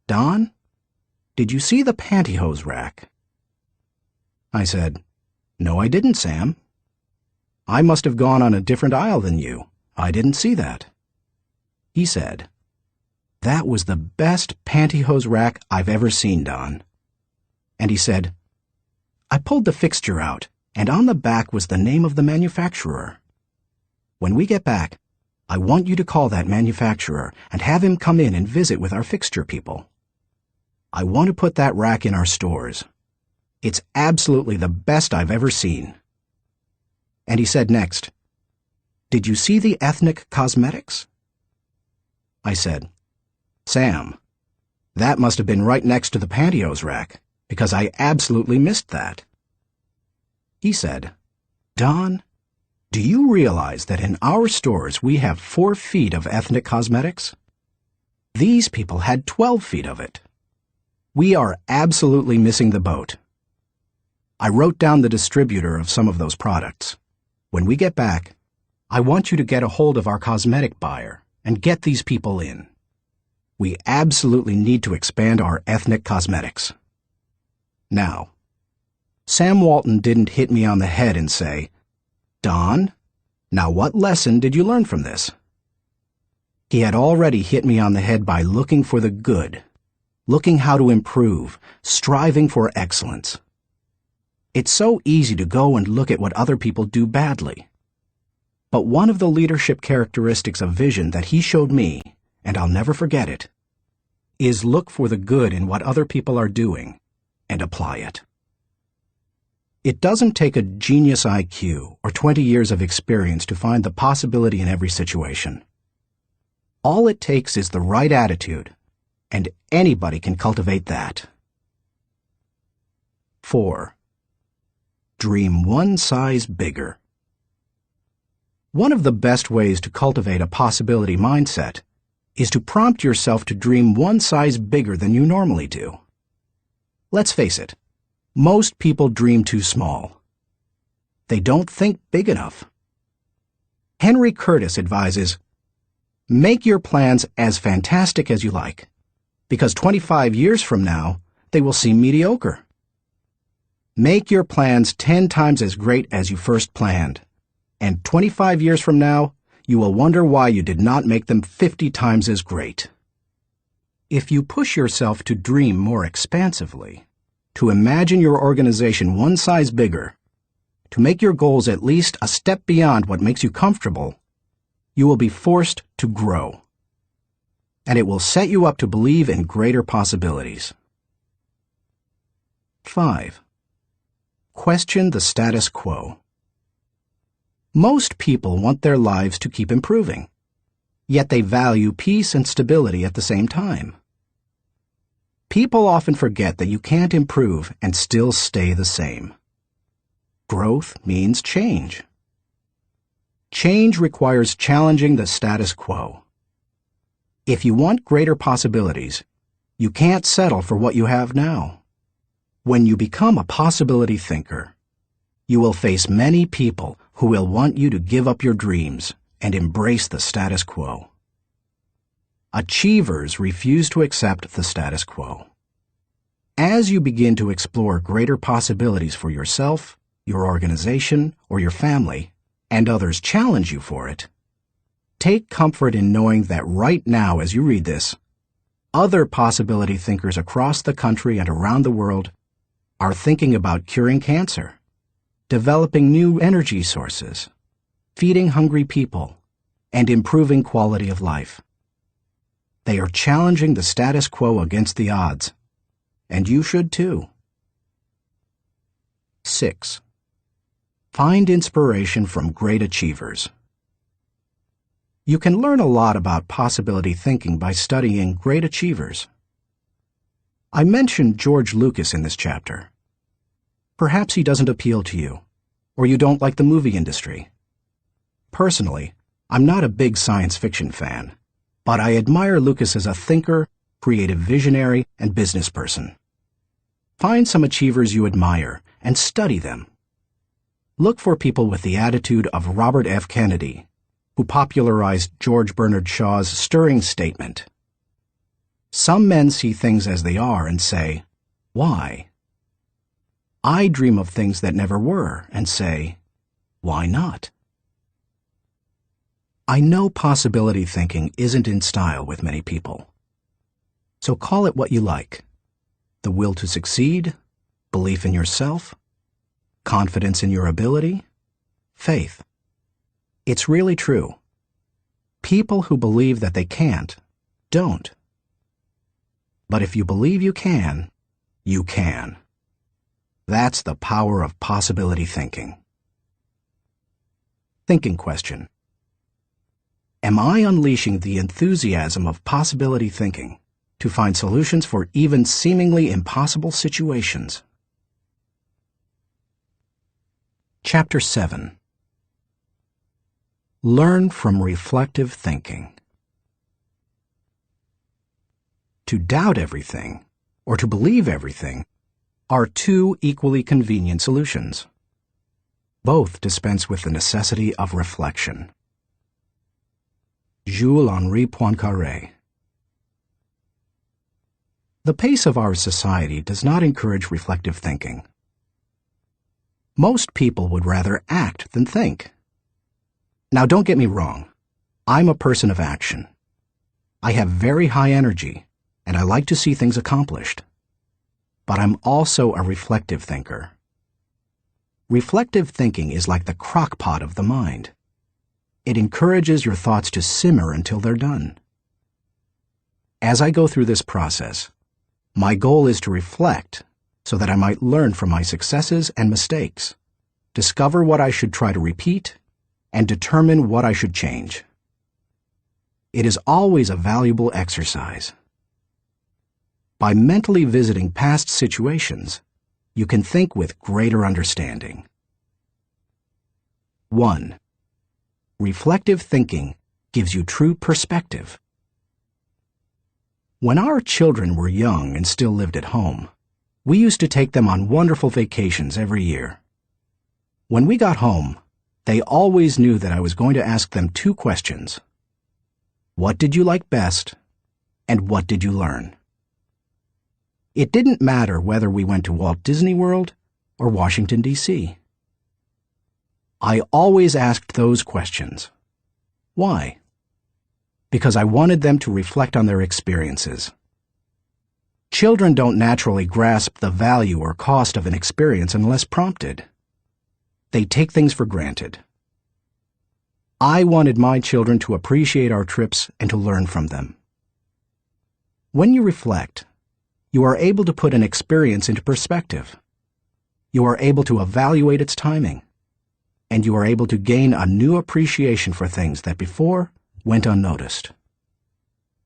"Don, did you see the pantyhose rack?" I said, "No, I didn't, Sam." "I must have gone on a different aisle than you. I didn't see that." He said, "That was the best pantyhose rack I've ever seen, Don." And he said, "I pulled the fixture out, and on the back was the name of the manufacturer. When we get back, I want you to call that manufacturer and have him come in and visit with our fixture people. I want to put that rack in our stores. It's absolutely the best I've ever seen." And he said next, "Did you see the ethnic cosmetics?" I said, "Sam, that must have been right next to the pantyhose rack, because I absolutely missed that." He said, "Don, do you realize that in our stores we have 4 feet of ethnic cosmetics? These people had 12 feet of it. We are absolutely missing the boat. I wrote down the distributor of some of those products. When we get back, I want you to get a hold of our cosmetic buyer and get these people in. We absolutely need to expand our ethnic cosmetics." Now, Sam Walton didn't hit me on the head and say, "Don, now what lesson did you learn from this?" He had already hit me on the head by looking for the good, looking how to improve, striving for excellence. It's so easy to go and look at what other people do badly. But one of the leadership characteristics of vision that he showed me, and I'll never forget it, is look for the good in what other people are doing and apply it. It doesn't take a genius IQ or 20 years of experience to find the possibility in every situation. All it takes is the right attitude, and anybody can cultivate that. 4. Dream one size bigger. One of the best ways to cultivate a possibility mindset is to prompt yourself to dream one size bigger than you normally do. Let's face it, most people dream too small. They don't think big enough. Henry Curtis advises, "Make your plans as fantastic as you like, because 25 years from now, they will seem mediocre. Make your plans 10 times as great as you first planned, and 25 years from now, you will wonder why you did not make them 50 times as great." If you push yourself to dream more expansively, to imagine your organization one size bigger, to make your goals at least a step beyond what makes you comfortable, you will be forced to grow. And it will set you up to believe in greater possibilities. 5. Question the status quo. Most people want their lives to keep improving, yet they value peace and stability at the same time. People often forget that you can't improve and still stay the same. Growth means change. Change requires challenging the status quo. If you want greater possibilities, you can't settle for what you have now. When you become a possibility thinker, you will face many people who will want you to give up your dreams and embrace the status quo. Achievers refuse to accept the status quo. As you begin to explore greater possibilities for yourself, your organization, or your family, and others challenge you for it, take comfort in knowing that right now as you read this, other possibility thinkers across the country and around the world are thinking about curing cancer, developing new energy sources, feeding hungry people, and improving quality of life. They are challenging the status quo against the odds, and you should too. 6. Find inspiration from great achievers. You can learn a lot about possibility thinking by studying great achievers. I mentioned George Lucas in this chapter. Perhaps he doesn't appeal to you, or you don't like the movie industry. Personally, I'm not a big science fiction fan, but I admire Lucas as a thinker, creative visionary, and business person. Find some achievers you admire and study them. Look for people with the attitude of Robert F. Kennedy, who popularized George Bernard Shaw's stirring statement. Some men see things as they are and say, "Why?" I dream of things that never were and say, "Why not?" I know possibility thinking isn't in style with many people. So call it what you like. The will to succeed, belief in yourself, confidence in your ability, faith. It's really true. People who believe that they can't, don't. But if you believe you can, you can. That's the power of possibility thinking. Thinking question. Am I unleashing the enthusiasm of possibility thinking to find solutions for even seemingly impossible situations? Chapter 7. Learn from reflective thinking. To doubt everything, or to believe everything, are two equally convenient solutions. Both dispense with the necessity of reflection. Jules-Henri Poincaré. The pace of our society does not encourage reflective thinking. Most people would rather act than think. Now, don't get me wrong. I'm a person of action. I have very high energy, and I like to see things accomplished. But I'm also a reflective thinker. Reflective thinking is like the crock pot of the mind. It encourages your thoughts to simmer until they're done. As I go through this process, my goal is to reflect so that I might learn from my successes and mistakes, discover what I should try to repeat, and determine what I should change. It is always a valuable exercise. By mentally visiting past situations, you can think with greater understanding. 1. Reflective thinking gives you true perspective. When our children were young and still lived at home, we used to take them on wonderful vacations every year. When we got home, they always knew that I was going to ask them two questions. What did you like best, and what did you learn? It didn't matter whether we went to Walt Disney World or Washington, D.C. I always asked those questions. Why? Because I wanted them to reflect on their experiences. Children don't naturally grasp the value or cost of an experience unless prompted. They take things for granted. I wanted my children to appreciate our trips and to learn from them. When you reflect, you are able to put an experience into perspective. You are able to evaluate its timing, and you are able to gain a new appreciation for things that before went unnoticed.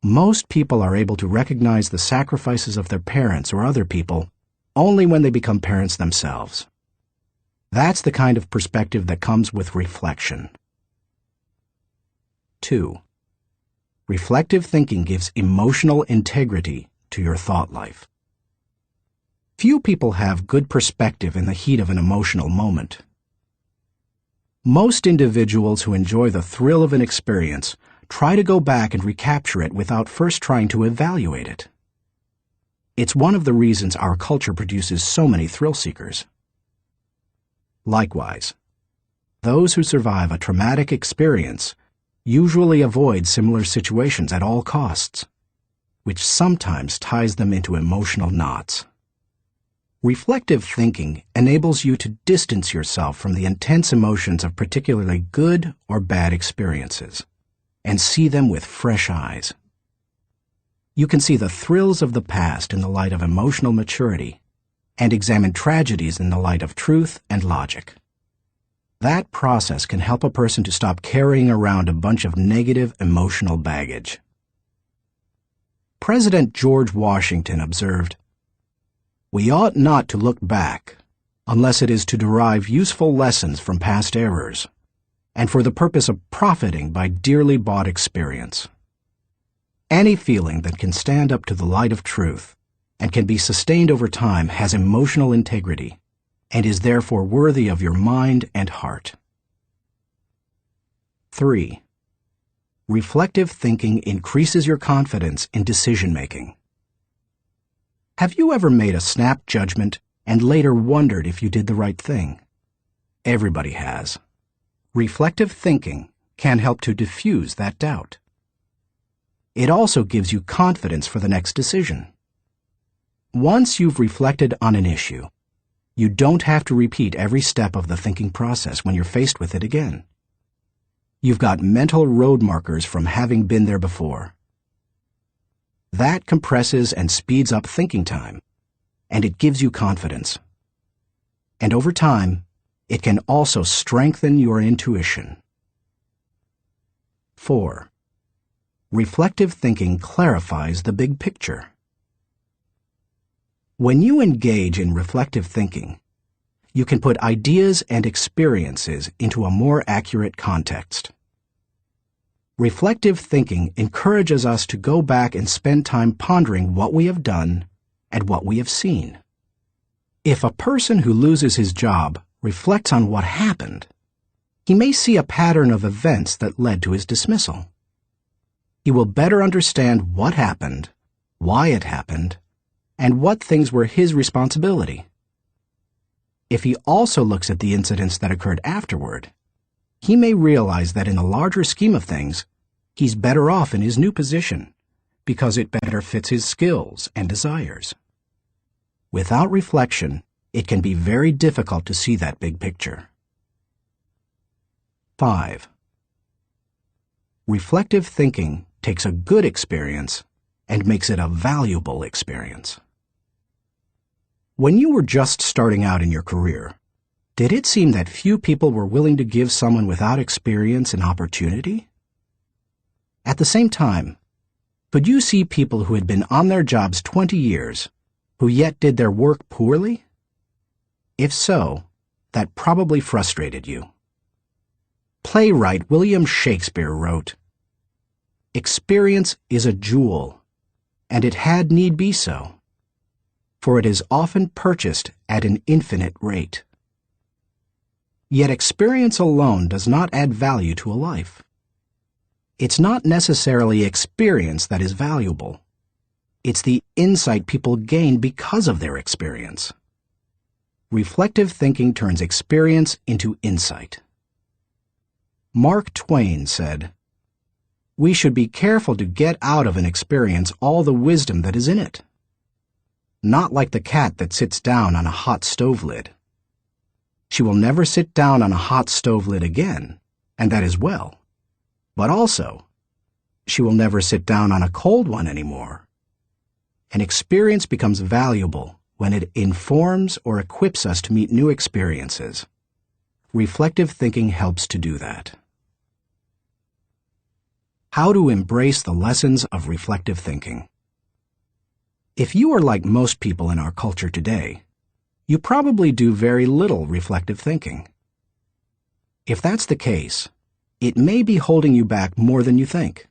Most people are able to recognize the sacrifices of their parents or other people only when they become parents themselves. That's the kind of perspective that comes with reflection. 2. Reflective thinking gives emotional integrity to your thought life. Few people have good perspective in the heat of an emotional moment. Most individuals who enjoy the thrill of an experience try to go back and recapture it without first trying to evaluate it. It's one of the reasons our culture produces so many thrill seekers. Likewise, those who survive a traumatic experience usually avoid similar situations at all costs, which sometimes ties them into emotional knots. Reflective thinking enables you to distance yourself from the intense emotions of particularly good or bad experiences and see them with fresh eyes. You can see the thrills of the past in the light of emotional maturity and examine tragedies in the light of truth and logic. That process can help a person to stop carrying around a bunch of negative emotional baggage. President George Washington observed, "We ought not to look back unless it is to derive useful lessons from past errors, and for the purpose of profiting by dearly bought experience. Any feeling that can stand up to the light of truth and can be sustained over time has emotional integrity and is therefore worthy of your mind and heart." 3. Reflective thinking increases your confidence in decision-making. Have you ever made a snap judgment and later wondered if you did the right thing? Everybody has. Reflective thinking can help to diffuse that doubt. It also gives you confidence for the next decision. Once you've reflected on an issue, you don't have to repeat every step of the thinking process when you're faced with it again. You've got mental road markers from having been there before. That compresses and speeds up thinking time, and it gives you confidence. And over time, it can also strengthen your intuition. 4. Reflective thinking clarifies the big picture. When you engage in reflective thinking, you can put ideas and experiences into a more accurate context. Reflective thinking encourages us to go back and spend time pondering what we have done and what we have seen. If a person who loses his job reflects on what happened, he may see a pattern of events that led to his dismissal. He will better understand what happened, why it happened, and what things were his responsibility. If he also looks at the incidents that occurred afterward, he may realize that in the larger scheme of things, he's better off in his new position because it better fits his skills and desires. Without reflection, it can be very difficult to see that big picture. 5. Reflective thinking takes a good experience and makes it a valuable experience. When you were just starting out in your career, did it seem that few people were willing to give someone without experience an opportunity? At the same time, could you see people who had been on their jobs 20 years, who yet did their work poorly? If so, that probably frustrated you. Playwright William Shakespeare wrote, "Experience is a jewel, and it had need be so, for it is often purchased at an infinite rate." Yet experience alone does not add value to a life. It's not necessarily experience that is valuable. It's the insight people gain because of their experience. Reflective thinking turns experience into insight. Mark Twain said, "We should be careful to get out of an experience all the wisdom that is in it. Not like the cat that sits down on a hot stove lid. She will never sit down on a hot stove lid again, and that is well. But also, she will never sit down on a cold one anymore." An experience becomes valuable when it informs or equips us to meet new experiences. Reflective thinking helps to do that. How to embrace the lessons of reflective thinking. If you are like most people in our culture today, you probably do very little reflective thinking. If that's the case, it may be holding you back more than you think.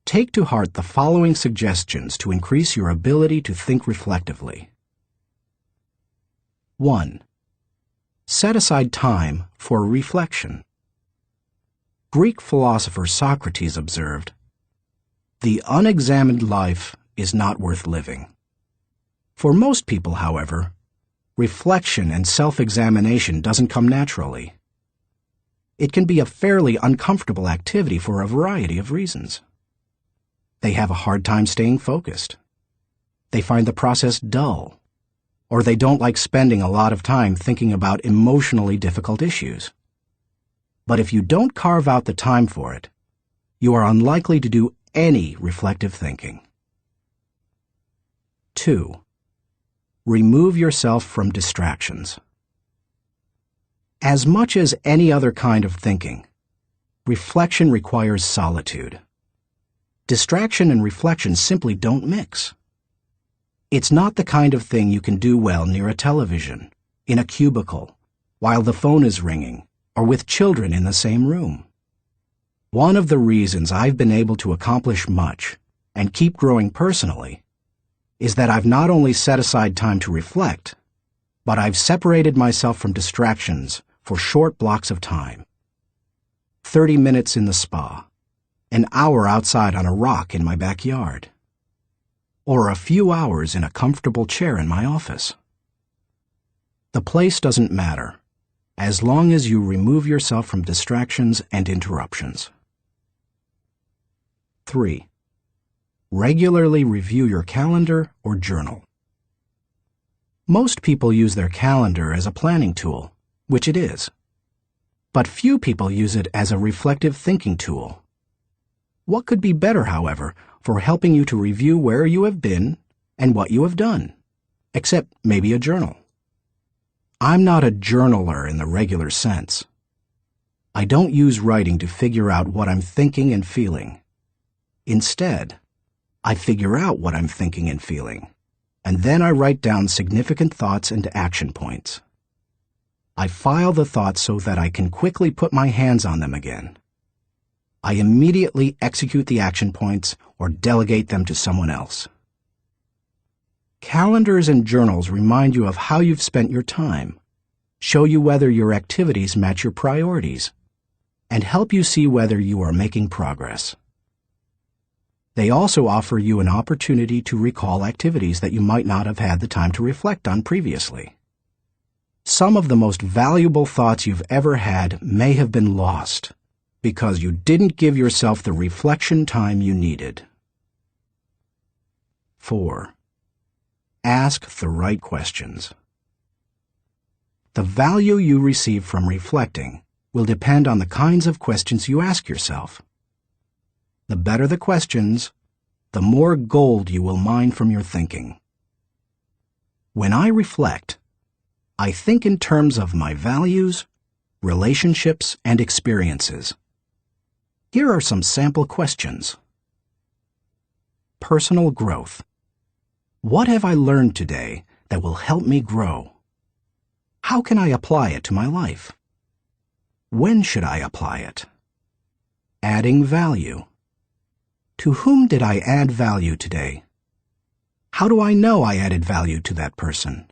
Take to heart the following suggestions to increase your ability to think reflectively. 1. Set aside time for reflection. Greek philosopher Socrates observed, "The unexamined life is not worth living." For most people, however, reflection and self-examination doesn't come naturally. It can be a fairly uncomfortable activity for a variety of reasons. They have a hard time staying focused. They find the process dull, or they don't like spending a lot of time thinking about emotionally difficult issues. But if you don't carve out the time for it, you are unlikely to do any reflective thinking. 2. Remove yourself from distractions. As much as any other kind of thinking, reflection requires solitude. Distraction and reflection simply don't mix. It's not the kind of thing you can do well near a television, in a cubicle, while the phone is ringing, or with children in the same room. One of the reasons I've been able to accomplish much and keep growing personally is that I've not only set aside time to reflect, but I've separated myself from distractions for short blocks of time. 30 minutes in the spa, an hour outside on a rock in my backyard, or a few hours in a comfortable chair in my office. The place doesn't matter, as long as you remove yourself from distractions and interruptions. 3. Regularly review your calendar or journal. Most people use their calendar as a planning tool, which it is. But few people use it as a reflective thinking tool. What could be better, however, for helping you to review where you have been and what you have done, except maybe a journal? I'm not a journaler in the regular sense. I don't use writing to figure out what I'm thinking and feeling. Instead, I figure out what I'm thinking and feeling, and then I write down significant thoughts and action points. I file the thoughts so that I can quickly put my hands on them again. I immediately execute the action points or delegate them to someone else. Calendars and journals remind you of how you've spent your time, show you whether your activities match your priorities, and help you see whether you are making progress. They also offer you an opportunity to recall activities that you might not have had the time to reflect on previously. Some of the most valuable thoughts you've ever had may have been lost because you didn't give yourself the reflection time you needed. 4. Ask the right questions. The value you receive from reflecting will depend on the kinds of questions you ask yourself. The better the questions, the more gold you will mine from your thinking. When I reflect, I think in terms of my values, relationships, and experiences. Here are some sample questions. Personal growth. What have I learned today that will help me grow? How can I apply it to my life? When should I apply it? Adding value. To whom did I add value today? How do I know I added value to that person?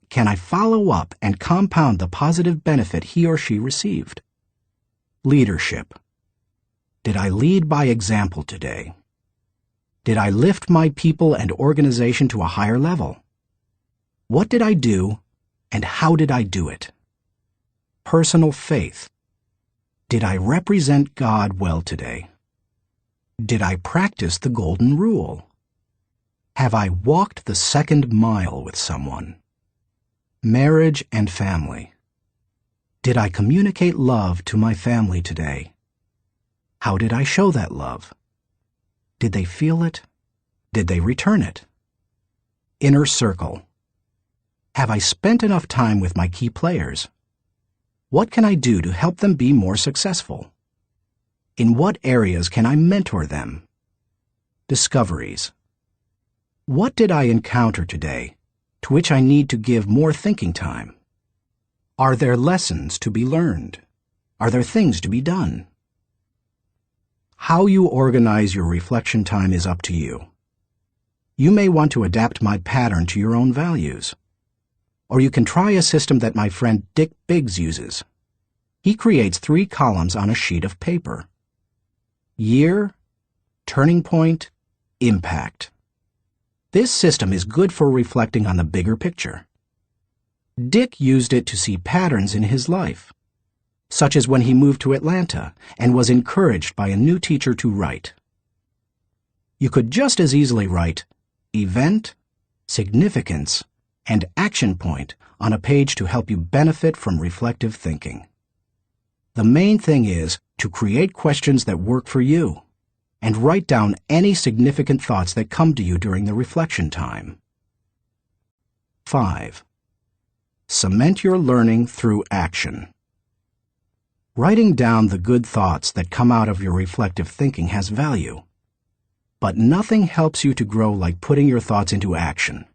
Can I follow up and compound the positive benefit he or she received? Leadership. Did I lead by example today? Did I lift my people and organization to a higher level? What did I do, and how did I do it? Personal faith. Did I represent God well today? Did I practice the golden rule? Have I walked the second mile with someone? Marriage and family. Did I communicate love to my family today? How did I show that love? Did they feel it? Did they return it? Inner circle. Have I spent enough time with my key players? What can I do to help them be more successful? In what areas can I mentor them? Discoveries. What did I encounter today to which I need to give more thinking time? Are there lessons to be learned? Are there things to be done? How you organize your reflection time is up to you. You may want to adapt my pattern to your own values. Or you can try a system that my friend Dick Biggs uses. He creates 3 columns on a sheet of paper. Year, turning point, impact. This system is good for reflecting on the bigger picture. Dick used it to see patterns in his life, such as when he moved to Atlanta and was encouraged by a new teacher to write. You could just as easily write event, significance, and action point on a page to help you benefit from reflective thinking. The main thing is to create questions that work for you and write down any significant thoughts that come to you during the reflection time. 5. Cement your learning through action. Writing down the good thoughts that come out of your reflective thinking has value. But nothing helps you to grow like putting your thoughts into action.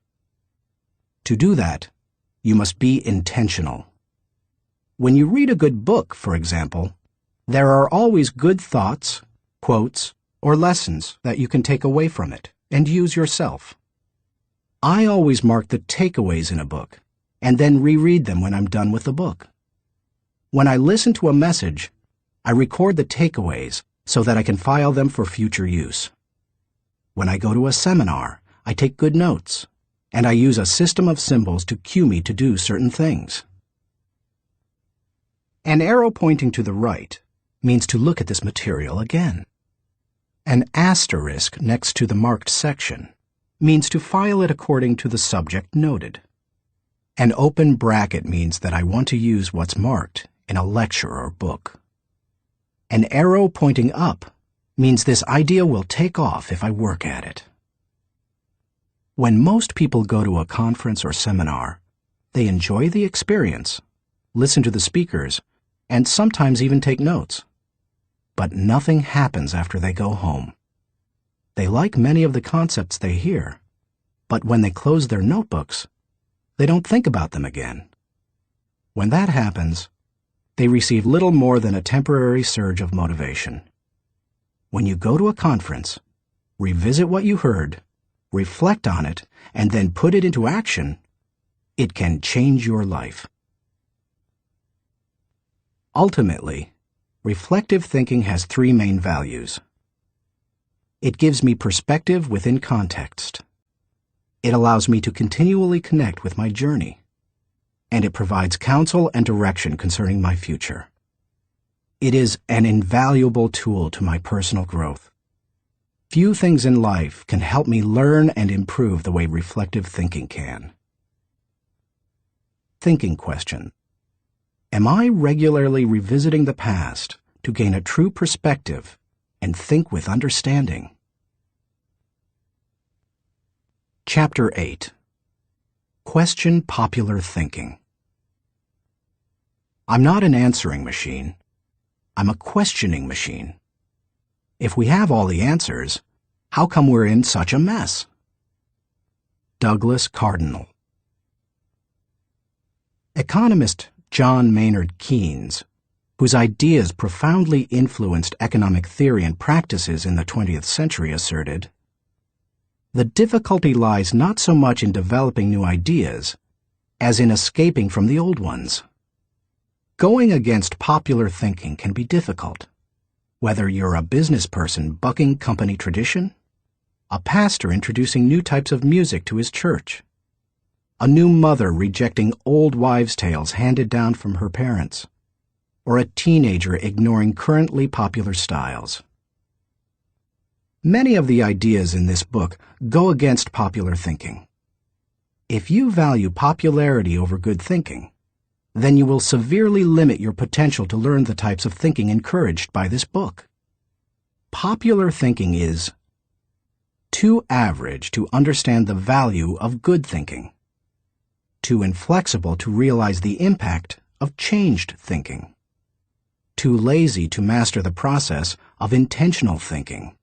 To do that, you must be intentional. When you read a good book, for example, there are always good thoughts, quotes, or lessons that you can take away from it and use yourself. I always mark the takeaways in a book and then reread them when I'm done with the book. When I listen to a message, I record the takeaways so that I can file them for future use. When I go to a seminar, I take good notes, and I use a system of symbols to cue me to do certain things. An arrow pointing to the right means to look at this material again. An asterisk next to the marked section means to file it according to the subject noted. An open bracket means that I want to use what's marked in a lecture or book. An arrow pointing up means this idea will take off if I work at it. When most people go to a conference or seminar, they enjoy the experience, listen to the speakers, and sometimes even take notes. But nothing happens after they go home. They like many of the concepts they hear, but when they close their notebooks, they don't think about them again. When that happens, they receive little more than a temporary surge of motivation. When you go to a conference, revisit what you heard, reflect on it, and then put it into action, it can change your life. Ultimately, reflective thinking has three main values. It gives me perspective within context. It allows me to continually connect with my journey. And it provides counsel and direction concerning my future. It is an invaluable tool to my personal growth. Few things in life can help me learn and improve the way reflective thinking can. Thinking question. Am I regularly revisiting the past to gain a true perspective and think with understanding? Chapter 8. Question popular thinking. I'm not an answering machine. I'm a questioning machine. If we have all the answers, how come we're in such a mess? Douglas Cardinal. Economist John Maynard Keynes, whose ideas profoundly influenced economic theory and practices in the 20th century, asserted, "The difficulty lies not so much in developing new ideas as in escaping from the old ones." Going against popular thinking can be difficult, whether you're a business person bucking company tradition, a pastor introducing new types of music to his church, a new mother rejecting old wives' tales handed down from her parents, or a teenager ignoring currently popular styles. Many of the ideas in this book go against popular thinking. If you value popularity over good thinking, then you will severely limit your potential to learn the types of thinking encouraged by this book. Popular thinking is too average to understand the value of good thinking, too inflexible to realize the impact of changed thinking, too lazy to master the process of intentional thinking,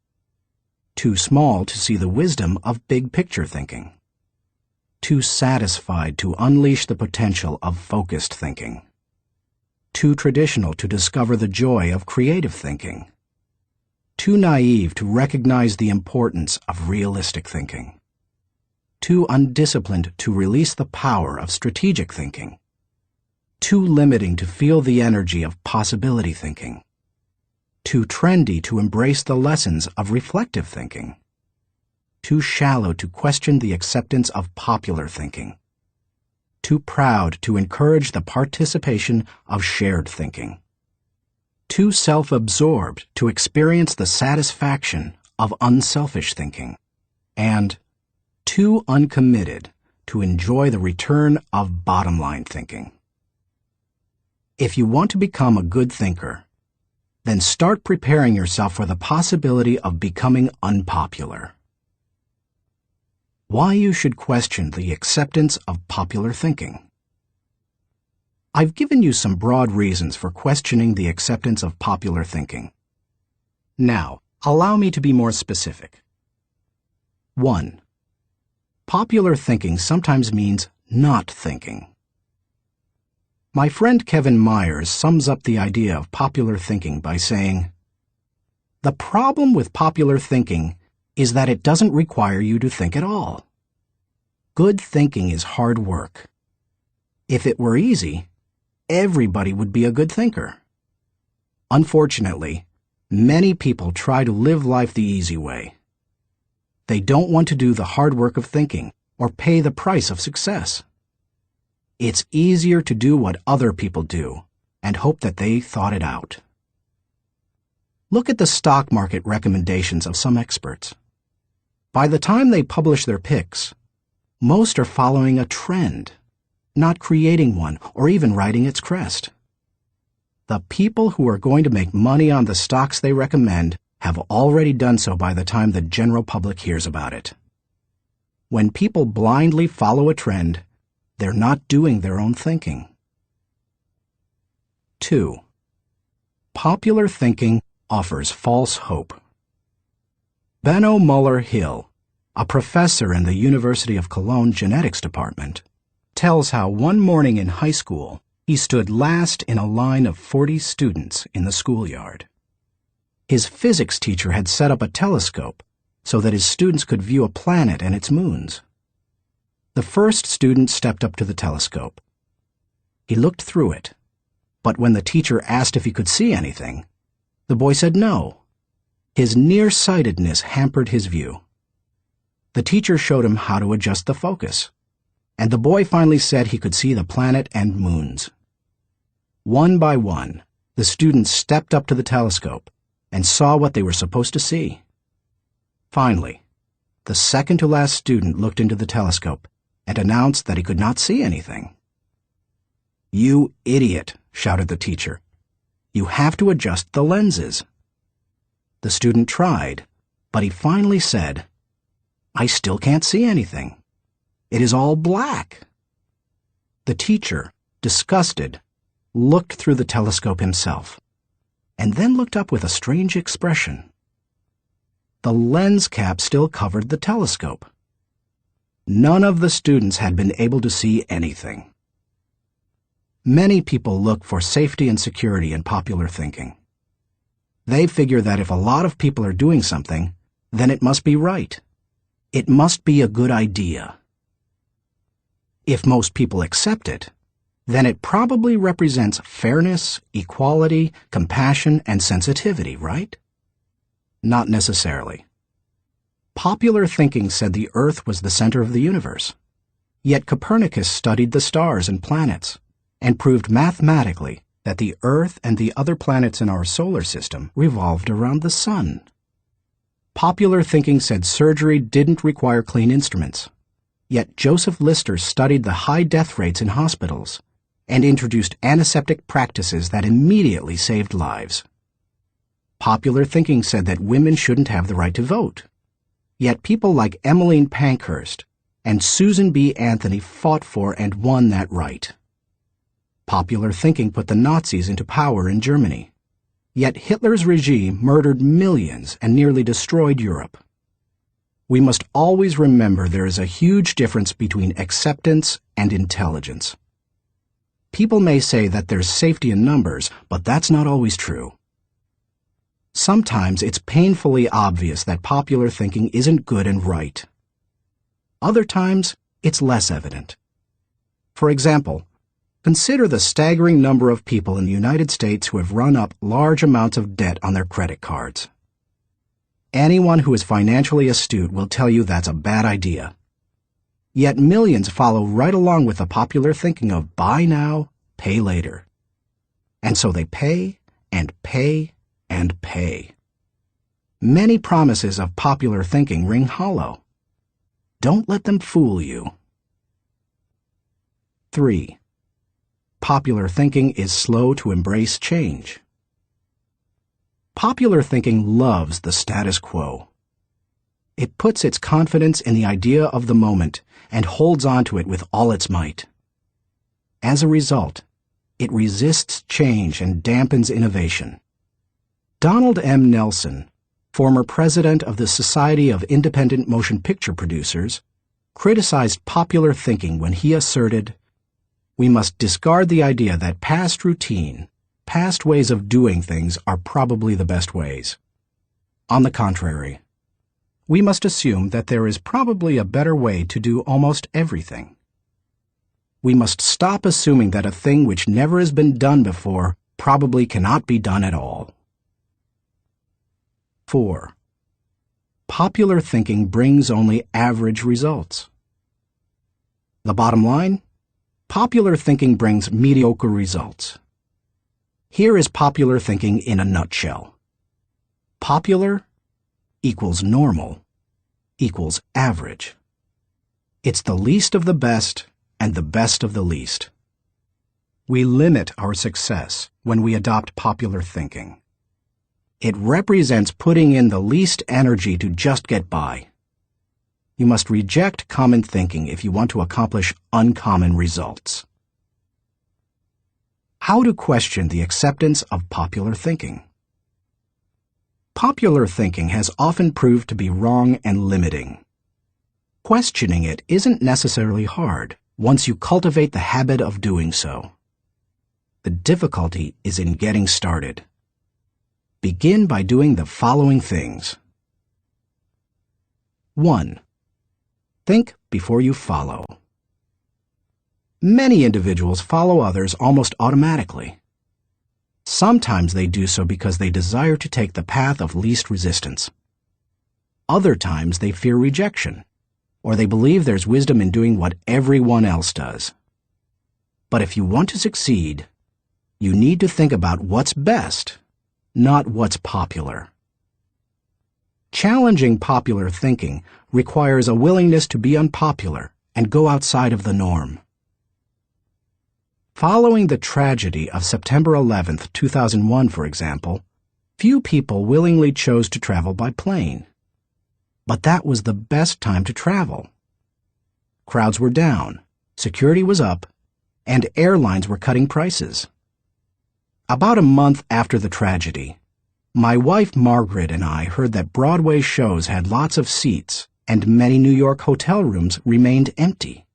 too small to see the wisdom of big-picture thinking, too satisfied to unleash the potential of focused thinking, too traditional to discover the joy of creative thinking, too naive to recognize the importance of realistic thinking, too undisciplined to release the power of strategic thinking, too limiting to feel the energy of possibility thinking, too trendy to embrace the lessons of reflective thinking, too shallow to question the acceptance of popular thinking, too proud to encourage the participation of shared thinking, too self-absorbed to experience the satisfaction of unselfish thinking, and too uncommitted to enjoy the return of bottom-line thinking. If you want to become a good thinker, then start preparing yourself for the possibility of becoming unpopular. Why you should question the acceptance of popular thinking. I've given you some broad reasons for questioning the acceptance of popular thinking. Now, allow me to be more specific. 1. Popular thinking sometimes means not thinking. My friend Kevin Myers sums up the idea of popular thinking by saying, "The problem with popular thinking is that it doesn't require you to think at all. Good thinking is hard work. If it were easy, everybody would be a good thinker. Unfortunately, many people try to live life the easy way. They don't want to do the hard work of thinking or pay the price of success. It's easier to do what other people do and hope that they thought it out." Look at the stock market recommendations of some experts. By the time they publish their picks, most are following a trend, not creating one or even riding its crest. The people who are going to make money on the stocks they recommend have already done so by the time the general public hears about it. When people blindly follow a trend, they're not doing their own thinking. 2. Popular thinking offers false hope. Benno Muller-Hill, a professor in the University of Cologne Genetics Department, tells how one morning in high school he stood last in a line of 40 students in the schoolyard. His physics teacher had set up a telescope so that his students could view a planet and its moons. The first student stepped up to the telescope. He looked through it, but when the teacher asked if he could see anything, the boy said no. His nearsightedness hampered his view. The teacher showed him how to adjust the focus, and the boy finally said he could see the planet and moons. One by one, the students stepped up to the telescope and saw what they were supposed to see. Finally, the second-to-last student looked into the telescope and announced that he could not see anything. "You idiot," shouted the teacher. "You have to adjust the lenses." The student tried, but he finally said, "I still can't see anything. It is all black." The teacher, disgusted, looked through the telescope himself, and then looked up with a strange expression. The lens cap still covered the telescope. None of the students had been able to see anything. Many people look for safety and security in popular thinking. They figure that if a lot of people are doing something, then it must be right. It must be a good idea. If most people accept it, then it probably represents fairness, equality, compassion, and sensitivity, right? Not necessarily. Popular thinking said the Earth was the center of the universe. Yet Copernicus studied the stars and planets and proved mathematically that the Earth and the other planets in our solar system revolved around the sun. Popular thinking said surgery didn't require clean instruments. Yet Joseph Lister studied the high death rates in hospitals and introduced antiseptic practices that immediately saved lives. Popular thinking said that women shouldn't have the right to vote. Yet people like Emmeline Pankhurst and Susan B. Anthony fought for and won that right. Popular thinking put the Nazis into power in Germany. Yet Hitler's regime murdered millions and nearly destroyed Europe. We must always remember there is a huge difference between acceptance and intelligence. People may say that there's safety in numbers, but that's not always true. Sometimes it's painfully obvious that popular thinking isn't good and right. Other times, it's less evident. For example, consider the staggering number of people in the United States who have run up large amounts of debt on their credit cards. Anyone who is financially astute will tell you that's a bad idea. Yet millions follow right along with the popular thinking of buy now, pay later. And so they pay and pay and pay. Many promises of popular thinking ring hollow. Don't let them fool you. 3. Popular thinking is slow to embrace change. Popular thinking loves the status quo. It puts its confidence in the idea of the moment and holds on to it with all its might. As a result, It resists change and dampens innovation. Donald M. Nelson, former president of the Society of Independent Motion Picture Producers, criticized popular thinking when he asserted, "We must discard the idea that past routine, past ways of doing things are probably the best ways. On the contrary, we must assume that there is probably a better way to do almost everything. We must stop assuming that a thing which never has been done before probably cannot be done at all." 4. Popular thinking brings only average results. The bottom line? Popular thinking brings mediocre results. Here is popular thinking in a nutshell. Popular equals normal equals average. It's the least of the best and the best of the least. We limit our success when we adopt popular thinking. It represents putting in the least energy to just get by. You must reject common thinking if you want to accomplish uncommon results. How to question the acceptance of popular thinking. Popular thinking has often proved to be wrong and limiting. Questioning it isn't necessarily hard once you cultivate the habit of doing so. The difficulty is in getting started. Begin by doing the following things. 1. Think before you follow. Many individuals follow others almost automatically. Sometimes they do so because they desire to take the path of least resistance. Other times they fear rejection, or they believe there's wisdom in doing what everyone else does. But if you want to succeed, you need to think about what's best, not what's popular. Challenging popular thinking requires a willingness to be unpopular and go outside of the norm. Following the tragedy of September 11, 2001, for example, few people willingly chose to travel by plane. But that was the best time to travel. Crowds were down, security was up, and airlines were cutting prices. About a month after the tragedy, my wife Margaret and I heard that Broadway shows had lots of seats and many New York hotel rooms remained empty.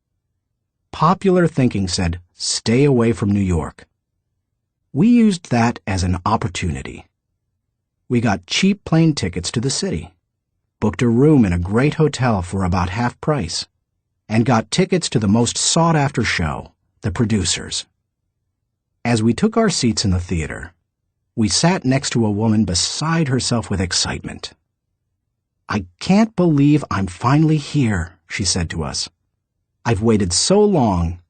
Popular thinking said, "Stay away from New York." We used that as an opportunity. We got cheap plane tickets to the city, booked a room in a great hotel for about half price, and got tickets to the most sought-after show, The Producers. As we took our seats in the theater, we sat next to a woman beside herself with excitement. "I can't believe I'm finally here," she said to us. "I've waited so long.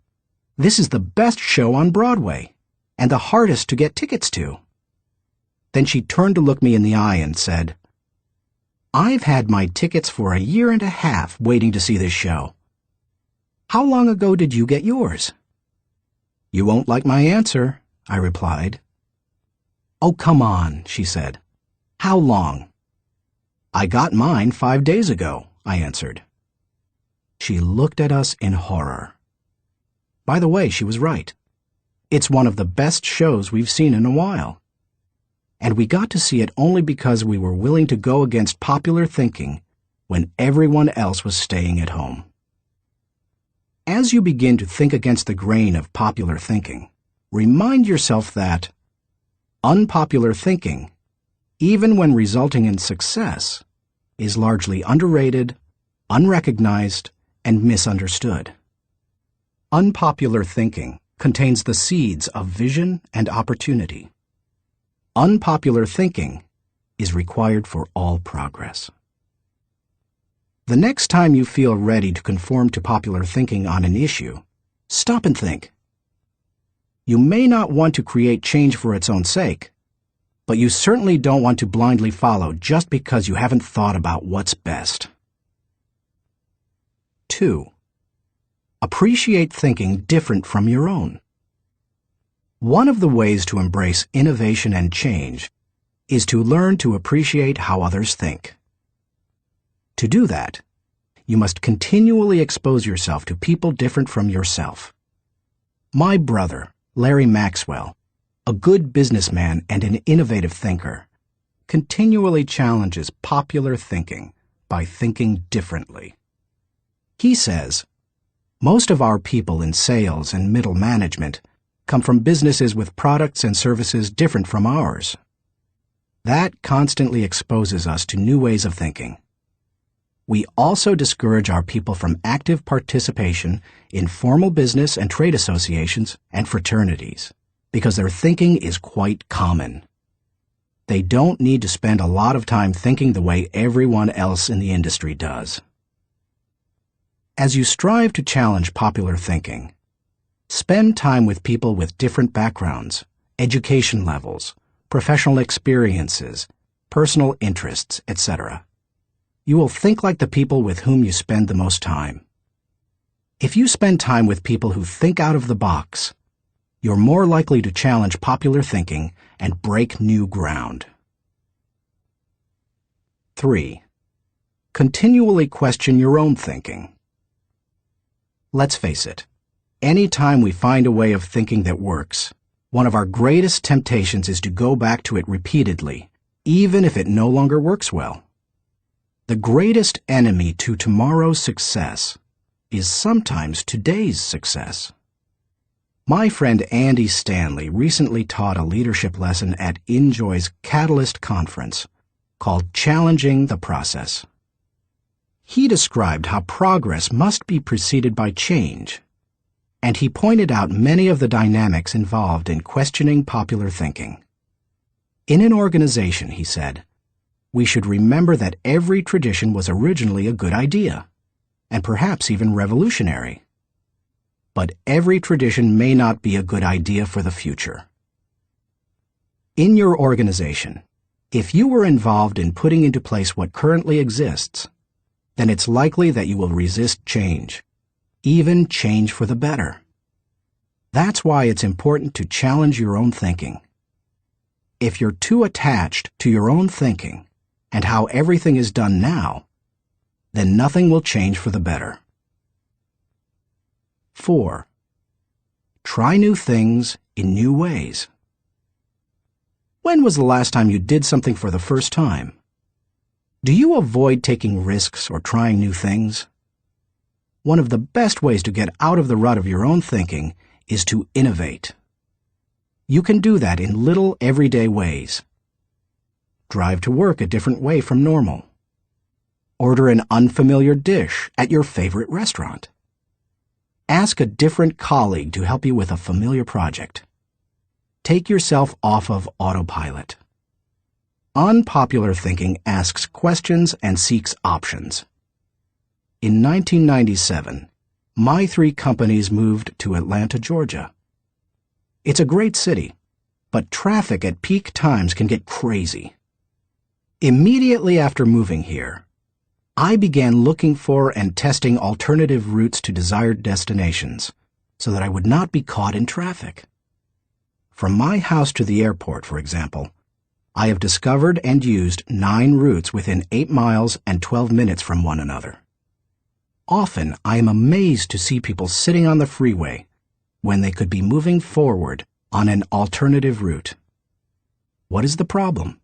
This is the best show on Broadway, and the hardest to get tickets to." Then she turned to look me in the eye and said, "I've had my tickets for a year and a half waiting to see this show. How long ago did you get yours?" "You won't like my answer," I replied. "Oh, come on," she said. "How long?" "I got mine 5 days ago," I answered. She looked at us in horror. By the way, she was right. It's one of the best shows we've seen in a while. And we got to see it only because we were willing to go against popular thinking when everyone else was staying at home. As you begin to think against the grain of popular thinking, remind yourself that unpopular thinking, even when resulting in success, is largely underrated, unrecognized, and misunderstood. Unpopular thinking contains the seeds of vision and opportunity. Unpopular thinking is required for all progress. The next time you feel ready to conform to popular thinking on an issue, stop and think. You may not want to create change for its own sake, but you certainly don't want to blindly follow just because you haven't thought about what's best. 2. Appreciate thinking different from your own. One of the ways to embrace innovation and change is to learn to appreciate how others think. To do that, you must continually expose yourself to people different from yourself. My brother, Larry Maxwell, a good businessman and an innovative thinker, continually challenges popular thinking by thinking differently. He says, most of our people in sales and middle management come from businesses with products and services different from ours. That constantly exposes us to new ways of thinking. We also discourage our people from active participation in formal business and trade associations and fraternities because their thinking is quite common. They don't need to spend a lot of time thinking the way everyone else in the industry does. As you strive to challenge popular thinking, spend time with people with different backgrounds, education levels, professional experiences, personal interests, etc. You will think like the people with whom you spend the most time. If you spend time with people who think out of the box, you're more likely to challenge popular thinking and break new ground. 3. Continually question your own thinking. Let's face it, any time we find a way of thinking that works, one of our greatest temptations is to go back to it repeatedly, even if it no longer works well. The greatest enemy to tomorrow's success is sometimes today's success. My friend Andy Stanley recently taught a leadership lesson at Enjoy's Catalyst Conference called Challenging the Process. He described how progress must be preceded by change, and he pointed out many of the dynamics involved in questioning popular thinking. In an organization, he said, we should remember that every tradition was originally a good idea, and perhaps even revolutionary. But every tradition may not be a good idea for the future. In your organization, if you were involved in putting into place what currently exists, then it's likely that you will resist change, even change for the better. That's why it's important to challenge your own thinking. If you're too attached to your own thinking, and how everything is done now, then nothing will change for the better. 4. Try new things in new ways. When was the last time you did something for the first time? Do you avoid taking risks or trying new things? One of the best ways to get out of the rut of your own thinking is to innovate. You can do that in little everyday ways. Drive to work a different way from normal. Order an unfamiliar dish at your favorite restaurant. Ask a different colleague to help you with a familiar project. Take yourself off of autopilot. Unpopular thinking asks questions and seeks options. In 1997, my 3 companies moved to Atlanta, Georgia. It's a great city, but traffic at peak times can get crazy. Immediately after moving here, I began looking for and testing alternative routes to desired destinations so that I would not be caught in traffic. From my house to the airport, for example, I have discovered and used 9 routes within 8 miles and 12 minutes from one another. Often, I am amazed to see people sitting on the freeway when they could be moving forward on an alternative route. What is the problem?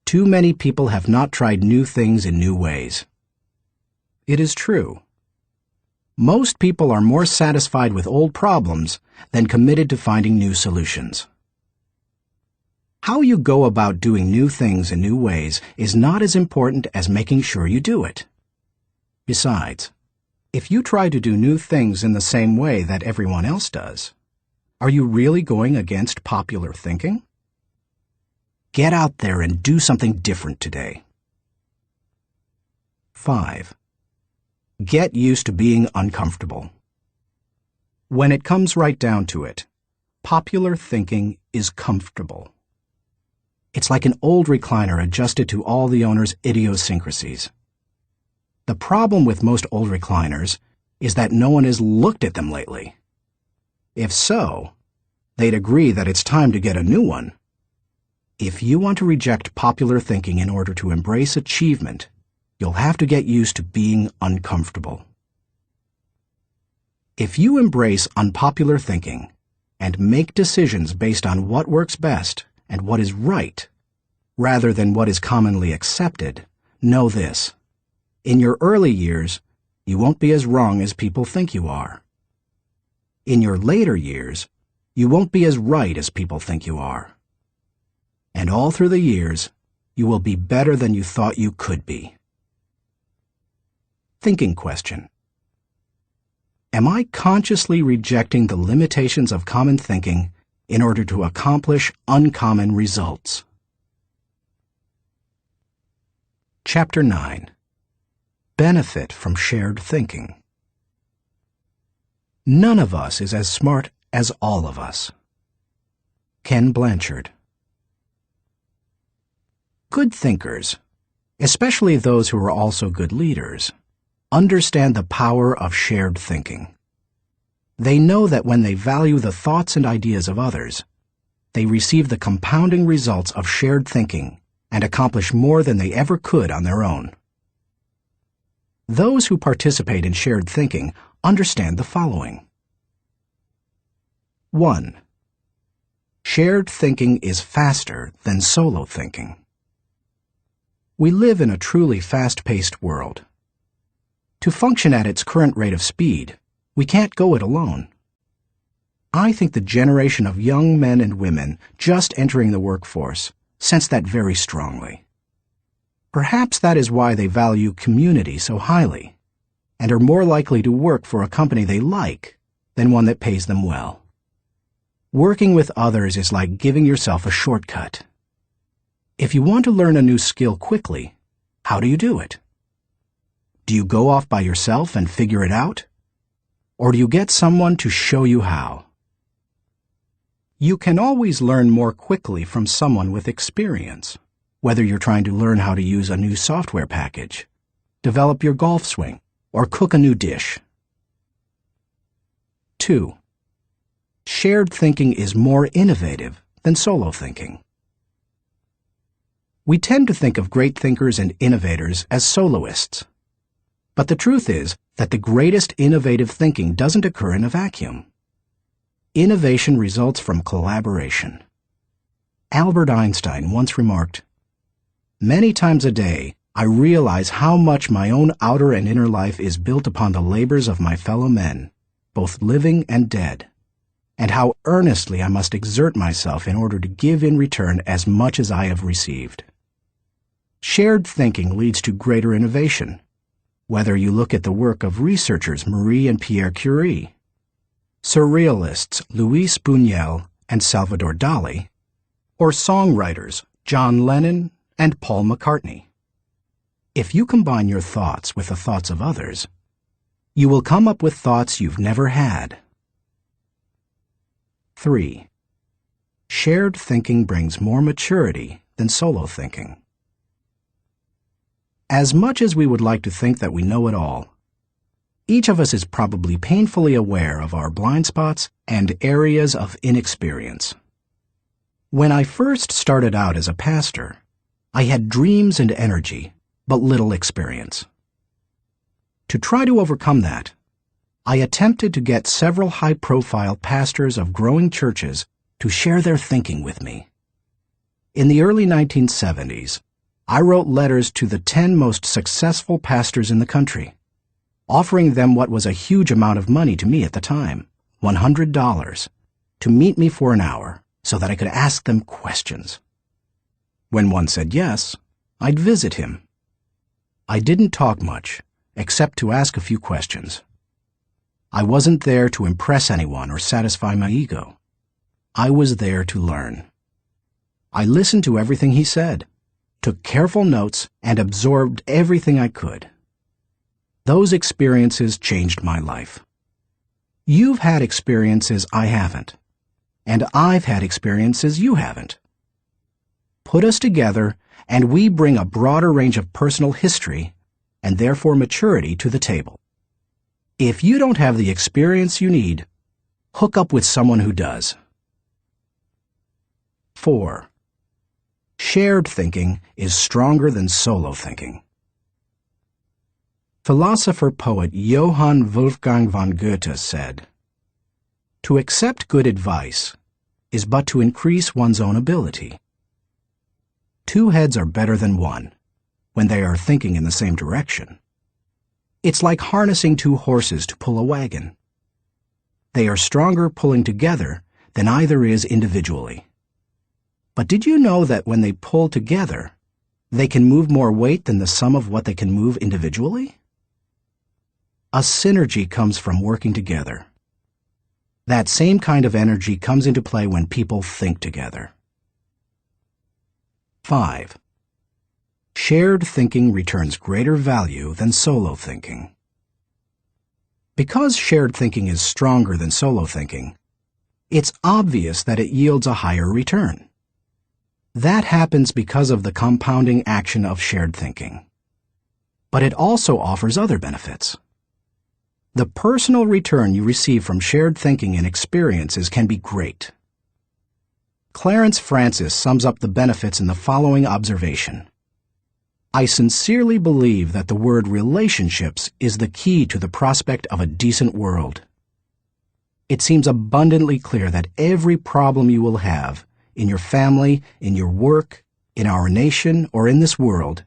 Too many people have not tried new things in new ways. It is true. Most people are more satisfied with old problems than committed to finding new solutions. How you go about doing new things in new ways is not as important as making sure you do it. Besides, if you try to do new things in the same way that everyone else does, are you really going against popular thinking? Get out there and do something different today. 5. Get used to being uncomfortable. When it comes right down to it, popular thinking is comfortable. It's like an old recliner adjusted to all the owner's idiosyncrasies. The problem with most old recliners is that no one has looked at them lately. If so, they'd agree that it's time to get a new one. If you want to reject popular thinking in order to embrace achievement, you'll have to get used to being uncomfortable. If you embrace unpopular thinking, and make decisions based on what works best and what is right, rather than what is commonly accepted, know this: in your early years, you won't be as wrong as people think you are. In your later years, you won't be as right as people think you are. And all through the years, you will be better than you thought you could be. Thinking question. Am I consciously rejecting the limitations of common thinking in order to accomplish uncommon results? Chapter 9. Benefit from shared thinking. None of us is as smart as all of us. Ken Blanchard. Good thinkers, especially those who are also good leaders, understand the power of shared thinking. They know that when they value the thoughts and ideas of others, they receive the compounding results of shared thinking and accomplish more than they ever could on their own. Those who participate in shared thinking understand the following. 1. Shared thinking is faster than solo thinking. We live in a truly fast-paced world. To function at its current rate of speed, we can't go it alone. I think the generation of young men and women just entering the workforce sense that very strongly. Perhaps that is why they value community so highly, and are more likely to work for a company they like than one that pays them well. Working with others is like giving yourself a shortcut. If you want to learn a new skill quickly, how do you do it? Do you go off by yourself and figure it out? Or do you get someone to show you how? You can always learn more quickly from someone with experience, whether you're trying to learn how to use a new software package, develop your golf swing, or cook a new dish. 2. Shared thinking is more innovative than solo thinking. We tend to think of great thinkers and innovators as soloists. But the truth is that the greatest innovative thinking doesn't occur in a vacuum. Innovation results from collaboration. Albert Einstein once remarked, "Many times a day, I realize how much my own outer and inner life is built upon the labors of my fellow men, both living and dead, and how earnestly I must exert myself in order to give in return as much as I have received." Shared thinking leads to greater innovation, whether you look at the work of researchers Marie and Pierre Curie, surrealists Luis Buñuel and Salvador Dali, or songwriters John Lennon and Paul McCartney. If you combine your thoughts with the thoughts of others, you will come up with thoughts you've never had. 3. Shared thinking brings more maturity than solo thinking. As much as we would like to think that we know it all, each of us is probably painfully aware of our blind spots and areas of inexperience. When I first started out as a pastor, I had dreams and energy, but little experience. To try to overcome that, I attempted to get several high-profile pastors of growing churches to share their thinking with me. In the early 1970s, I wrote letters to the 10 most successful pastors in the country, offering them what was a huge amount of money to me at the time, $100, to meet me for an hour so that I could ask them questions. When one said yes, I'd visit him. I didn't talk much, except to ask a few questions. I wasn't there to impress anyone or satisfy my ego. I was there to learn. I listened to everything he said, took careful notes, and absorbed everything I could. Those experiences changed my life. You've had experiences I haven't, and I've had experiences you haven't. Put us together, and we bring a broader range of personal history, and therefore maturity, to the table. If you don't have the experience you need, hook up with someone who does. 4. Shared thinking is stronger than solo thinking. Philosopher-poet Johann Wolfgang von Goethe said, To accept good advice is but to increase one's own ability. Two heads are better than one when they are thinking in the same direction. It's like harnessing two horses to pull a wagon. They are stronger pulling together than either is individually. But did you know that when they pull together, they can move more weight than the sum of what they can move individually? A synergy comes from working together. That same kind of energy comes into play when people think together. 5. Shared thinking returns greater value than solo thinking. Because shared thinking is stronger than solo thinking, it's obvious that it yields a higher return. That happens because of the compounding action of shared thinking. But it also offers other benefits. The personal return you receive from shared thinking and experiences can be great. Clarence Francis sums up the benefits in the following observation. I sincerely believe that the word relationships is the key to the prospect of a decent world. It seems abundantly clear that every problem you will have, in your family, in your work, in our nation, or in this world,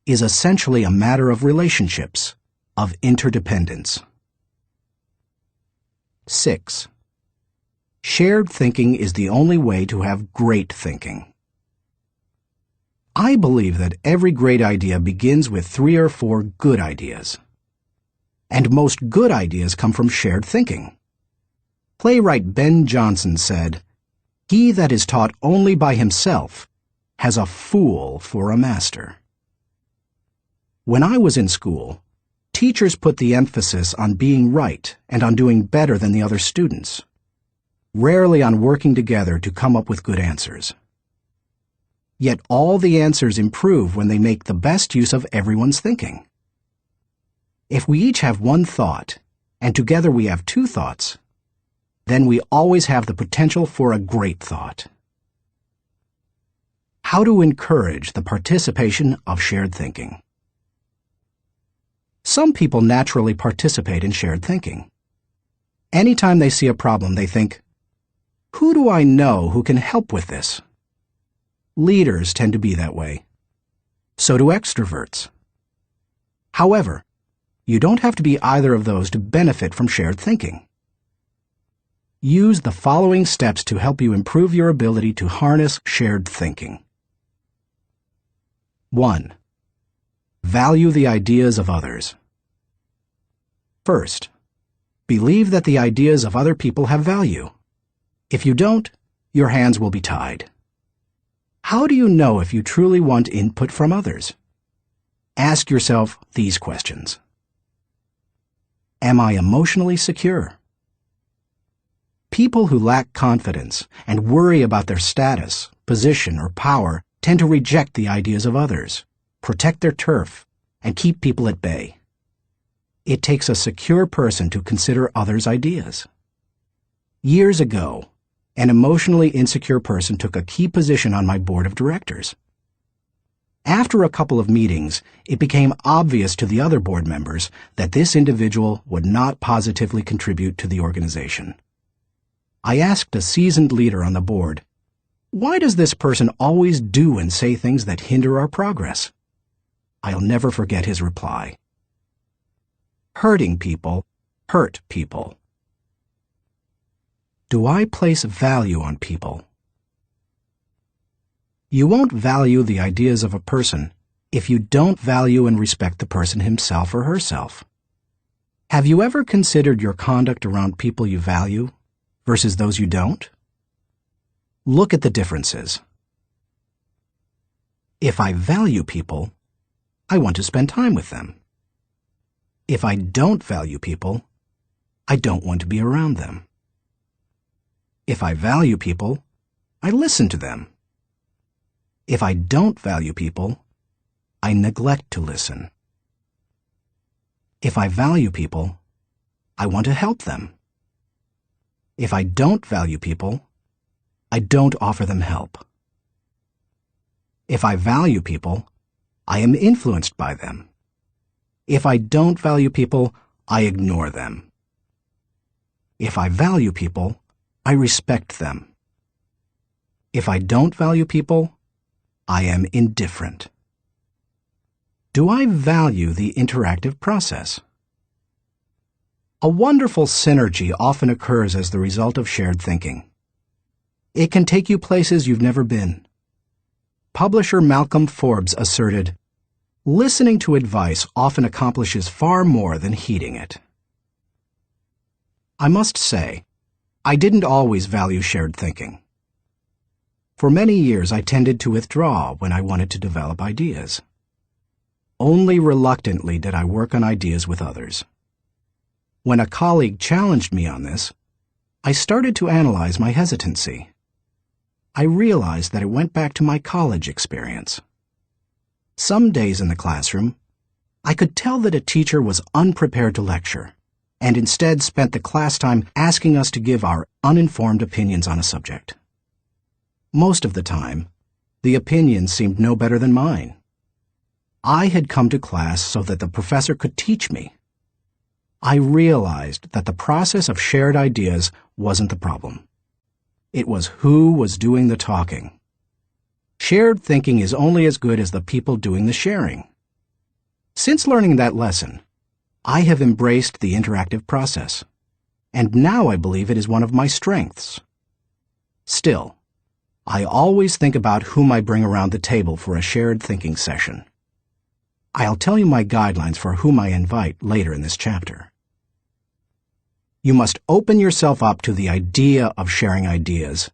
is essentially a matter of relationships, of interdependence. 6. Shared thinking is the only way to have great thinking. I believe that every great idea begins with 3 or 4 good ideas. And most good ideas come from shared thinking. Playwright Ben Jonson said, "He that is taught only by himself has a fool for a master." When I was in school, teachers put the emphasis on being right and on doing better than the other students, rarely on working together to come up with good answers. Yet all the answers improve when they make the best use of everyone's thinking. If we each have one thought, and together we have 2 thoughts, then we always have the potential for a great thought. How to encourage the participation of shared thinking. Some people naturally participate in shared thinking. Anytime they see a problem, they think, "Who do I know who can help with this?" Leaders tend to be that way. So do extroverts. However, you don't have to be either of those to benefit from shared thinking. Use the following steps to help you improve your ability to harness shared thinking. 1. Value the ideas of others. First, believe that the ideas of other people have value. If you don't, your hands will be tied. How do you know if you truly want input from others? Ask yourself these questions. Am I emotionally secure? People who lack confidence and worry about their status, position, or power tend to reject the ideas of others, protect their turf, and keep people at bay. It takes a secure person to consider others' ideas. Years ago, an emotionally insecure person took a key position on my board of directors. After a couple of meetings, it became obvious to the other board members that this individual would not positively contribute to the organization. I asked a seasoned leader on the board, "Why does this person always do and say things that hinder our progress?" I'll never forget his reply. Hurting people hurt people. Do I place value on people? You won't value the ideas of a person if you don't value and respect the person himself or herself. Have you ever considered your conduct around people you value versus those you don't? Look at the differences. If I value people, I want to spend time with them. If I don't value people, I don't want to be around them. If I value people, I listen to them. If I don't value people, I neglect to listen. If I value people, I want to help them. If I don't value people, I don't offer them help. If I value people, I am influenced by them. If I don't value people, I ignore them. If I value people, I respect them. If I don't value people, I am indifferent. Do I value the interactive process? A wonderful synergy often occurs as the result of shared thinking. It can take you places you've never been. Publisher Malcolm Forbes asserted, "Listening to advice often accomplishes far more than heeding it." I must say, I didn't always value shared thinking. For many years, I tended to withdraw when I wanted to develop ideas. Only reluctantly did I work on ideas with others. When a colleague challenged me on this, I started to analyze my hesitancy. I realized that it went back to my college experience. Some days in the classroom, I could tell that a teacher was unprepared to lecture, and instead spent the class time asking us to give our uninformed opinions on a subject. Most of the time, the opinions seemed no better than mine. I had come to class so that the professor could teach me. I realized that the process of shared ideas wasn't the problem. It was who was doing the talking. Shared thinking is only as good as the people doing the sharing. Since learning that lesson, I have embraced the interactive process, and now I believe it is one of my strengths. Still, I always think about whom I bring around the table for a shared thinking session. I'll tell you my guidelines for whom I invite later in this chapter. You must open yourself up to the idea of sharing ideas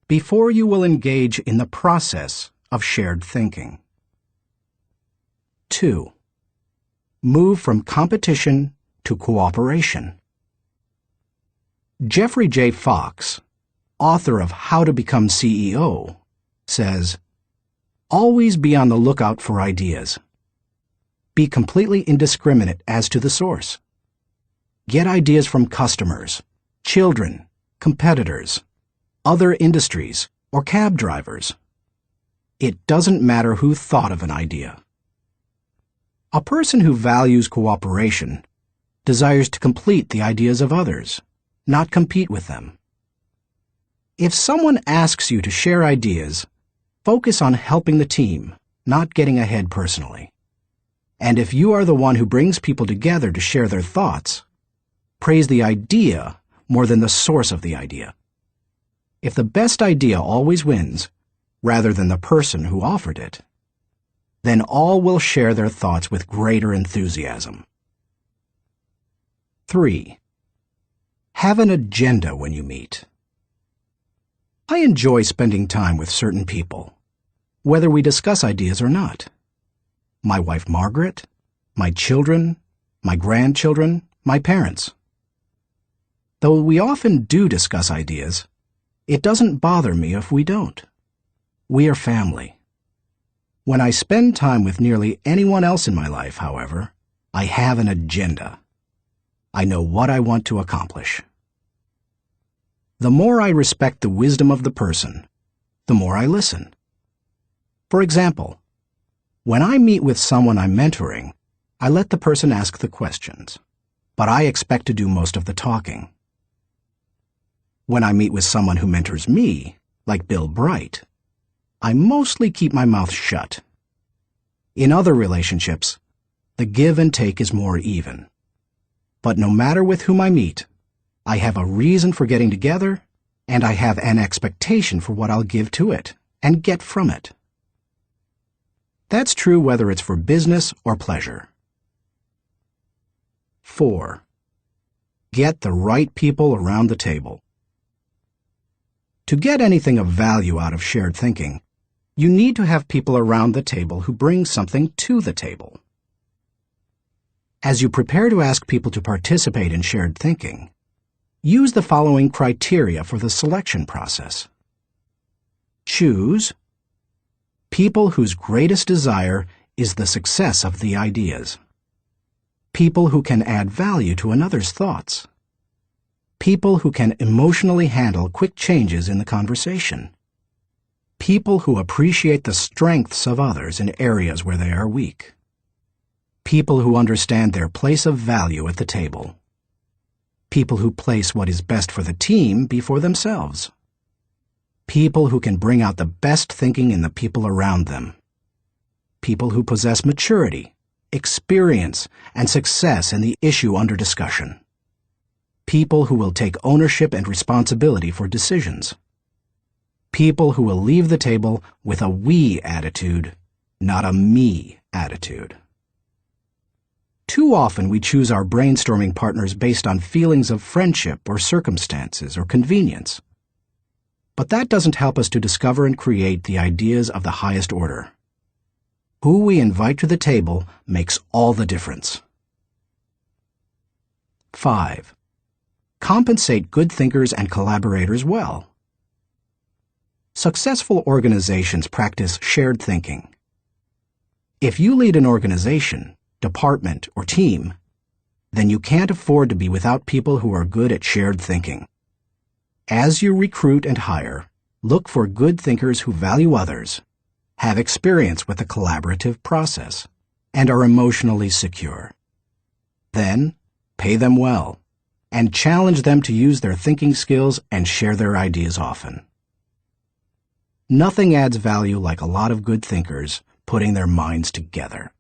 before you will engage in the process of shared thinking. 2. Move from competition to cooperation. Jeffrey J. Fox, author of How to Become CEO, says, "Always be on the lookout for ideas. Be completely indiscriminate as to the source. Get ideas from customers, children, competitors, other industries, or cab drivers. It doesn't matter who thought of an idea." A person who values cooperation desires to complete the ideas of others, not compete with them. If someone asks you to share ideas, focus on helping the team, not getting ahead personally. And if you are the one who brings people together to share their thoughts, praise the idea more than the source of the idea. If the best idea always wins, rather than the person who offered it, then all will share their thoughts with greater enthusiasm. 3. Have an agenda when you meet. I enjoy spending time with certain people, whether we discuss ideas or not. My wife Margaret, my children, my grandchildren, my parents. Though we often do discuss ideas, it doesn't bother me if we don't. We are family. When I spend time with nearly anyone else in my life, however, I have an agenda. I know what I want to accomplish. The more I respect the wisdom of the person, the more I listen. For example, when I meet with someone I'm mentoring, I let the person ask the questions, but I expect to do most of the talking. When I meet with someone who mentors me, like Bill Bright, I mostly keep my mouth shut. In other relationships, the give and take is more even. But no matter with whom I meet, I have a reason for getting together, and I have an expectation for what I'll give to it and get from it. That's true whether it's for business or pleasure. 4. Get the right people around the table. To get anything of value out of shared thinking, you need to have people around the table who bring something to the table. As you prepare to ask people to participate in shared thinking, use the following criteria for the selection process. Choose people whose greatest desire is the success of the ideas. People who can add value to another's thoughts. People who can emotionally handle quick changes in the conversation. People who appreciate the strengths of others in areas where they are weak. People who understand their place of value at the table. People who place what is best for the team before themselves. People who can bring out the best thinking in the people around them. People who possess maturity, experience, and success in the issue under discussion. People who will take ownership and responsibility for decisions. People who will leave the table with a we attitude, not a me attitude. Too often we choose our brainstorming partners based on feelings of friendship or circumstances or convenience. But that doesn't help us to discover and create the ideas of the highest order. Who we invite to the table makes all the difference. 5. Compensate good thinkers and collaborators well. Successful organizations practice shared thinking. If you lead an organization, department, or team, then you can't afford to be without people who are good at shared thinking. As you recruit and hire, look for good thinkers who value others, have experience with the collaborative process, and are emotionally secure. Then, pay them well, and challenge them to use their thinking skills and share their ideas often. Nothing adds value like a lot of good thinkers putting their minds together.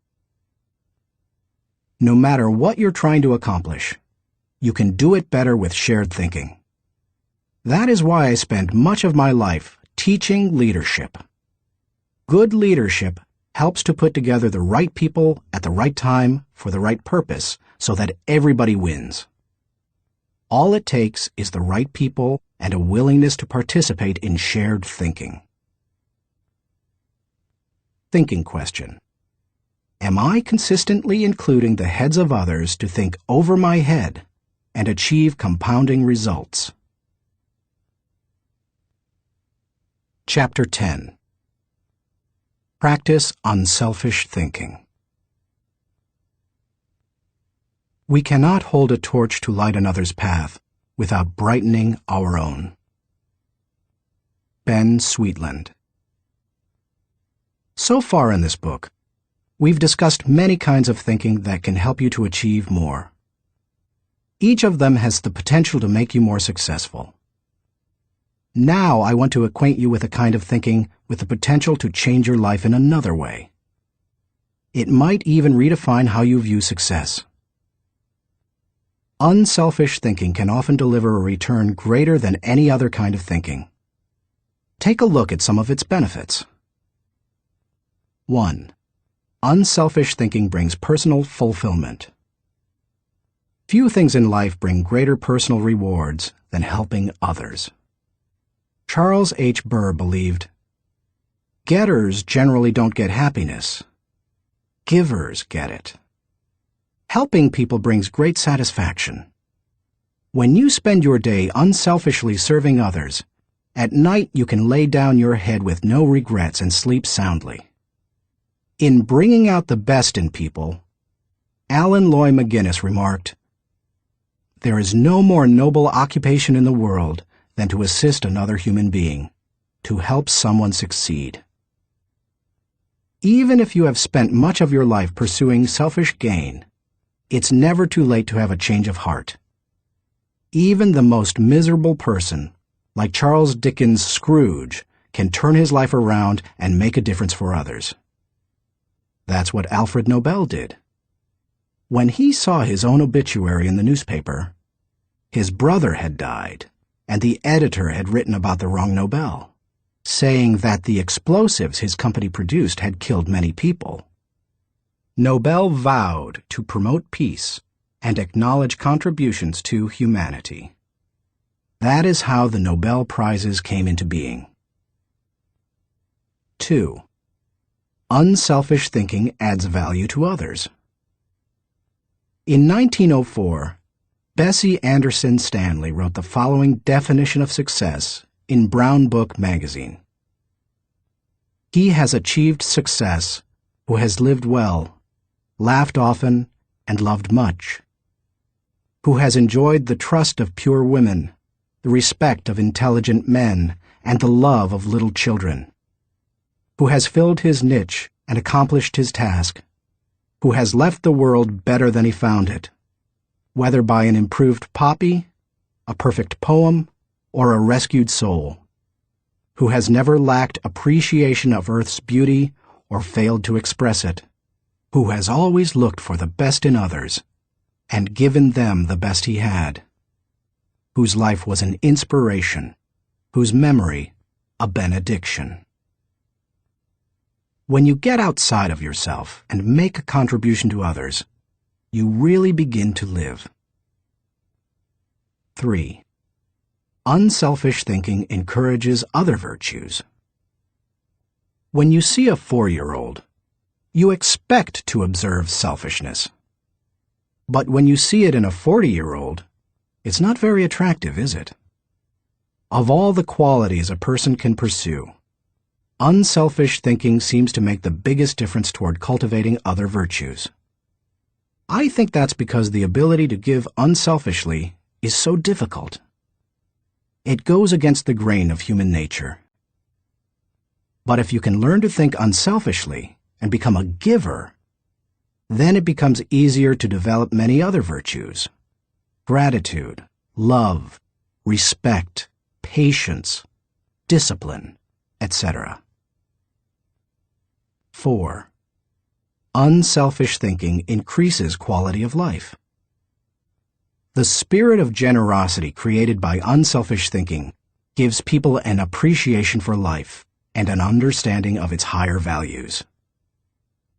No matter what you're trying to accomplish, you can do it better with shared thinking. That is why I spend much of my life teaching leadership. Good leadership helps to put together the right people at the right time for the right purpose so that everybody wins. All it takes is the right people and a willingness to participate in shared thinking. Thinking question. Am I consistently including the heads of others to think over my head and achieve compounding results? Chapter 10. Practice unselfish thinking. We cannot hold a torch to light another's path without brightening our own. Ben Sweetland. So far in this book, we've discussed many kinds of thinking that can help you to achieve more. Each of them has the potential to make you more successful. Now I want to acquaint you with a kind of thinking with the potential to change your life in another way. It might even redefine how you view success. Unselfish thinking can often deliver a return greater than any other kind of thinking. Take a look at some of its benefits. 1. Unselfish thinking brings personal fulfillment. Few things in life bring greater personal rewards than helping others. Charles H. Burr believed, "Getters generally don't get happiness. Givers get it." Helping people brings great satisfaction. When you spend your day unselfishly serving others, at night you can lay down your head with no regrets and sleep soundly. In Bringing Out the Best in People, Alan Loy McGuinness remarked, "There is no more noble occupation in the world than to assist another human being, to help someone succeed." Even if you have spent much of your life pursuing selfish gain, it's never too late to have a change of heart. Even the most miserable person, like Charles Dickens' Scrooge, can turn his life around and make a difference for others. That's what Alfred Nobel did. When he saw his own obituary in the newspaper, his brother had died, and the editor had written about the wrong Nobel, saying that the explosives his company produced had killed many people. Nobel vowed to promote peace and acknowledge contributions to humanity. That is how the Nobel Prizes came into being. 2. Unselfish thinking adds value to others. In 1904, Bessie Anderson Stanley wrote the following definition of success in Brown Book magazine. "He has achieved success who has lived well, laughed often, and loved much, who has enjoyed the trust of pure women, the respect of intelligent men, and the love of little children, who has filled his niche and accomplished his task, who has left the world better than he found it, whether by an improved poppy, a perfect poem, or a rescued soul, who has never lacked appreciation of Earth's beauty or failed to express it, who has always looked for the best in others and given them the best he had, whose life was an inspiration, whose memory a benediction. When you get outside of yourself and make a contribution to others, you really begin to live. 3. Unselfish thinking encourages other virtues. When you see a 4-year-old, you expect to observe selfishness. But when you see it in a 40-year-old, it's not very attractive, is it? Of all the qualities a person can pursue, unselfish thinking seems to make the biggest difference toward cultivating other virtues. I think that's because the ability to give unselfishly is so difficult. It goes against the grain of human nature. But if you can learn to think unselfishly and become a giver, then it becomes easier to develop many other virtues: gratitude, love, respect, patience, discipline, etc. 4. Unselfish thinking increases quality of life. The spirit of generosity created by unselfish thinking gives people an appreciation for life and an understanding of its higher values.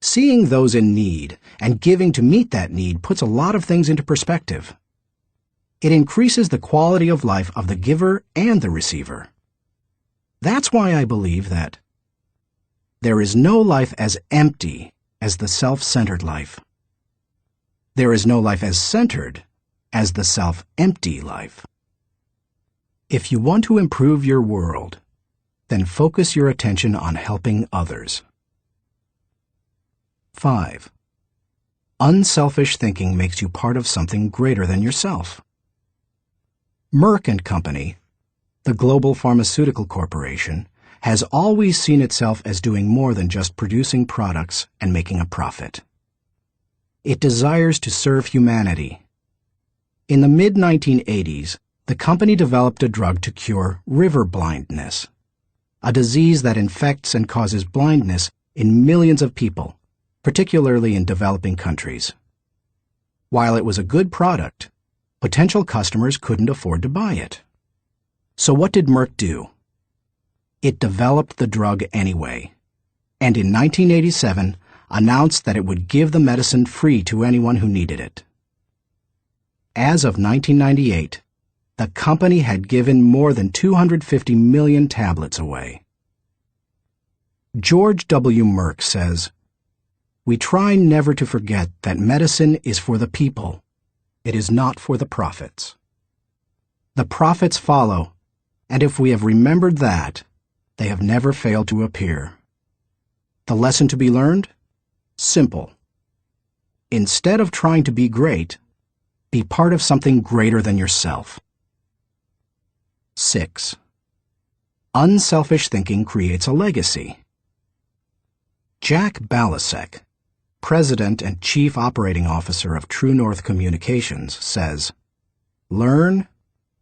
Seeing those in need and giving to meet that need puts a lot of things into perspective. It increases the quality of life of the giver and the receiver. That's why I believe that there is no life as empty as the self-centered life. There is no life as centered as the self-empty life. If you want to improve your world, then focus your attention on helping others. 5. Unselfish thinking makes you part of something greater than yourself. Merck & Company, the global pharmaceutical corporation, has always seen itself as doing more than just producing products and making a profit. It desires to serve humanity. In the mid-1980s, the company developed a drug to cure river blindness, a disease that infects and causes blindness in millions of people, particularly in developing countries. While it was a good product, potential customers couldn't afford to buy it. So what did Merck do? It developed the drug anyway, and in 1987 announced that it would give the medicine free to anyone who needed it. As of 1998, the company had given more than 250 million tablets away. George W. Merck says, "We try never to forget that medicine is for the people. It is not for the profits. The profits follow, and if we have remembered that, they have never failed to appear." The lesson to be learned? Simple. Instead of trying to be great, be part of something greater than yourself. 6. Unselfish thinking creates a legacy. Jack Balasek, President and Chief Operating Officer of True North Communications, says, "Learn,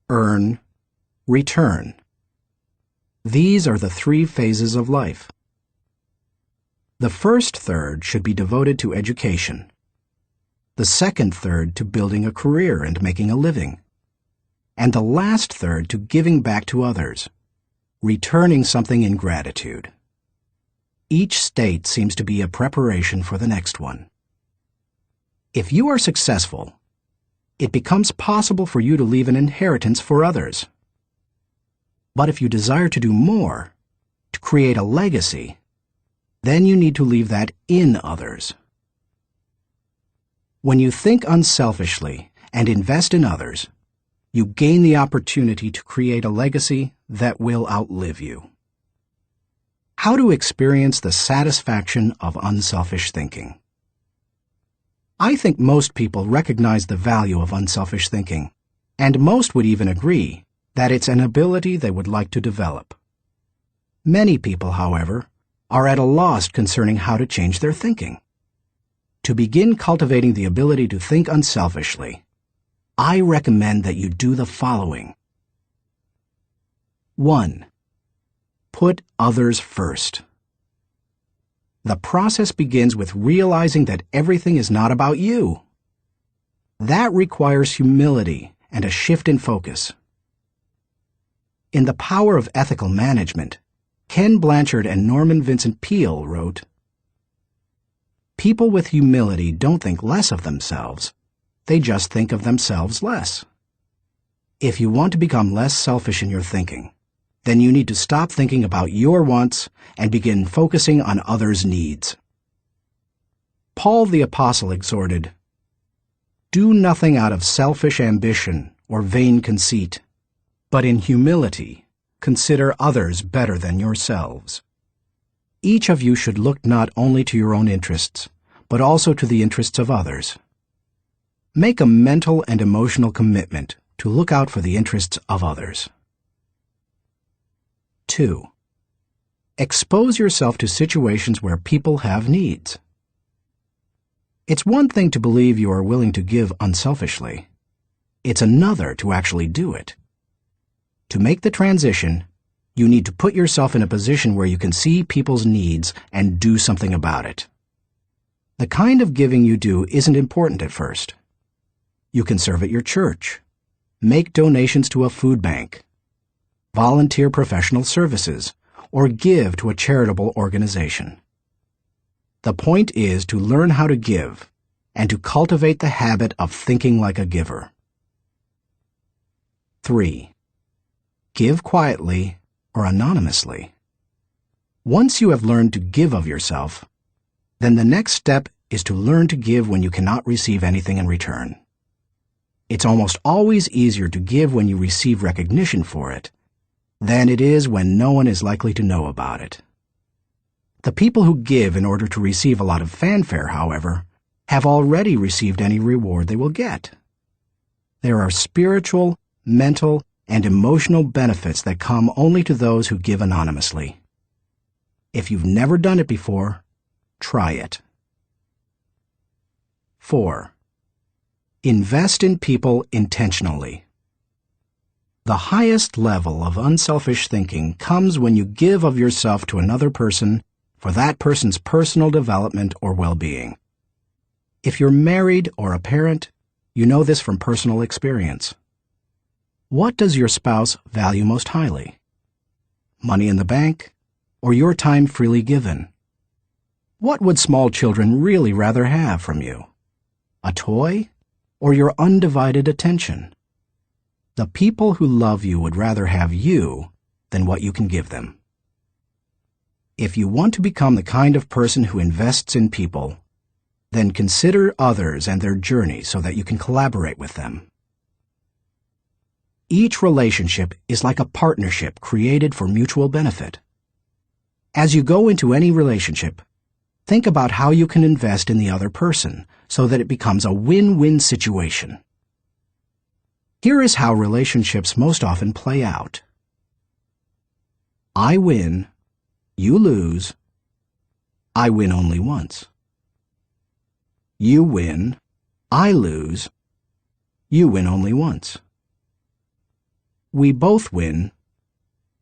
earn, return. These are the 3 phases of life. The first third should be devoted to education. The second third to building a career and making a living. And the last third to giving back to others, returning something in gratitude. Each state seems to be a preparation for the next one. If you are successful, it becomes possible for you to leave an inheritance for others. But if you desire to do more, to create a legacy, then you need to leave that in others. When you think unselfishly and invest in others, you gain the opportunity to create a legacy that will outlive you. How to experience the satisfaction of unselfish thinking. I think most people recognize the value of unselfish thinking, and most would even agree that it's an ability they would like to develop. Many people, however, are at a loss concerning how to change their thinking. To begin cultivating the ability to think unselfishly, I recommend that you do the following. 1. Put others first. The process begins with realizing that everything is not about you. That requires humility and a shift in focus. In The Power of Ethical Management, Ken Blanchard and Norman Vincent Peale wrote, "People with humility don't think less of themselves. They just think of themselves less." If you want to become less selfish in your thinking, then you need to stop thinking about your wants and begin focusing on others' needs. Paul the Apostle exhorted, "Do nothing out of selfish ambition or vain conceit, but in humility consider others better than yourselves." Each of you should look not only to your own interests, but also to the interests of others. Make a mental and emotional commitment to look out for the interests of others. 2. Expose yourself to situations where people have needs. It's one thing to believe you are willing to give unselfishly. It's another to actually do it. To make the transition, you need to put yourself in a position where you can see people's needs and do something about it. The kind of giving you do isn't important at first. You can serve at your church, make donations to a food bank, volunteer professional services, or give to a charitable organization. The point is to learn how to give and to cultivate the habit of thinking like a giver. 3. Give quietly or anonymously. Once you have learned to give of yourself, then the next step is to learn to give when you cannot receive anything in return. It's almost always easier to give when you receive recognition for it than it is when no one is likely to know about it. The people who give in order to receive a lot of fanfare, however, have already received any reward they will get. There are spiritual, mental, and emotional benefits that come only to those who give anonymously. If you've never done it before, try it. 4. Invest in people intentionally. The highest level of unselfish thinking comes when you give of yourself to another person for that person's personal development or well-being. If you're married or a parent, you know this from personal experience. What does your spouse value most highly? Money in the bank, or your time freely given? What would small children really rather have from you? A toy, or your undivided attention? The people who love you would rather have you than what you can give them. If you want to become the kind of person who invests in people, then consider others and their journey so that you can collaborate with them. Each relationship is like a partnership created for mutual benefit. As you go into any relationship, think about how you can invest in the other person so that it becomes a win-win situation. Here is how relationships most often play out. I win, you lose, I win only once. You win, I lose, you win only once. We both win,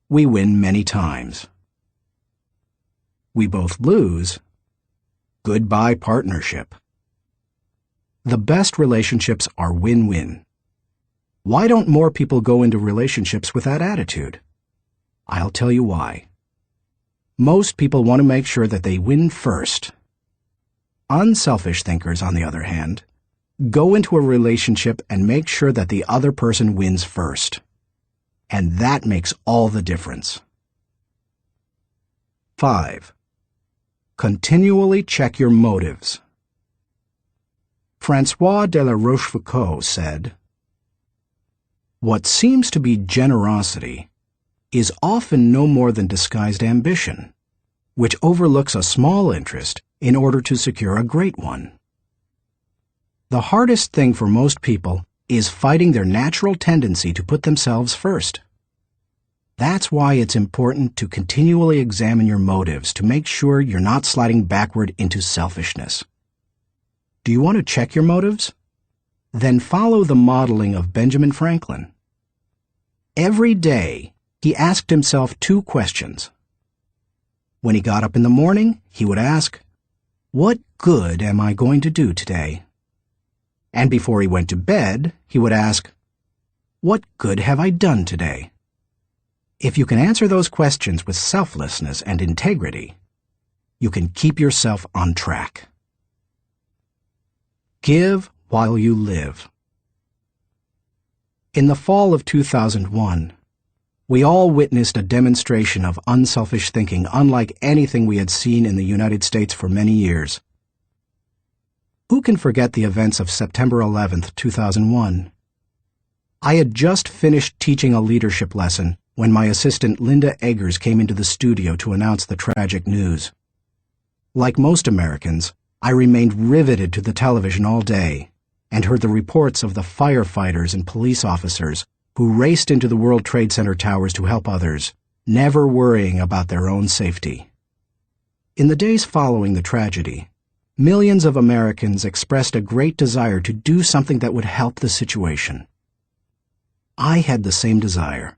we win many times. We both lose, goodbye partnership. The best relationships are win-win. Why don't more people go into relationships with that attitude? I'll tell you why. Most people want to make sure that they win first. Unselfish thinkers, on the other hand, go into a relationship and make sure that the other person wins first. And that makes all the difference. 5. Continually check your motives. François de la Rochefoucauld said, "What seems to be generosity is often no more than disguised ambition, which overlooks a small interest in order to secure a great one." The hardest thing for most people is fighting their natural tendency to put themselves first. That's why it's important to continually examine your motives to make sure you're not sliding backward into selfishness. Do you want to check your motives? then follow the modeling of Benjamin Franklin. Every day, he asked himself 2 questions. When he got up in the morning, he would ask, "What good am I going to do today?" And before he went to bed, he would ask, "What good have I done today?" If you can answer those questions with selflessness and integrity, you can keep yourself on track. Give while you live. In the fall of 2001, we all witnessed a demonstration of unselfish thinking unlike anything we had seen in the United States for many years. Who can forget the events of September 11th, 2001? I had just finished teaching a leadership lesson when my assistant Linda Eggers came into the studio to announce the tragic news. Like most Americans, I remained riveted to the television all day and heard the reports of the firefighters and police officers who raced into the World Trade Center towers to help others, never worrying about their own safety. In the days following the tragedy, millions of Americans expressed a great desire to do something that would help the situation. I had the same desire.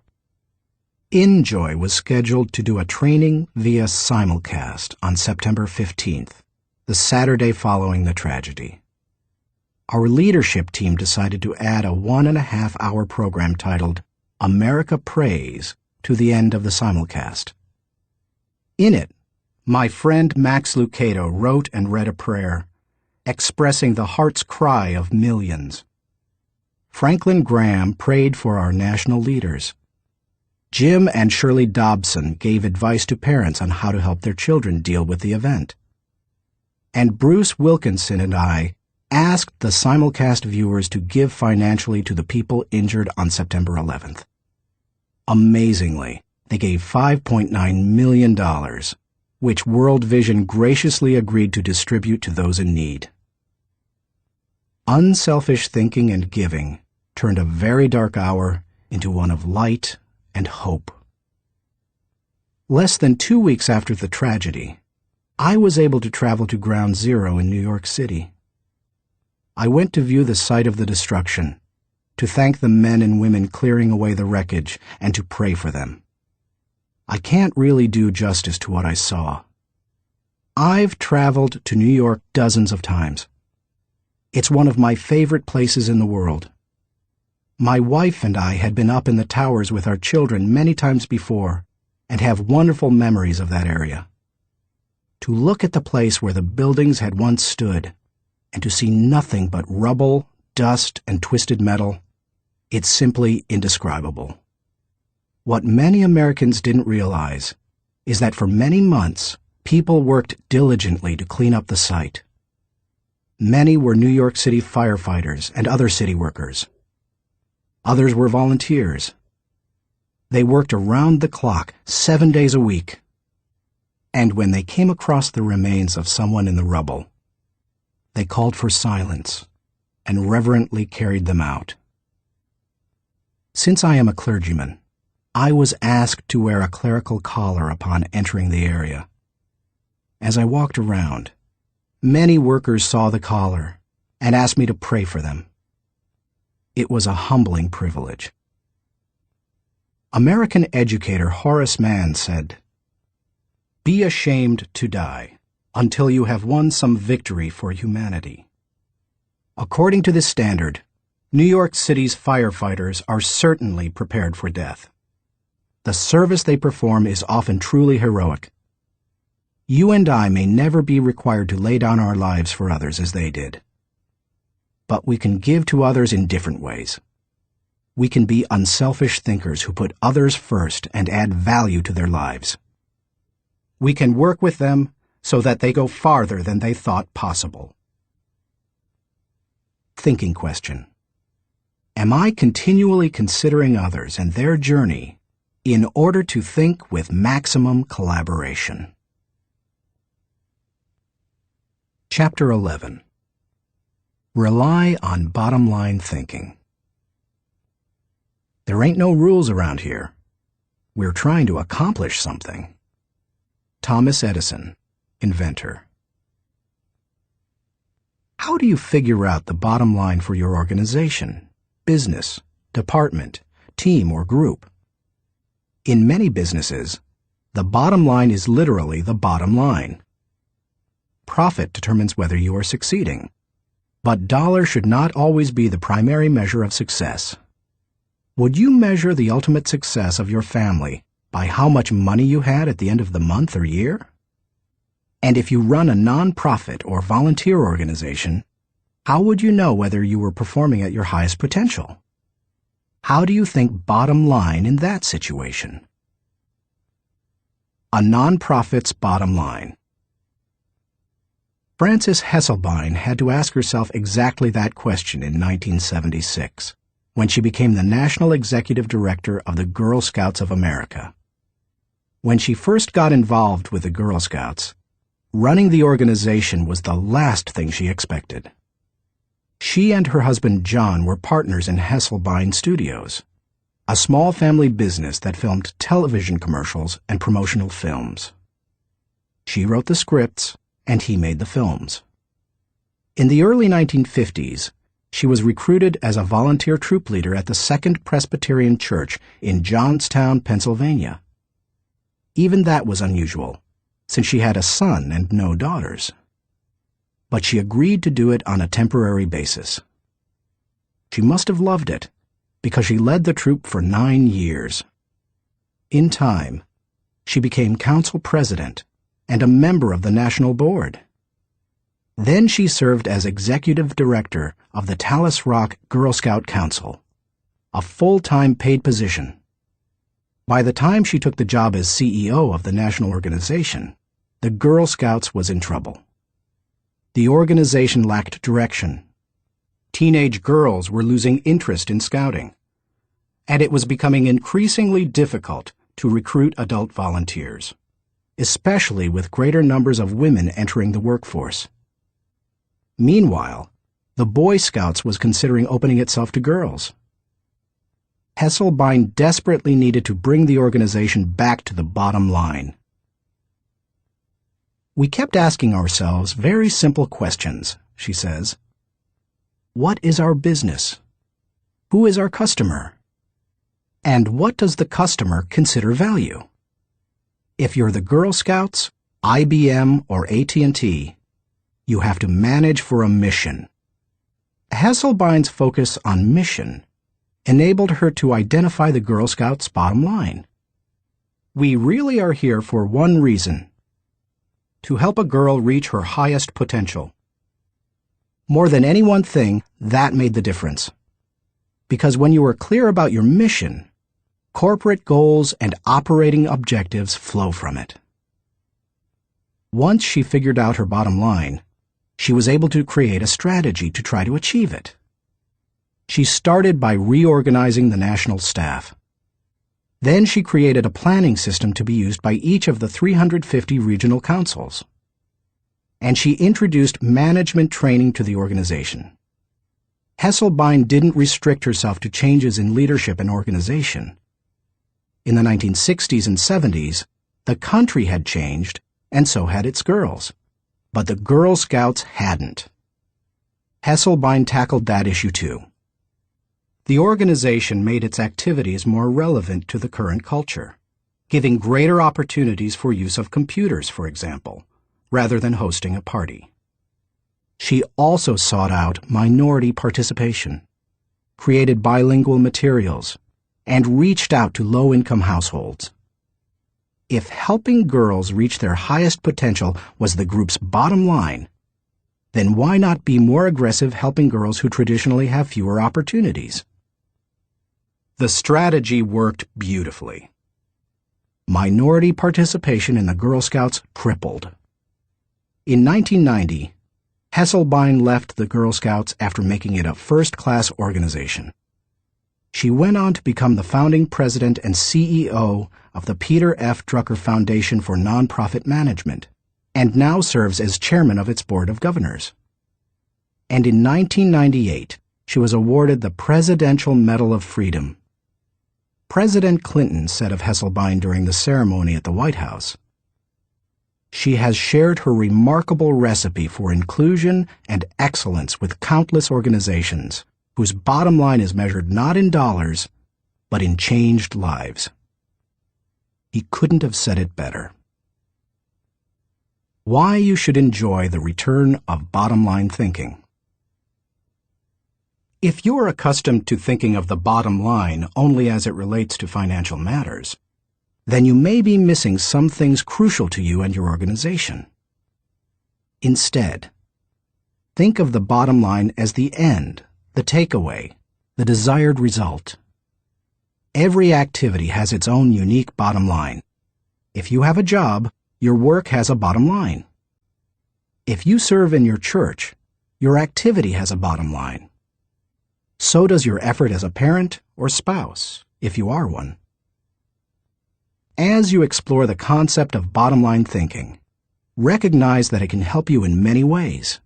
InJoy was scheduled to do a training via simulcast on September 15th, the Saturday following the tragedy. Our leadership team decided to add a 1.5-hour program titled America Prays to the end of the simulcast. In it, my friend Max Lucado wrote and read a prayer, expressing the heart's cry of millions. Franklin Graham prayed for our national leaders. Jim and Shirley Dobson gave advice to parents on how to help their children deal with the event. And Bruce Wilkinson and I asked the simulcast viewers to give financially to the people injured on September 11th. Amazingly, they gave $5.9 million, which World Vision graciously agreed to distribute to those in need. Unselfish thinking and giving turned a very dark hour into one of light and hope. Less than 2 weeks after the tragedy, I was able to travel to Ground Zero in New York City. I went to view the site of the destruction, to thank the men and women clearing away the wreckage, and to pray for them. I can't really do justice to what I saw. I've traveled to New York dozens of times. It's one of my favorite places in the world. My wife and I had been up in the towers with our children many times before and have wonderful memories of that area. To look at the place where the buildings had once stood and to see nothing but rubble, dust, and twisted metal, it's simply indescribable. What many Americans didn't realize is that for many months, people worked diligently to clean up the site. Many were New York City firefighters and other city workers. Others were volunteers. They worked around the clock, 7 days a week. And when they came across the remains of someone in the rubble, they called for silence and reverently carried them out. Since I am a clergyman, I was asked to wear a clerical collar upon entering the area. As I walked around, many workers saw the collar and asked me to pray for them. It was a humbling privilege. American educator Horace Mann said, "Be ashamed to die until you have won some victory for humanity." According to this standard, New York City's firefighters are certainly prepared for death. The service they perform is often truly heroic. You and I may never be required to lay down our lives for others as they did. But we can give to others in different ways. We can be unselfish thinkers who put others first and add value to their lives. We can work with them so that they go farther than they thought possible. Thinking question. Am I continually considering others and their journey in order to think with maximum collaboration? Chapter 11. Rely on bottom-line thinking. There ain't no rules around here. We're trying to accomplish something. Thomas Edison, inventor. How do you figure out the bottom line for your organization, business, department, team, or group? In many businesses, the bottom line is literally the bottom line. Profit determines whether you are succeeding, but dollars should not always be the primary measure of success. Would you measure the ultimate success of your family by how much money you had at the end of the month or year? And if you run a non-profit or volunteer organization, how would you know whether you were performing at your highest potential? How do you think bottom line in that situation? A non-profit's bottom line. Frances Hesselbein had to ask herself exactly that question in 1976, when she became the National Executive Director of the Girl Scouts of America. When she first got involved with the Girl Scouts, running the organization was the last thing she expected. She and her husband John were partners in Hesselbein Studios, a small family business that filmed television commercials and promotional films. She wrote the scripts, and he made the films. In the early 1950s, she was recruited as a volunteer troop leader at the Second Presbyterian Church in Johnstown, Pennsylvania. Even that was unusual, since she had a son and no daughters. But she agreed to do it on a temporary basis. She must have loved it, because she led the troop for 9 years. In time, she became council president and a member of the national board. Then she served as executive director of the Tallis Rock Girl Scout Council, a full-time paid position. By the time she took the job as CEO of the national organization, the Girl Scouts was in trouble. The organization lacked direction. Teenage girls were losing interest in scouting, and it was becoming increasingly difficult to recruit adult volunteers, especially with greater numbers of women entering the workforce. Meanwhile, the Boy Scouts was considering opening itself to girls. Hesselbein desperately needed to bring the organization back to the bottom line. We kept asking ourselves very simple questions, she says. What is our business? Who is our customer? And what does the customer consider value? If you're the Girl Scouts, IBM, or AT&T, you have to manage for a mission. Hesselbein's focus on mission enabled her to identify the Girl Scouts' bottom line. We really are here for one reason: to help a girl reach her highest potential. More than any one thing, that made the difference. Because when you are clear about your mission, corporate goals and operating objectives flow from it. Once she figured out her bottom line, she was able to create a strategy to try to achieve it. She started by reorganizing the national staff. Then she created a planning system to be used by each of the 350 regional councils. And she introduced management training to the organization. Hesselbein didn't restrict herself to changes in leadership and organization. In the 1960s and 70s, the country had changed, and so had its girls. But the Girl Scouts hadn't. Hesselbein tackled that issue too. The organization made its activities more relevant to the current culture, giving greater opportunities for use of computers, for example, rather than hosting a party. She also sought out minority participation, created bilingual materials, and reached out to low-income households. If helping girls reach their highest potential was the group's bottom line, then why not be more aggressive helping girls who traditionally have fewer opportunities? The strategy worked beautifully. Minority participation in the Girl Scouts tripled. In 1990, Hesselbein left the Girl Scouts after making it a first-class organization. She went on to become the founding president and CEO of the Peter F. Drucker Foundation for Nonprofit Management, and now serves as chairman of its board of governors. And in 1998, she was awarded the Presidential Medal of Freedom. President Clinton said of Hesselbein during the ceremony at the White House, She has shared her remarkable recipe for inclusion and excellence with countless organizations whose bottom line is measured not in dollars, but in changed lives. He couldn't have said it better. Why you should enjoy the return of bottom-line thinking. If you're accustomed to thinking of the bottom line only as it relates to financial matters, then you may be missing some things crucial to you and your organization. Instead, think of the bottom line as the end, the takeaway, the desired result. Every activity has its own unique bottom line. If you have a job, your work has a bottom line. If you serve in your church, your activity has a bottom line. So does your effort as a parent or spouse, if you are one. As you explore the concept of bottom-line thinking, recognize that it can help you in many ways.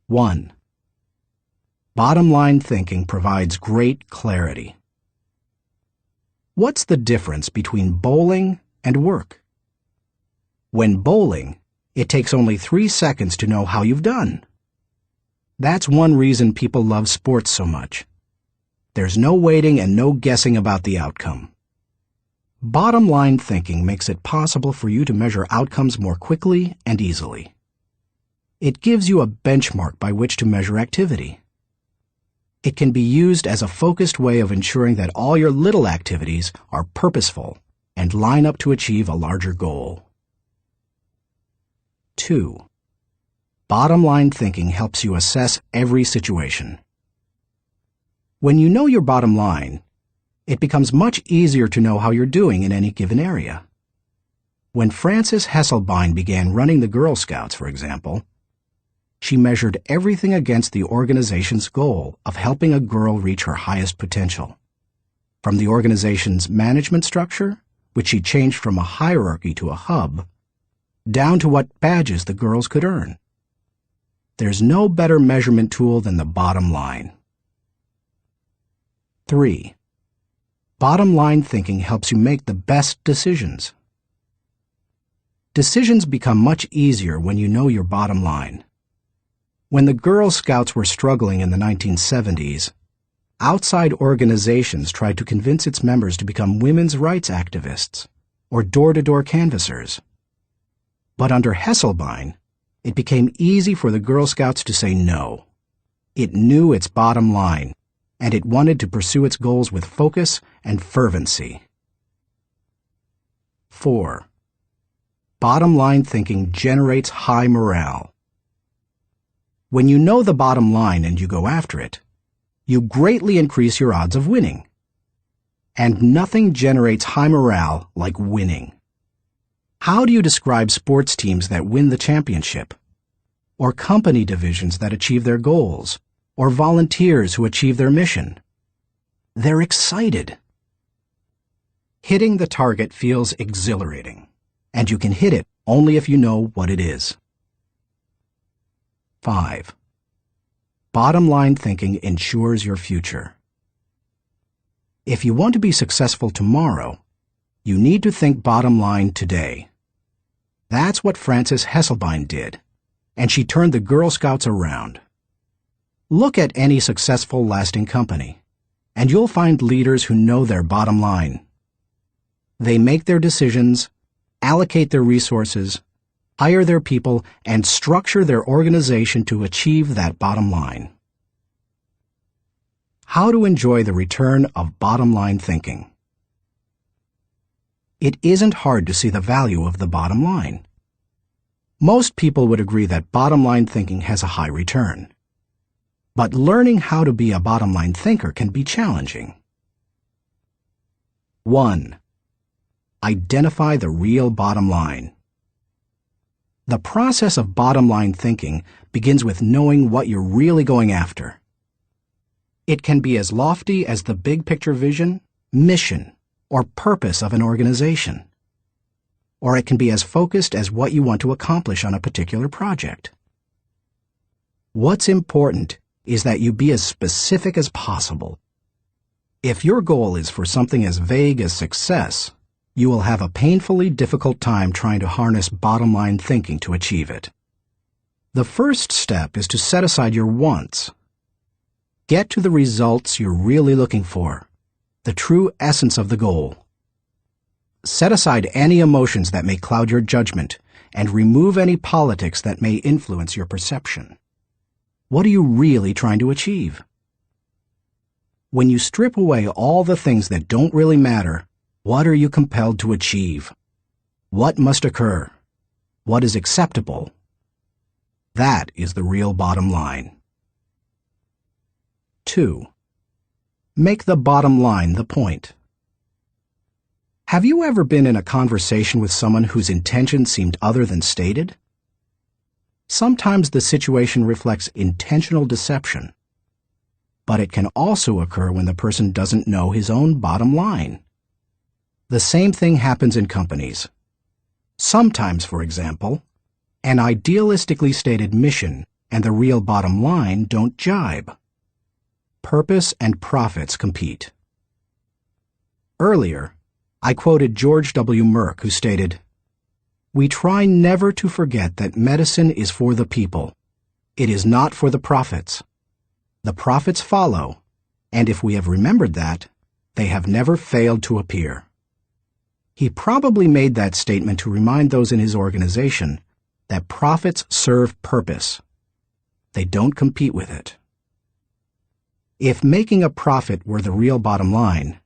1. Bottom-line thinking provides great clarity. What's the difference between bowling and work? When bowling, it takes only 3 seconds to know how you've done. That's one reason people love sports so much. There's no waiting and no guessing about the outcome. Bottom-line thinking makes it possible for you to measure outcomes more quickly and easily. It gives you a benchmark by which to measure activity. It can be used as a focused way of ensuring that all your little activities are purposeful and line up to achieve a larger goal. 2. Bottom-line thinking helps you assess every situation. When you know your bottom line, it becomes much easier to know how you're doing in any given area. When Frances Hesselbein began running the Girl Scouts, for example, she measured everything against the organization's goal of helping a girl reach her highest potential. From the organization's management structure, which she changed from a hierarchy to a hub, down to what badges the girls could earn. There's no better measurement tool than the bottom line. 3. Bottom-line thinking helps you make the best decisions. Decisions become much easier when you know your bottom line. When the Girl Scouts were struggling in the 1970s, outside organizations tried to convince its members to become women's rights activists or door-to-door canvassers. But under Hesselbein, it became easy for the Girl Scouts to say no. It knew its bottom line, and it wanted to pursue its goals with focus and fervency. 4. Bottom-line thinking generates high morale. When you know the bottom line and you go after it, you greatly increase your odds of winning. And nothing generates high morale like winning. How do you describe sports teams that win the championship? Or company divisions that achieve their goals? Or volunteers who achieve their mission? They're excited. Hitting the target feels exhilarating, and you can hit it only if you know what it is. 5. Bottom-line thinking ensures your future. If you want to be successful tomorrow, you need to think bottom line today. That's what Frances Hesselbein did, and she turned the Girl Scouts around. Look at any successful, lasting company, and you'll find leaders who know their bottom line. They make their decisions, allocate their resources, hire their people, and structure their organization to achieve that bottom line. How to enjoy the return of bottom-line thinking. It isn't hard to see the value of the bottom line. Most people would agree that bottom-line thinking has a high return. But learning how to be a bottom-line thinker can be challenging. 1. Identify the real bottom line. The process of bottom-line thinking begins with knowing what you're really going after. It can be as lofty as the big-picture vision, mission, or purpose of an organization. Or it can be as focused as what you want to accomplish on a particular project. What's important is that you be as specific as possible. If your goal is for something as vague as success, you will have a painfully difficult time trying to harness bottom-line thinking to achieve it. The first step is to set aside your wants. Get to the results you're really looking for, the true essence of the goal. Set aside any emotions that may cloud your judgment and remove any politics that may influence your perception. What are you really trying to achieve? When you strip away all the things that don't really matter, what are you compelled to achieve? What must occur? What is acceptable? That is the real bottom line. 2. Make the bottom line the point. Have you ever been in a conversation with someone whose intentions seemed other than stated? Sometimes the situation reflects intentional deception, but it can also occur when the person doesn't know his own bottom line. The same thing happens in companies. Sometimes, for example, an idealistically stated mission and the real bottom line don't jibe. Purpose and profits compete. Earlier, I quoted George W. Merck, who stated, "We try never to forget that medicine is for the people. It is not for the profits. The profits follow, and if we have remembered that, they have never failed to appear." He probably made that statement to remind those in his organization that profits serve purpose. They don't compete with it. If making a profit were the real bottom line,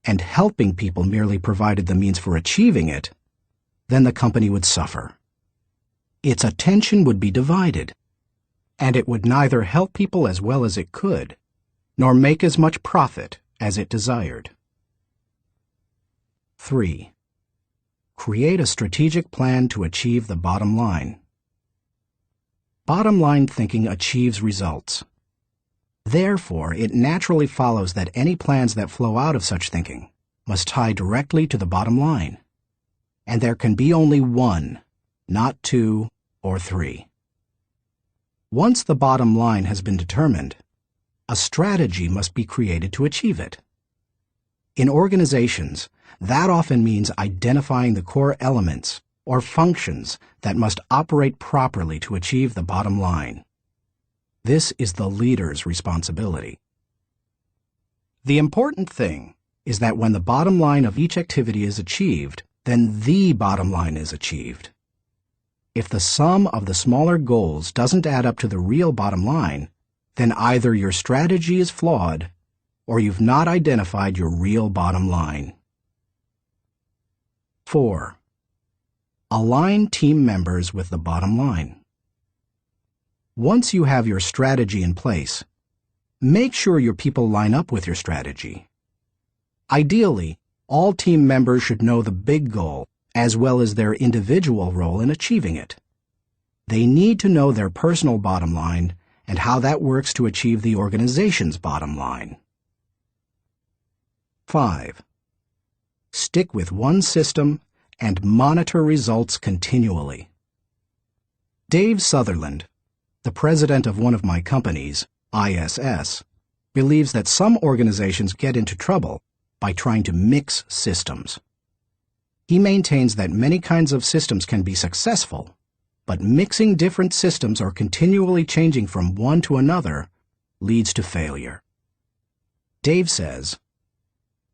and helping people merely provided the means for achieving it, then the company would suffer. Its attention would be divided, and it would neither help people as well as it could, nor make as much profit as it desired. 3. Create a strategic plan to achieve the bottom line. Bottom line thinking achieves results. Therefore, it naturally follows that any plans that flow out of such thinking must tie directly to the bottom line. And there can be only one, not two or three. Once the bottom line has been determined, a strategy must be created to achieve it. In organizations, that often means identifying the core elements or functions that must operate properly to achieve the bottom line. This is the leader's responsibility. The important thing is that when the bottom line of each activity is achieved, then the bottom line is achieved. If the sum of the smaller goals doesn't add up to the real bottom line, then either your strategy is flawed or you've not identified your real bottom line. 4. Align team members with the bottom line. Once you have your strategy in place, make sure your people line up with your strategy. Ideally, all team members should know the big goal as well as their individual role in achieving it. They need to know their personal bottom line and how that works to achieve the organization's bottom line. 5. Stick with one system and monitor results continually. Dave Sutherland, the president of one of my companies, ISS, believes that some organizations get into trouble by trying to mix systems. He maintains that many kinds of systems can be successful, but mixing different systems or continually changing from one to another leads to failure. Dave says,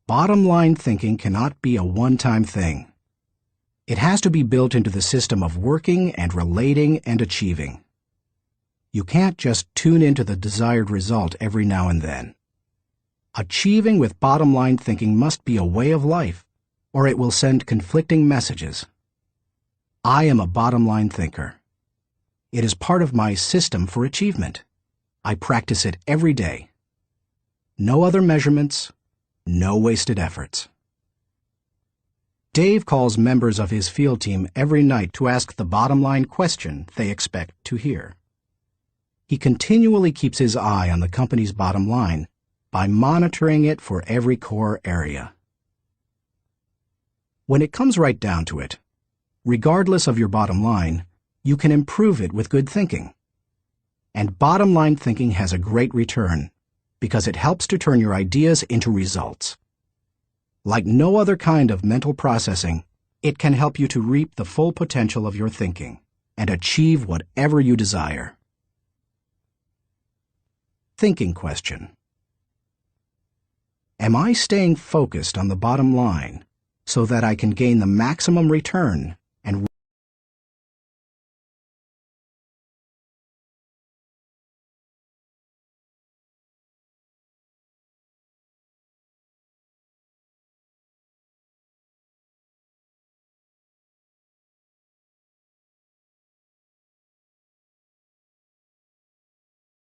"Bottom line thinking cannot be a one-time thing. It has to be built into the system of working and relating and achieving. You can't just tune into the desired result every now and then. Achieving with bottom-line thinking must be a way of life, or it will send conflicting messages. I am a bottom-line thinker. It is part of my system for achievement. I practice it every day. No other measurements, no wasted efforts." Dave calls members of his field team every night to ask the bottom-line question they expect to hear. He continually keeps his eye on the company's bottom line by monitoring it for every core area. When it comes right down to it, regardless of your bottom line, you can improve it with good thinking. And bottom line thinking has a great return because it helps to turn your ideas into results. Like no other kind of mental processing, it can help you to reap the full potential of your thinking and achieve whatever you desire. Thinking question. Am I staying focused on the bottom line so that I can gain the maximum return and